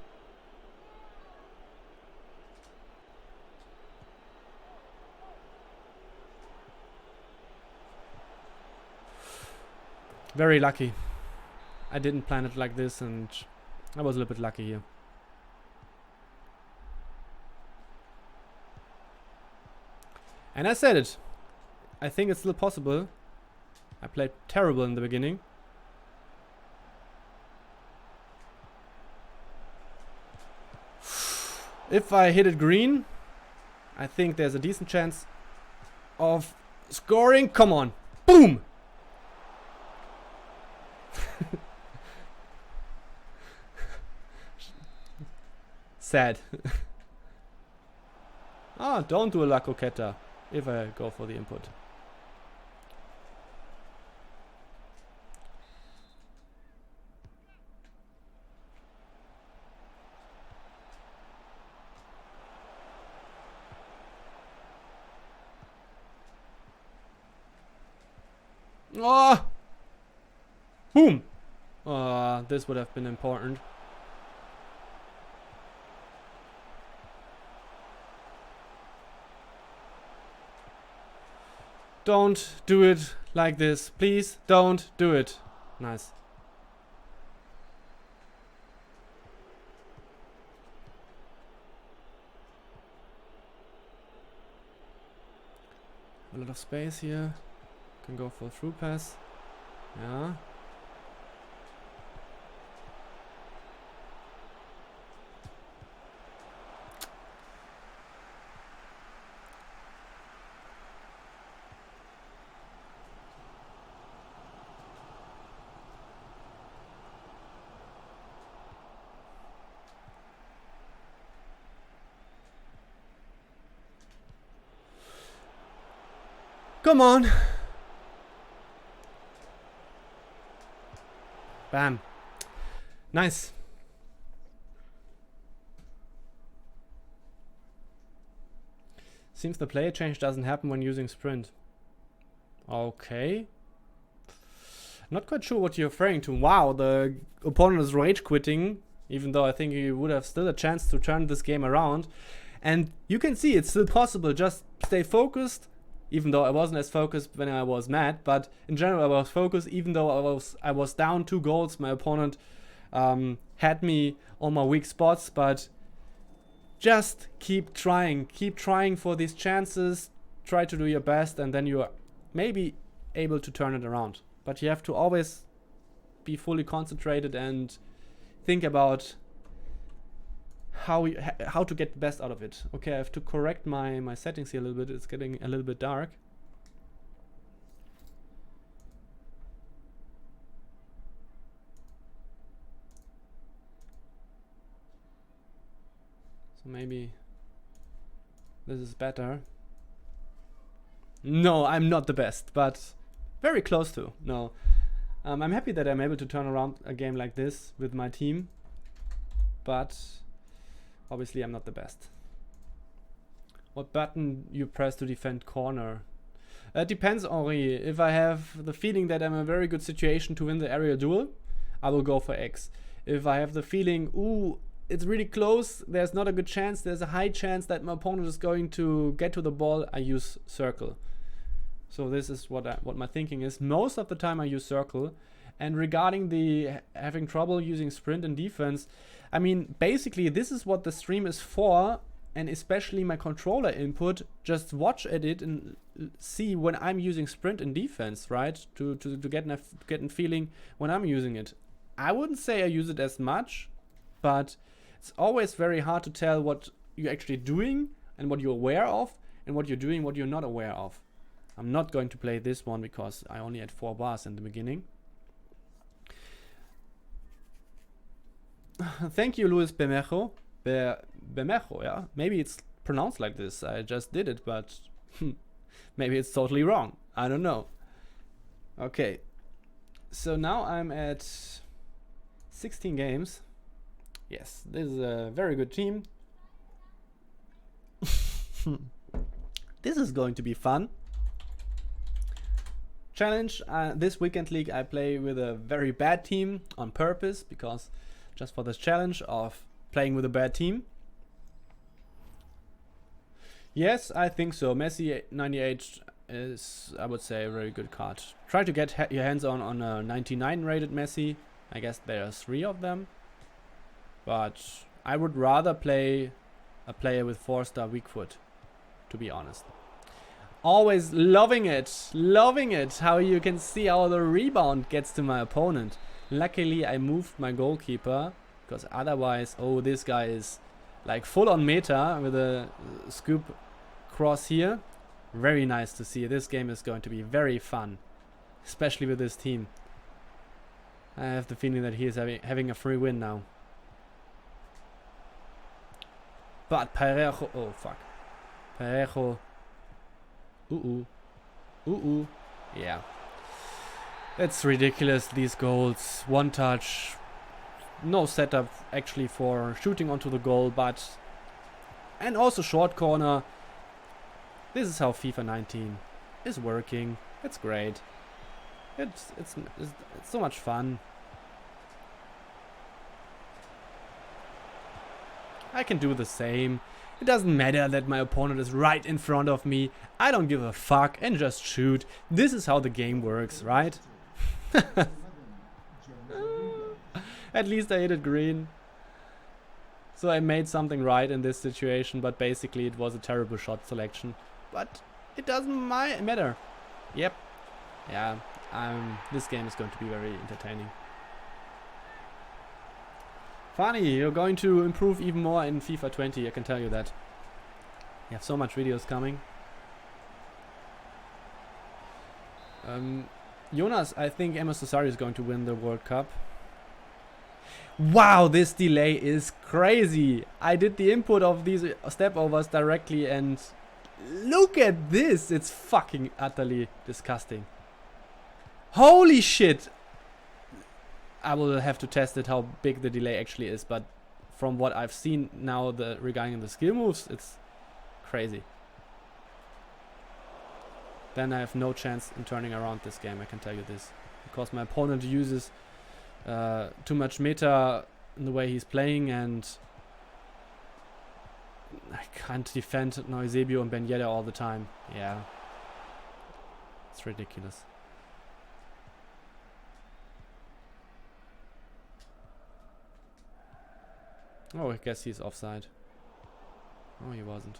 Very lucky. I didn't plan it like this, and I was a little bit lucky here. And I said it. I think it's still possible. I played terrible in the beginning. If I hit it green, I think there's a decent chance of scoring. Come on. Boom! Sad. Ah, don't do a La Coqueta if I go for the input. Oh! Boom! This would have been important. Don't do it like this. Please don't do it. Nice. A lot of space here. Can go for a through pass. Yeah. Come on. Bam. Nice. Seems the player change doesn't happen when using sprint. Okay. Not quite sure what you're referring to. Wow, the opponent is rage quitting, even though I think he would have still a chance to turn this game around. And you can see it's still possible. Just stay focused, even though I wasn't as focused when I was mad. But in general, I was focused, even though I was down 2 goals. My opponent had me on my weak spots, but just keep trying for these chances. Try to do your best, and then you are maybe able to turn it around. But you have to always be fully concentrated and think about how to get the best out of it. Okay, I have to correct my settings here a little bit. It's getting a little bit dark. So maybe this is better. No, I'm not the best, but very close to. No, I'm happy that I'm able to turn around a game like this with my team, but obviously I'm not the best. What button you press to defend corner? It depends, Henri. If I have the feeling that I'm in a very good situation to win the aerial duel, I will go for X. If I have the feeling, ooh, it's really close, there's not a good chance, there's a high chance that my opponent is going to get to the ball, I use circle. So this is what my thinking is. Most of the time I use circle. And regarding the having trouble using sprint and defense, I mean, basically this is what the stream is for, and especially my controller input. Just watch at it and see when I'm using sprint and defense, right? To get a feeling when I'm using it. I wouldn't say I use it as much, but it's always very hard to tell what you're actually doing and what you're aware of, and what you're doing, what you're not aware of. I'm not going to play this one because I only had 4 bars in the beginning. Thank you, Luis Bermejo. Bermejo, yeah? Maybe it's pronounced like this. I just did it, but maybe it's totally wrong. I don't know. Okay. So now I'm at 16 games. Yes, this is a very good team. This is going to be fun. challenge. This weekend league I play with a very bad team on purpose, because just for this challenge of playing with a bad team. Yes, I think so. Messi 98 is, I would say, a very good card. Try to get your hands on a 99 rated Messi. I guess there are 3 of them. But I would rather play a player with 4-star weak foot, to be honest. Always loving it, how you can see how the rebound gets to my opponent. Luckily I moved my goalkeeper, because otherwise, oh, this guy is like full on meta with a scoop cross here. Very nice to see. This game is going to be very fun, especially with this team. I have the feeling that he is having a free win now. But Parejo, oh fuck. Parejo. Yeah. It's ridiculous, these goals. One touch. No setup actually for shooting onto the goal, but... And also short corner. This is how FIFA 19 is working. It's great. It's so much fun. I can do the same. It doesn't matter that my opponent is right in front of me. I don't give a fuck and just shoot. This is how the game works, right? At least I hit it green. So I made something right in this situation, but basically it was a terrible shot selection. But it doesn't matter. Yep. Yeah. This game is going to be very entertaining. Funny, you're going to improve even more in FIFA 20, I can tell you that. You have so much videos coming. Jonas, I think Amos Sosari is going to win the World Cup. Wow, this delay is crazy. I did the input of these step overs directly and look at this. It's fucking utterly disgusting. Holy shit. I will have to test it how big the delay actually is, but from what I've seen now regarding the skill moves, it's crazy. Then I have no chance in turning around this game, I can tell you this. Because my opponent uses too much meta in the way he's playing, and I can't defend Eusebio and Ben Yedder all the time. Yeah. It's ridiculous. Oh, I guess he's offside. Oh, he wasn't.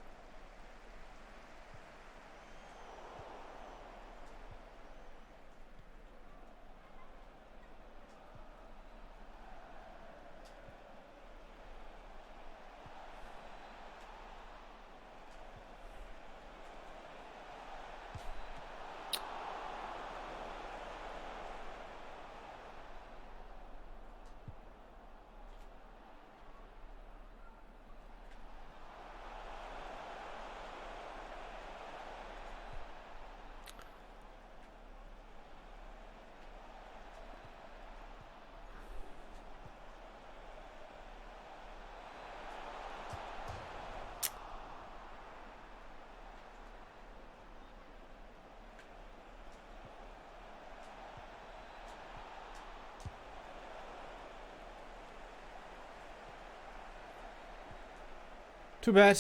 Too bad.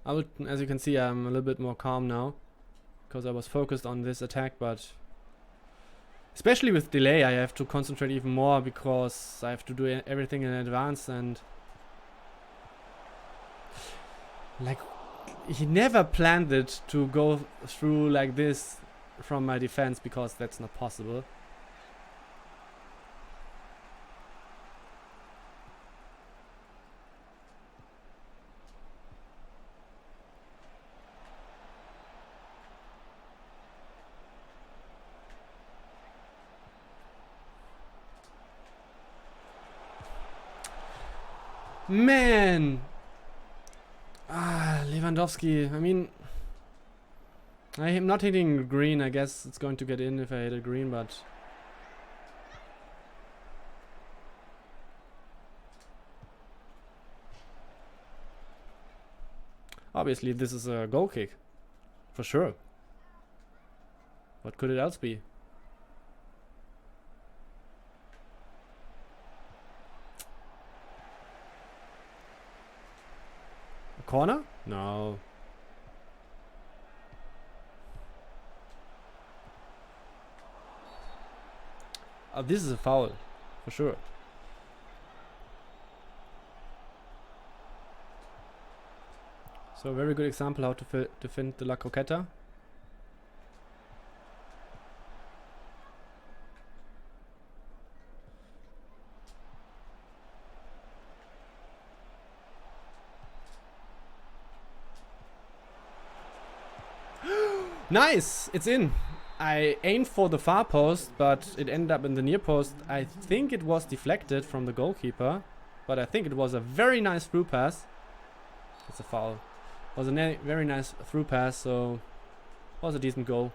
As you can see, I'm a little bit more calm now, because I was focused on this attack, but especially with delay I have to concentrate even more, because I have to do everything in advance, and like he never planned it to go through like this from my defense, because that's not possible. Man! Lewandowski. I mean, I am not hitting green. I guess it's going to get in if I hit a green, but... Obviously, this is a goal kick. For sure. What could it else be? A corner? No. This is a foul. For sure. So a very good example how to defend the La Croqueta. Nice! It's in. I aimed for the far post, but it ended up in the near post. I think it was deflected from the goalkeeper, but I think it was a very nice through pass. It's a foul. It was a very nice through pass, so it was a decent goal.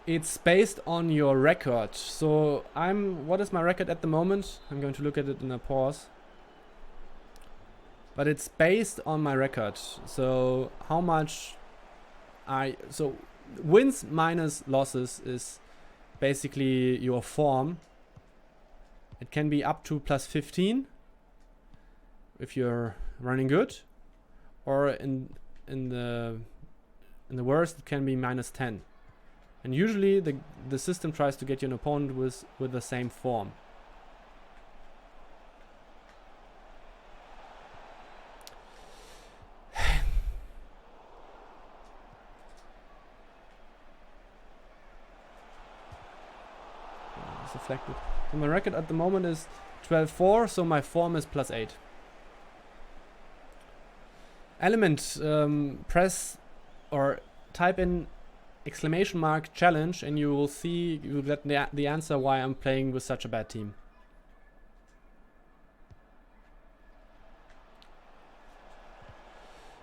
It's based on your record. So what is my record at the moment? I'm going to look at it in a pause. But it's based on my record. So how much so wins minus losses is basically your form. It can be up to plus 15 if you're running good, or in the worst it can be minus 10. And usually the system tries to get you an opponent with the same form. Deflected. So my record at the moment is 12-4, so my form is plus 8. Element, press or type in !challenge and you will see, you will get the answer why I'm playing with such a bad team.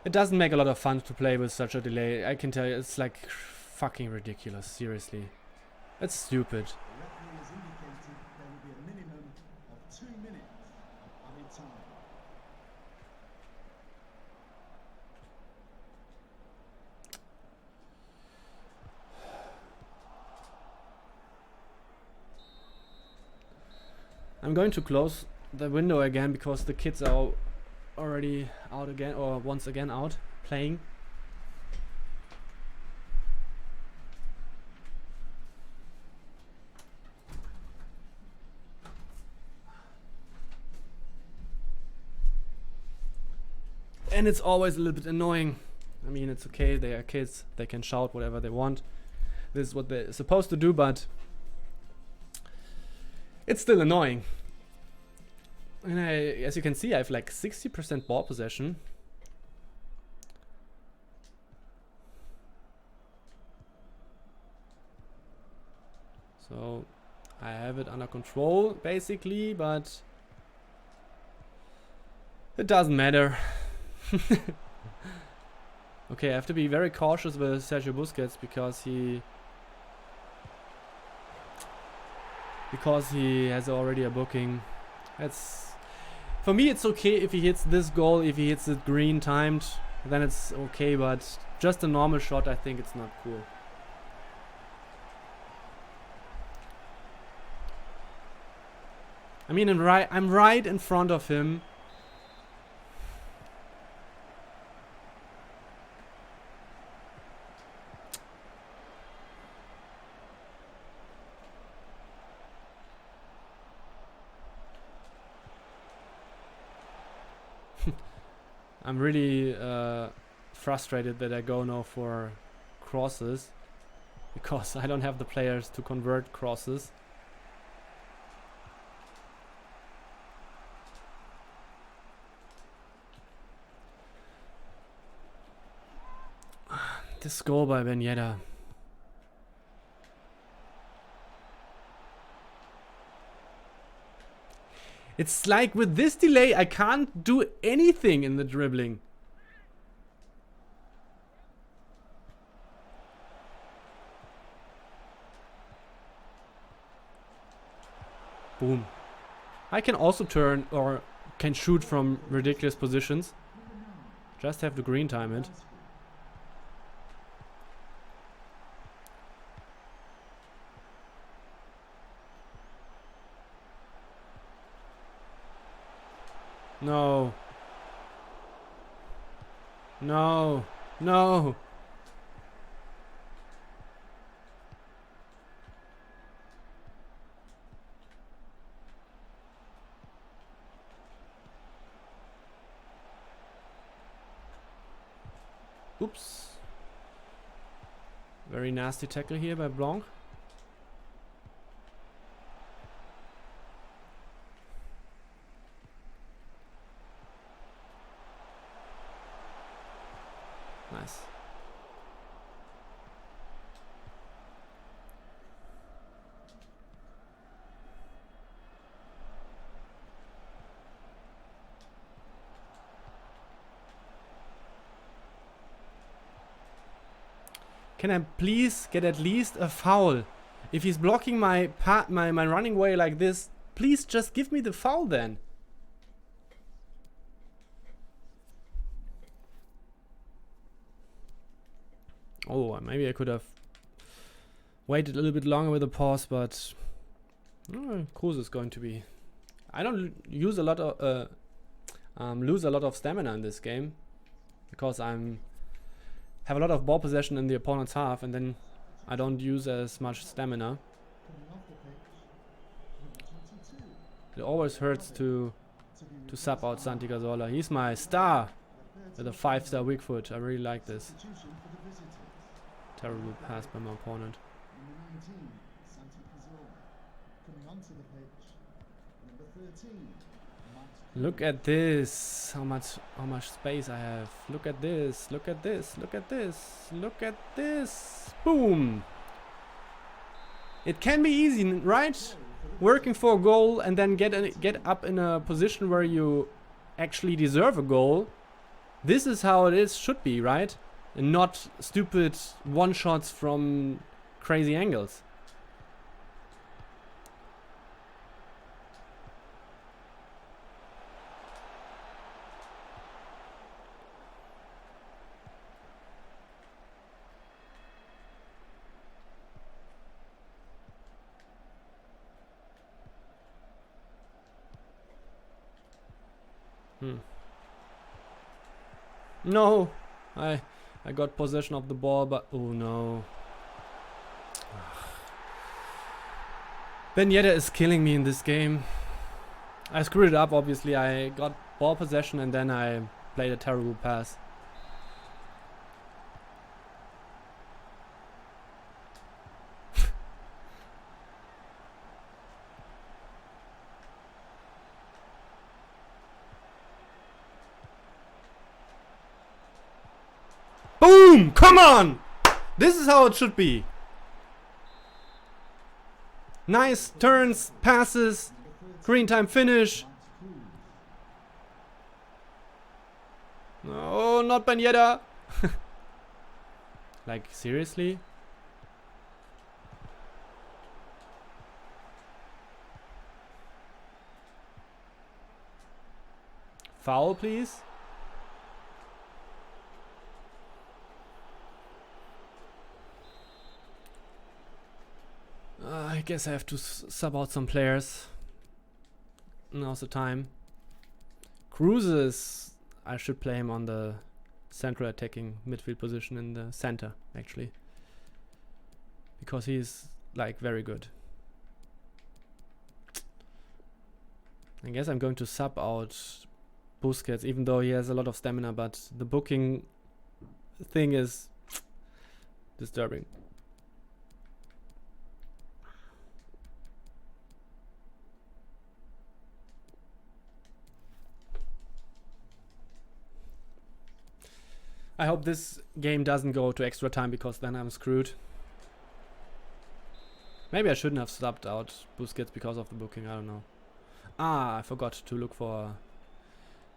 It doesn't make a lot of fun to play with such a delay. I can tell you, it's like fucking ridiculous, seriously. It's stupid. The referee has indicated there will be a minimum of 2 minutes of added time. I'm going to close the window again because the kids are already out again, or once again out playing. And it's always a little bit annoying. I mean, it's okay, they are kids, they can shout whatever they want. This is what they're supposed to do, but it's still annoying. And as you can see, I have like 60% ball possession. So I have it under control basically, but it doesn't matter. Okay, I have to be very cautious with Sergio Busquets because he has already a booking. For me it's okay if he hits this goal, if he hits it green timed, then it's okay, but just a normal shot I think it's not cool. I mean, I'm right in front of him. I'm really frustrated that I go now for crosses because I don't have the players to convert crosses. This goal by Ben Yedder. It's like with this delay, I can't do anything in the dribbling. Boom. I can also turn or can shoot from ridiculous positions. Just have to green time it. No. No. No. Oops. Very nasty tackle here by Blanc. Nice. Can I please get at least a foul? If he's blocking my my running way like this, please just give me the foul then. Oh, maybe I could have waited a little bit longer with the pause, but Kruse is going to be. I don't use a lot of lose a lot of stamina in this game because have a lot of ball possession in the opponent's half, and then I don't use as much stamina. It always hurts to sub out Santi Cazorla. He's my star with a 5-star weak foot. I really like this. Terrible pass by my opponent. Look at this. How much space I have. Look at this. Look at this. Look at this. Look at this. Boom. It can be easy, right? Working for a goal and then get up in a position where you actually deserve a goal. This is how it should be, right? And not stupid one-shots from crazy angles. No, I got possession of the ball, but oh no. Ben Yedder is killing me in this game. I screwed it up, obviously. I got ball possession and then I played a terrible pass. Boom! Come on! This is how it should be. Nice turns, passes, green time finish. No, not Ben Yedder. Like, seriously? Foul, please. I guess I have to sub out some players. Now's the time. Kruse, I should play him on the central attacking midfield position in the center, actually. Because he's, like, very good. I guess I'm going to sub out Busquets, even though he has a lot of stamina, but the booking thing is disturbing. I hope this game doesn't go to extra time because then I'm screwed. Maybe I shouldn't have subbed out Busquets because of the booking, I don't know. Ah, I forgot to look for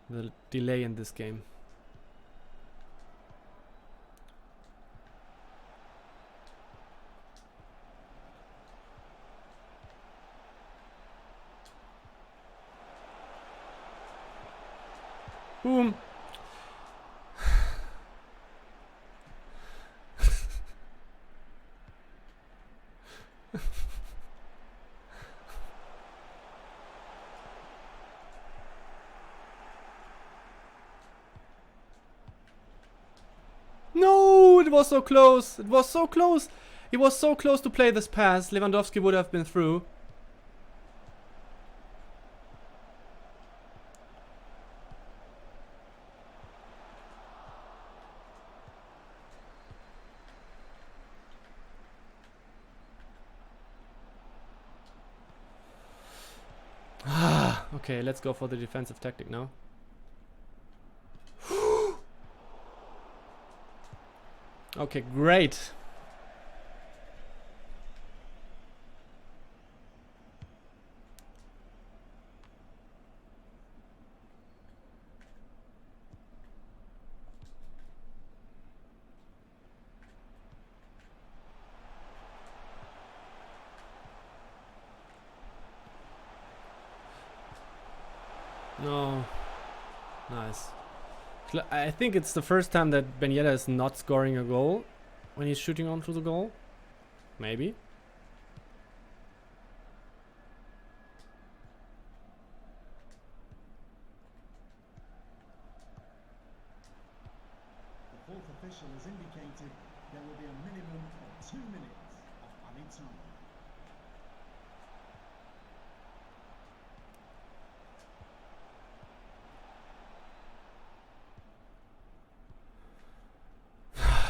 the delay in this game. Boom. No, it was so close. It was so close. He was so close to play this pass. Lewandowski would have been through. Okay, let's go for the defensive tactic now. Okay, great. No. Nice. I think it's the first time that Ben Yedder is not scoring a goal when he's shooting onto the goal. Maybe. The fourth official has indicated there will be a minimum of 2 minutes of added time.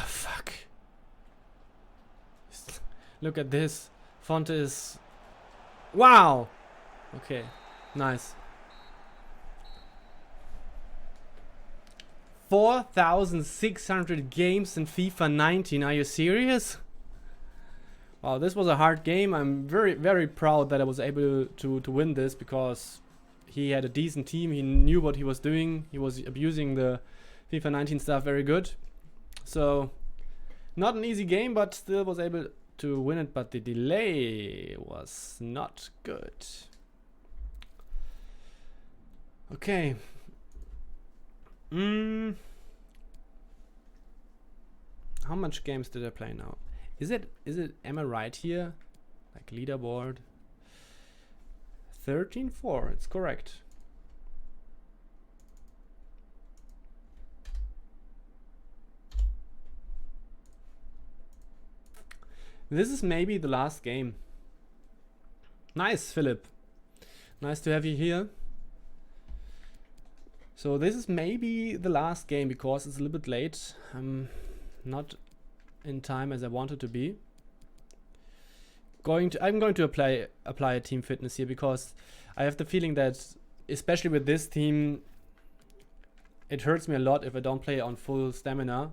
Fuck. Look at this. Fonte is... Wow! Okay, nice. 4,600 games in FIFA 19. Are you serious? Wow, this was a hard game. I'm very, very proud that I was able to win this because he had a decent team. He knew what he was doing. He was abusing the FIFA 19 stuff very good. So, not an easy game, but still was able to win it. But the delay was not good. Okay. How much games did I play now? Is it am I right here? Like leaderboard 13-4, it's correct. This is maybe the last game. Nice, Philip. Nice to have you here. So this is maybe the last game because it's a little bit late. I'm not in time as I wanted to be. I'm going to apply a team fitness here because I have the feeling that, especially with this team, it hurts me a lot if I don't play on full stamina.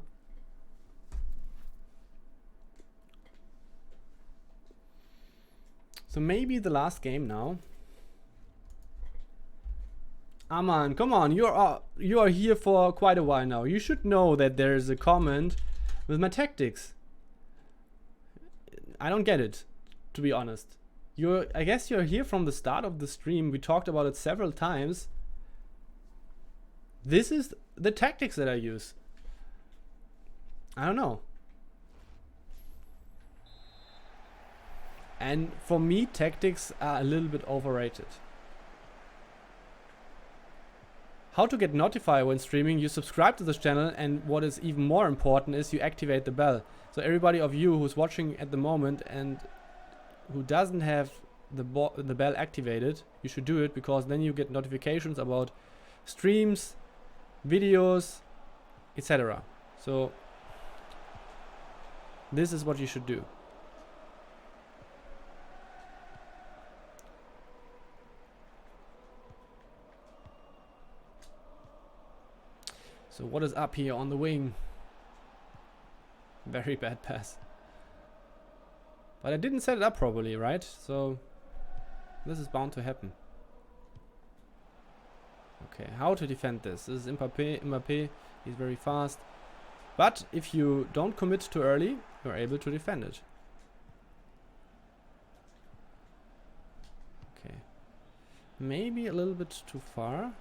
So maybe the last game now. Aman, come on, you are here for quite a while now. You should know that there is a comment with my tactics. I don't get it, to be honest. I guess you're here from the start of the stream. We talked about it several times. This is the tactics that I use. I don't know. And for me, tactics are a little bit overrated. How to get notified when streaming? You subscribe to this channel, and what is even more important is you activate the bell. So everybody of you who's watching at the moment and who doesn't have the bell activated, you should do it because then you get notifications about streams, videos, etc. So this is what you should do. So what is up here on the wing? Very bad pass. But I didn't set it up properly, right? So this is bound to happen. Okay, how to defend this? This is Mbappé. Mbappé, he's very fast. But if you don't commit too early, you're able to defend it. Okay. Maybe a little bit too far.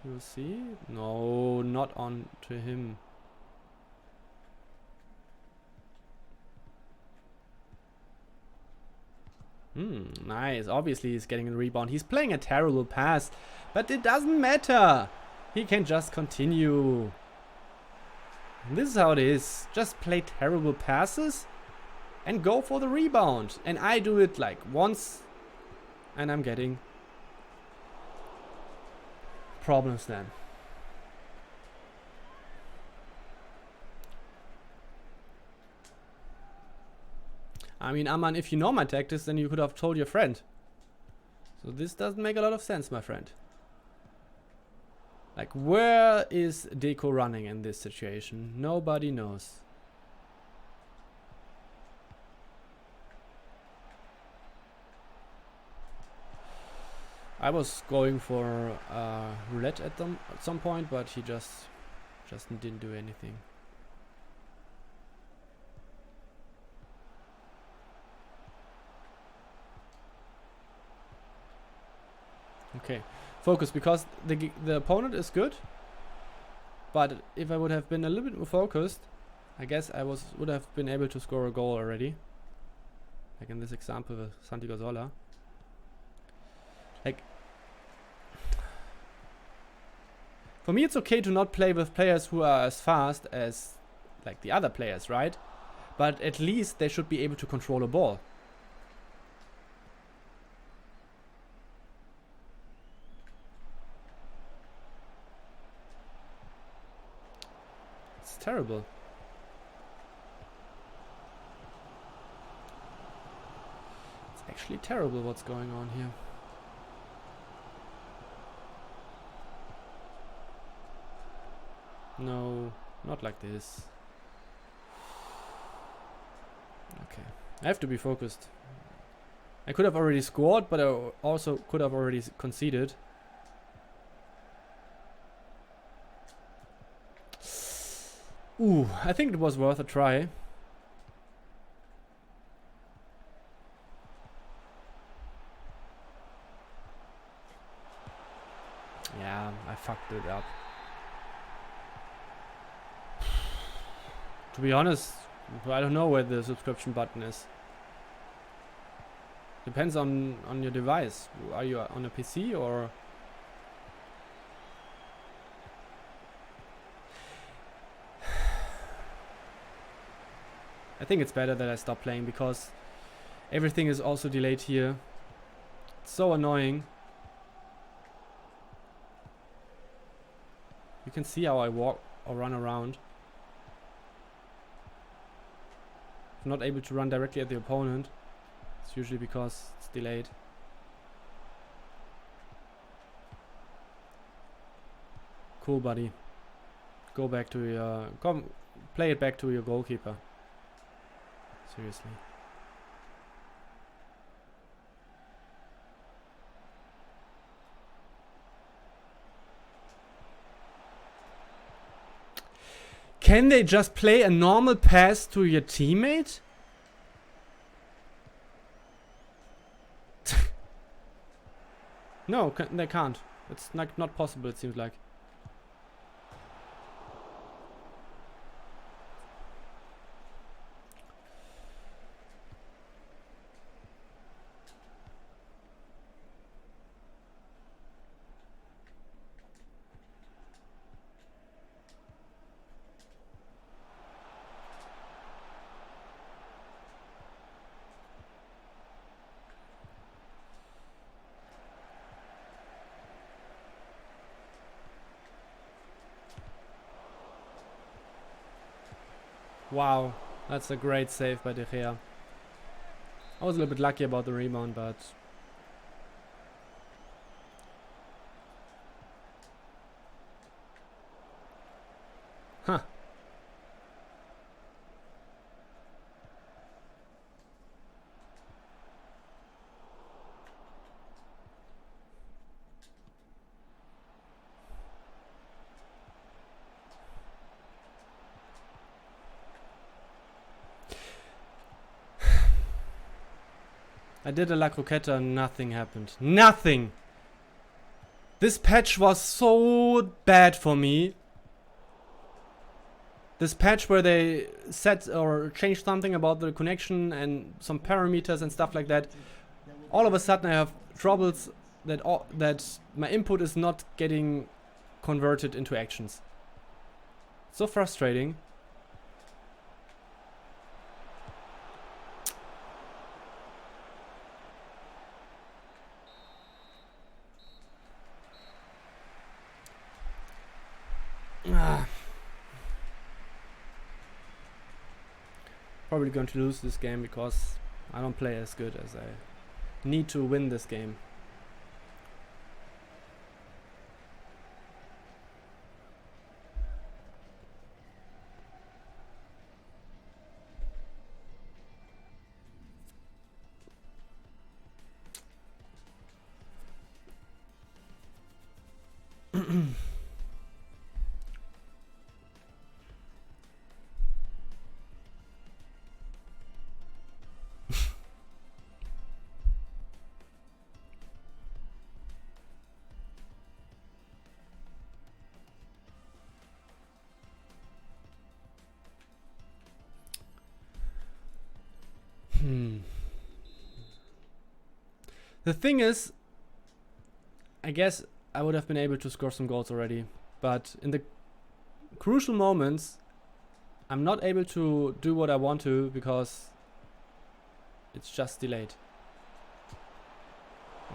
You see? No, not on to him. Nice. Obviously he's getting a rebound. He's playing a terrible pass, but it doesn't matter. He can just continue. And this is how it is. Just play terrible passes and go for the rebound. And I do it like once and I'm getting problems then. I mean, Aman, if you know my tactics, then you could have told your friend. So this doesn't make a lot of sense, my friend. Like, where is Deco running in this situation? Nobody knows. I was going for roulette at some point, but he just didn't do anything. Okay, focus, because the opponent is good, but if I would have been a little bit more focused, I guess I would have been able to score a goal already. Like in this example with Santi Cazorla. Like, for me it's okay to not play with players who are as fast as like the other players, right? But at least they should be able to control a ball. It's terrible. It's actually terrible what's going on here. No, not like this. Okay, I have to be focused. I could have already scored, but I also could have already conceded. Ooh, I think it was worth a try. Yeah, I fucked it up. To be honest, I don't know where the subscription button is. Depends on your device. Are you on a PC or? I think it's better that I stop playing because everything is also delayed here. It's so annoying. You can see how I walk or run around. I'm not able to run directly at the opponent. It's usually because it's delayed. Cool, buddy. Go back to your... play it back to your goalkeeper. Seriously. Can they just play a normal pass to your teammate? No, they can't. It's not possible, it seems like. Wow, that's a great save by De Gea. I was a little bit lucky about the rebound, but... Huh. I did a La Croqueta and nothing happened. Nothing! This patch was so bad for me. This patch where they set or changed something about the connection and some parameters and stuff like that. All of a sudden I have troubles that my input is not getting converted into actions. So frustrating. Probably going to lose this game because I don't play as good as I need to win this game. The thing is, I guess I would have been able to score some goals already, but in the crucial moments, I'm not able to do what I want to because it's just delayed.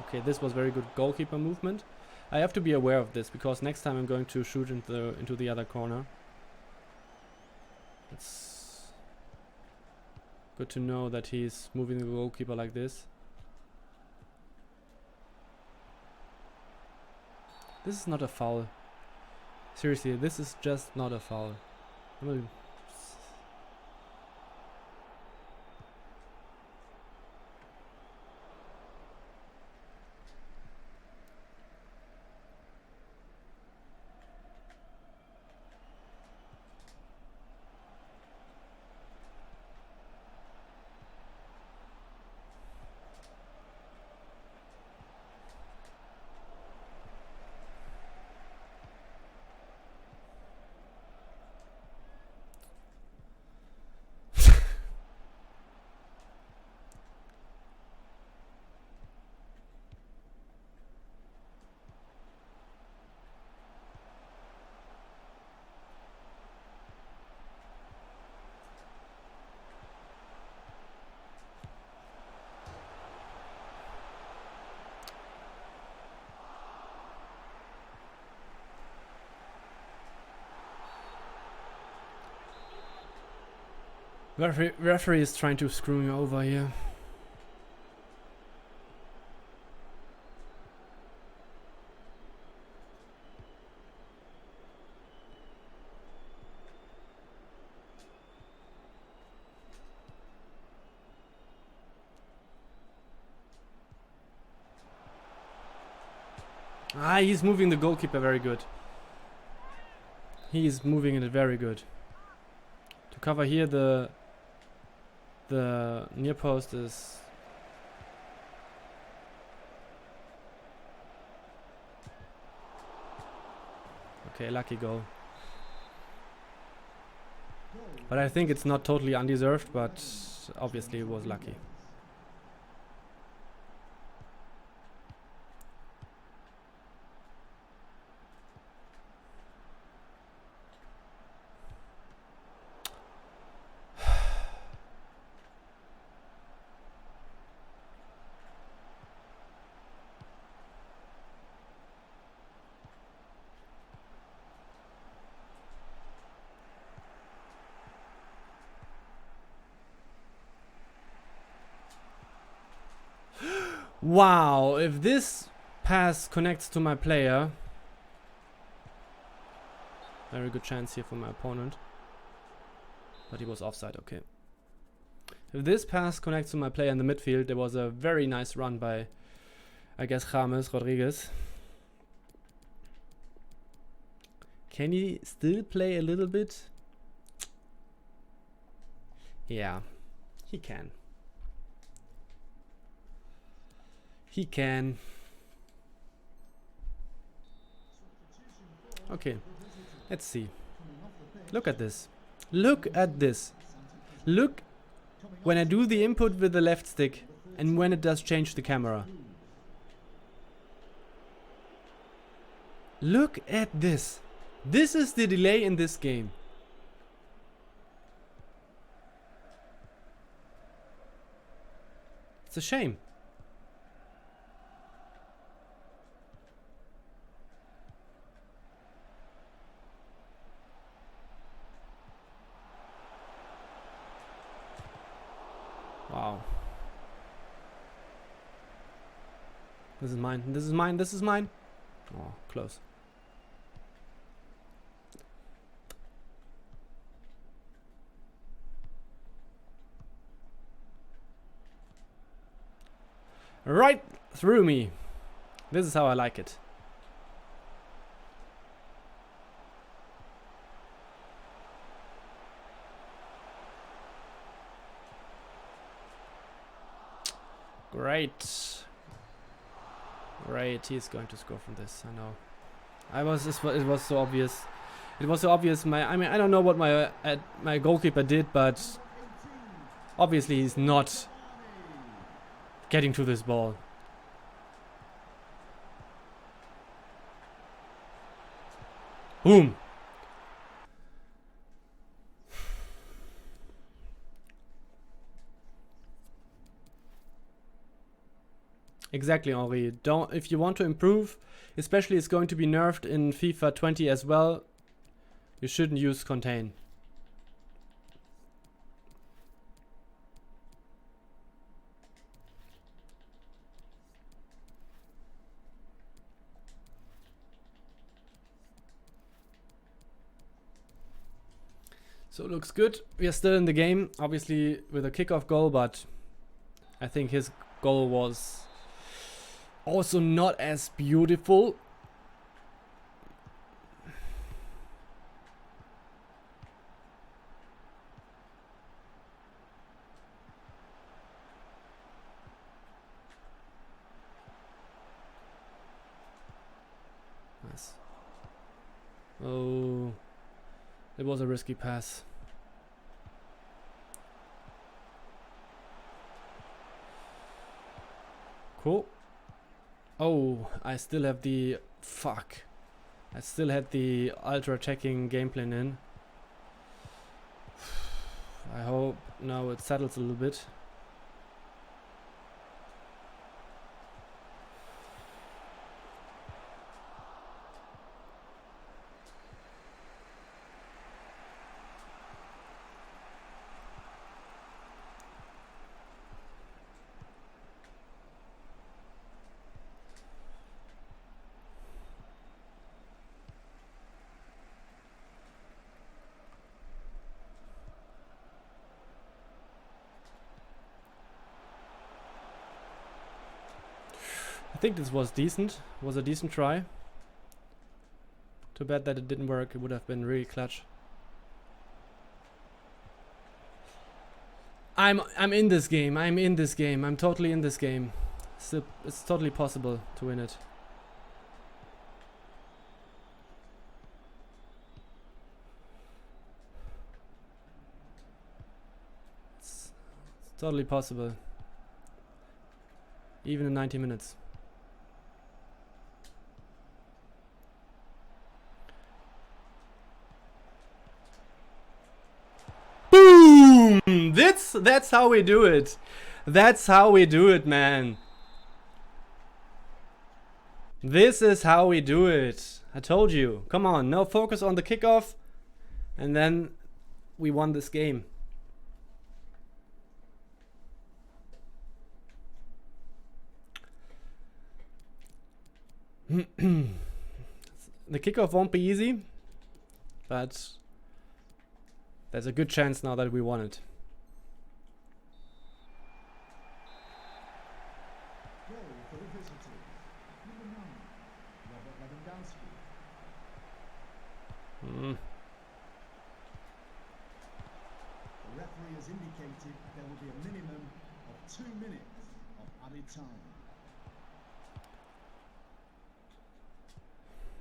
Okay, this was very good goalkeeper movement. I have to be aware of this because next time I'm going to shoot into the other corner. It's good to know that he's moving the goalkeeper like this. This is not a foul. Seriously, this is just not a foul. Referee is trying to screw me over here. Ah, he's moving the goalkeeper very good. He is moving it very good. To cover here the near post is okay, lucky goal. But I think it's not totally undeserved, but obviously it was lucky. Wow, if this pass connects to my player, very good chance here for my opponent, but he was offside. Okay, if this pass connects to my player in the midfield, there was a very nice run by, I guess, James Rodriguez. Can he still play a little bit? Yeah, he can. He can. Okay, let's see. Look at this. Look at this. Look when I do the input with the left stick and when it does change the camera. Look at this. This is the delay in this game. It's a shame. Wow. This is mine. This is mine. This is mine. Oh, close. Right through me. This is how I like it. Great. Great, he's going to score from this, I know. It was so obvious. It was so obvious. I mean, I don't know what my goalkeeper did, but obviously he's not getting to this ball. Boom. Exactly, Henri. If you want to improve, especially it's going to be nerfed in FIFA 20 as well, you shouldn't use contain. So it looks good. We are still in the game, obviously with a kickoff goal, but I think his goal was also not as beautiful. Nice. Oh, it was a risky pass. Cool. Oh, I still have the... Fuck. I still had the ultra attacking game plan in. I hope now it settles a little bit. I think this was decent. Was a decent try. Too bad that it didn't work. It would have been really clutch. I'm in this game. I'm in this game. I'm totally in this game. It's totally possible to win it. It's totally possible. Even in 90 minutes. Boom! That's how we do it. That's how we do it, man. This is how we do it. I told you. Come on, no focus on the kickoff. And then we won this game. The kickoff won't be easy, but there's a good chance now that we won it. Goal for the visitors. Number 9, Robert Lewandowski. The referee has indicated there will be a minimum of 2 minutes of added time.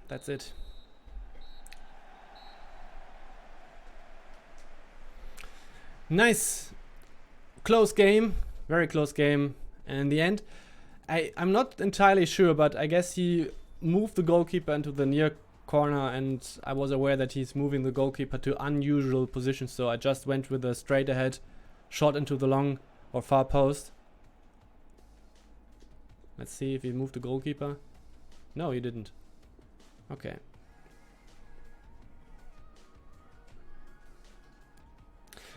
That's it. Nice. Close game. Very close game. And in the end, I'm not entirely sure, but I guess he moved the goalkeeper into the near corner, and I was aware that he's moving the goalkeeper to unusual positions, so I just went with a straight ahead shot into the long or far post. Let's see if he moved the goalkeeper. No, he didn't. Okay.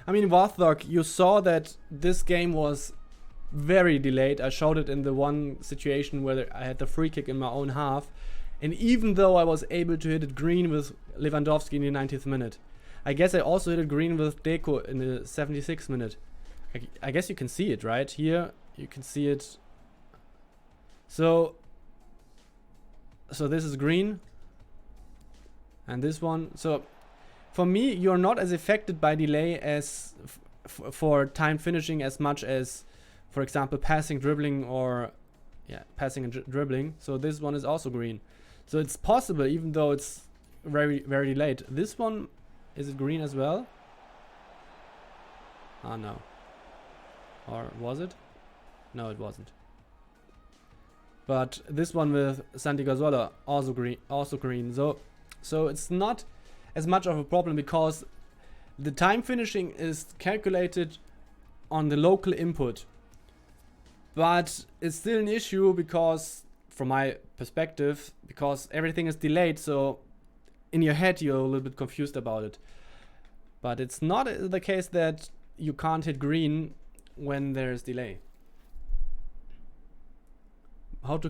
I mean, Warthog, you saw that this game was very delayed. I showed it in the one situation where I had the free kick in my own half. And even though I was able to hit it green with Lewandowski in the 90th minute, I guess I also hit it green with Deco in the 76th minute. I guess you can see it, right? Here, you can see it. So this is green. And this one. So for me, you're not as affected by delay as for time finishing as much as, for example, passing, dribbling, or passing and dribbling. So this one is also green. So it's possible, even though it's very, very delayed. This one, is it green as well? Ah, no. Or was it? No, it wasn't. But this one with Santi Cazorla also green. So it's not as much of a problem because the time finishing is calculated on the local input. But it's still an issue because, from my perspective, because everything is delayed, so in your head you're a little bit confused about it. But it's not the case that you can't hit green when there's delay. How to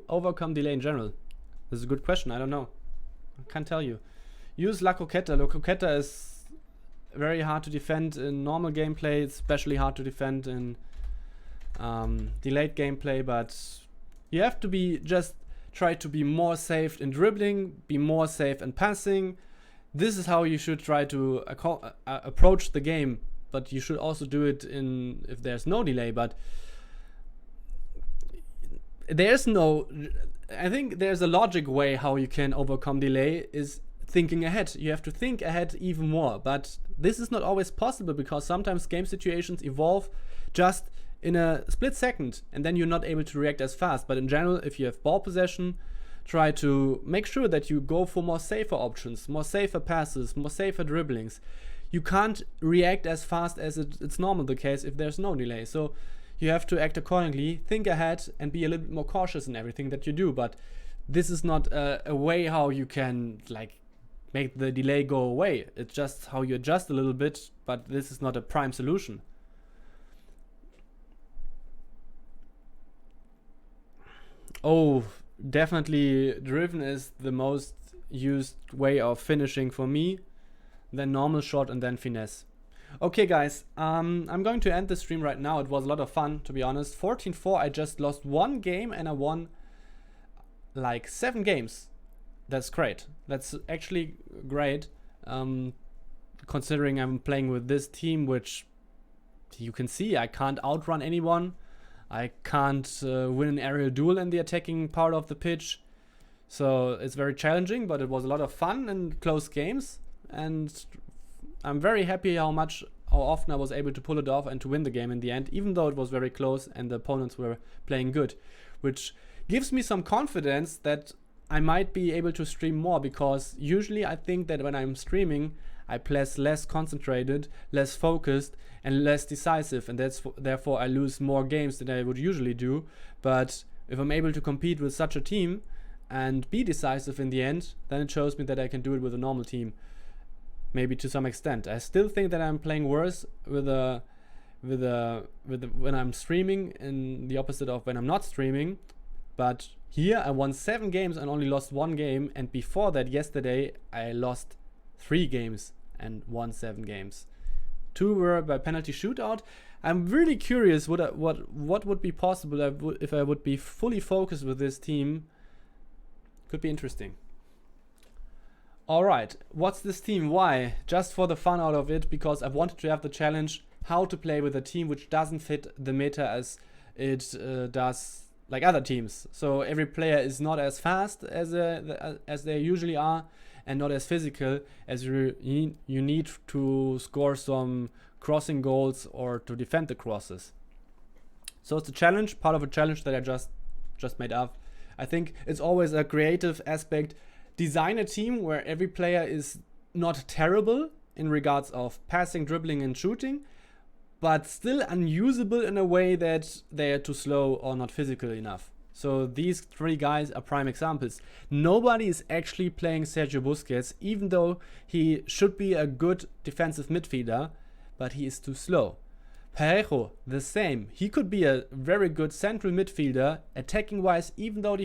overcome delay in general? This is a good question. I don't know. I can't tell you. Use La Croqueta. La Croqueta is very hard to defend in normal gameplay. It's especially hard to defend in delayed gameplay. But you have to try to be more safe in dribbling, be more safe in passing. This is how you should try to approach the game. But you should also do it if there's no delay. But I think there's a logic way how you can overcome delay is thinking ahead. You have to think ahead even more, but this is not always possible because sometimes game situations evolve just in a split second and then you're not able to react as fast. But in general, if you have ball possession, try to make sure that you go for more safer options, more safer passes, more safer dribblings. You can't react as fast as it's normal the case if there's no delay. So you have to act accordingly, think ahead, and be a little bit more cautious in everything that you do. But this is not a way how you can make the delay go away. It's just how you adjust a little bit, but this is not a prime solution. Oh, definitely driven is the most used way of finishing for me. Then normal shot and then finesse. Okay guys, I'm going to end the stream right now. It was a lot of fun, to be honest. 14-4, I just lost one game and I won like 7 games. That's great. That's actually great, considering I'm playing with this team, which you can see I can't outrun anyone. I can't win an aerial duel in the attacking part of the pitch. So it's very challenging, but it was a lot of fun and close games. And I'm very happy how often I was able to pull it off and to win the game in the end, even though it was very close and the opponents were playing good, which gives me some confidence that I might be able to stream more, because usually I think that when I'm streaming, I play less concentrated, less focused, and less decisive, and therefore I lose more games than I would usually do. But if I'm able to compete with such a team and be decisive in the end, then it shows me that I can do it with a normal team. Maybe to some extent. I still think that I'm playing worse when I'm streaming, in the opposite of when I'm not streaming. But here I won 7 games and only lost 1 game, and before that, yesterday, I lost 3 games and won 7 games. 2 were by penalty shootout. I'm really curious what would be possible if I would be fully focused with this team. Could be interesting. Alright, what's this team? Why? Just for the fun out of it, because I wanted to have the challenge how to play with a team which doesn't fit the meta as it does like other teams. So every player is not as fast as they usually are, and not as physical as you need to score some crossing goals or to defend the crosses. So it's a challenge, part of a challenge that I just made up. I think it's always a creative aspect. Design a team where every player is not terrible in regards of passing, dribbling and shooting, but still unusable in a way that they are too slow or not physical enough. So these 3 guys are prime examples. Nobody is actually playing Sergio Busquets, even though he should be a good defensive midfielder, but he is too slow. Parejo, the same. He could be a very good central midfielder, attacking wise, even though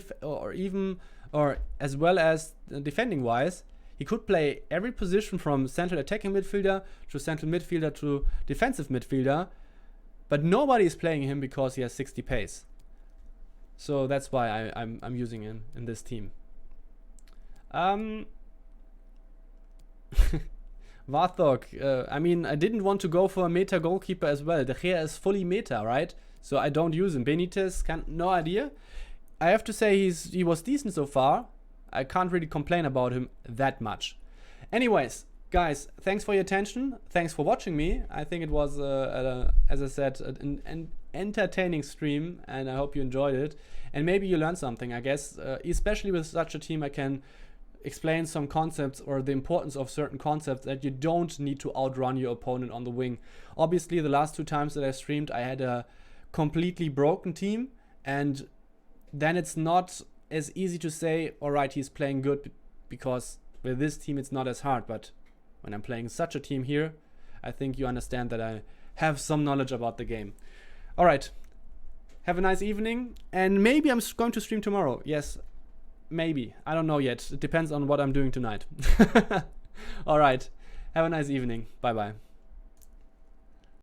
or as well as defending wise. He could play every position from central attacking midfielder to central midfielder to defensive midfielder, but nobody is playing him because he has 60 pace. So that's why I'm using him in this team. Varthog, I mean, I didn't want to go for a meta goalkeeper as well. De Gea is fully meta, right? So I don't use him. Benitez, no idea. I have to say he was decent so far. I can't really complain about him that much. Anyways, guys, thanks for your attention. Thanks for watching me. I think it was, as I said, an entertaining stream, and I hope you enjoyed it. And maybe you learned something, I guess. Especially with such a team, I can explain some concepts or the importance of certain concepts that you don't need to outrun your opponent on the wing. Obviously, the last 2 times that I streamed, I had a completely broken team, and then it's not as easy to say, all right, he's playing good, because with this team it's not as hard. But when I'm playing such a team here, I think you understand that I have some knowledge about the game. All right, have a nice evening, and maybe I'm going to stream tomorrow. Yes, maybe. I don't know yet. It depends on what I'm doing tonight. All right, have a nice evening. Bye bye.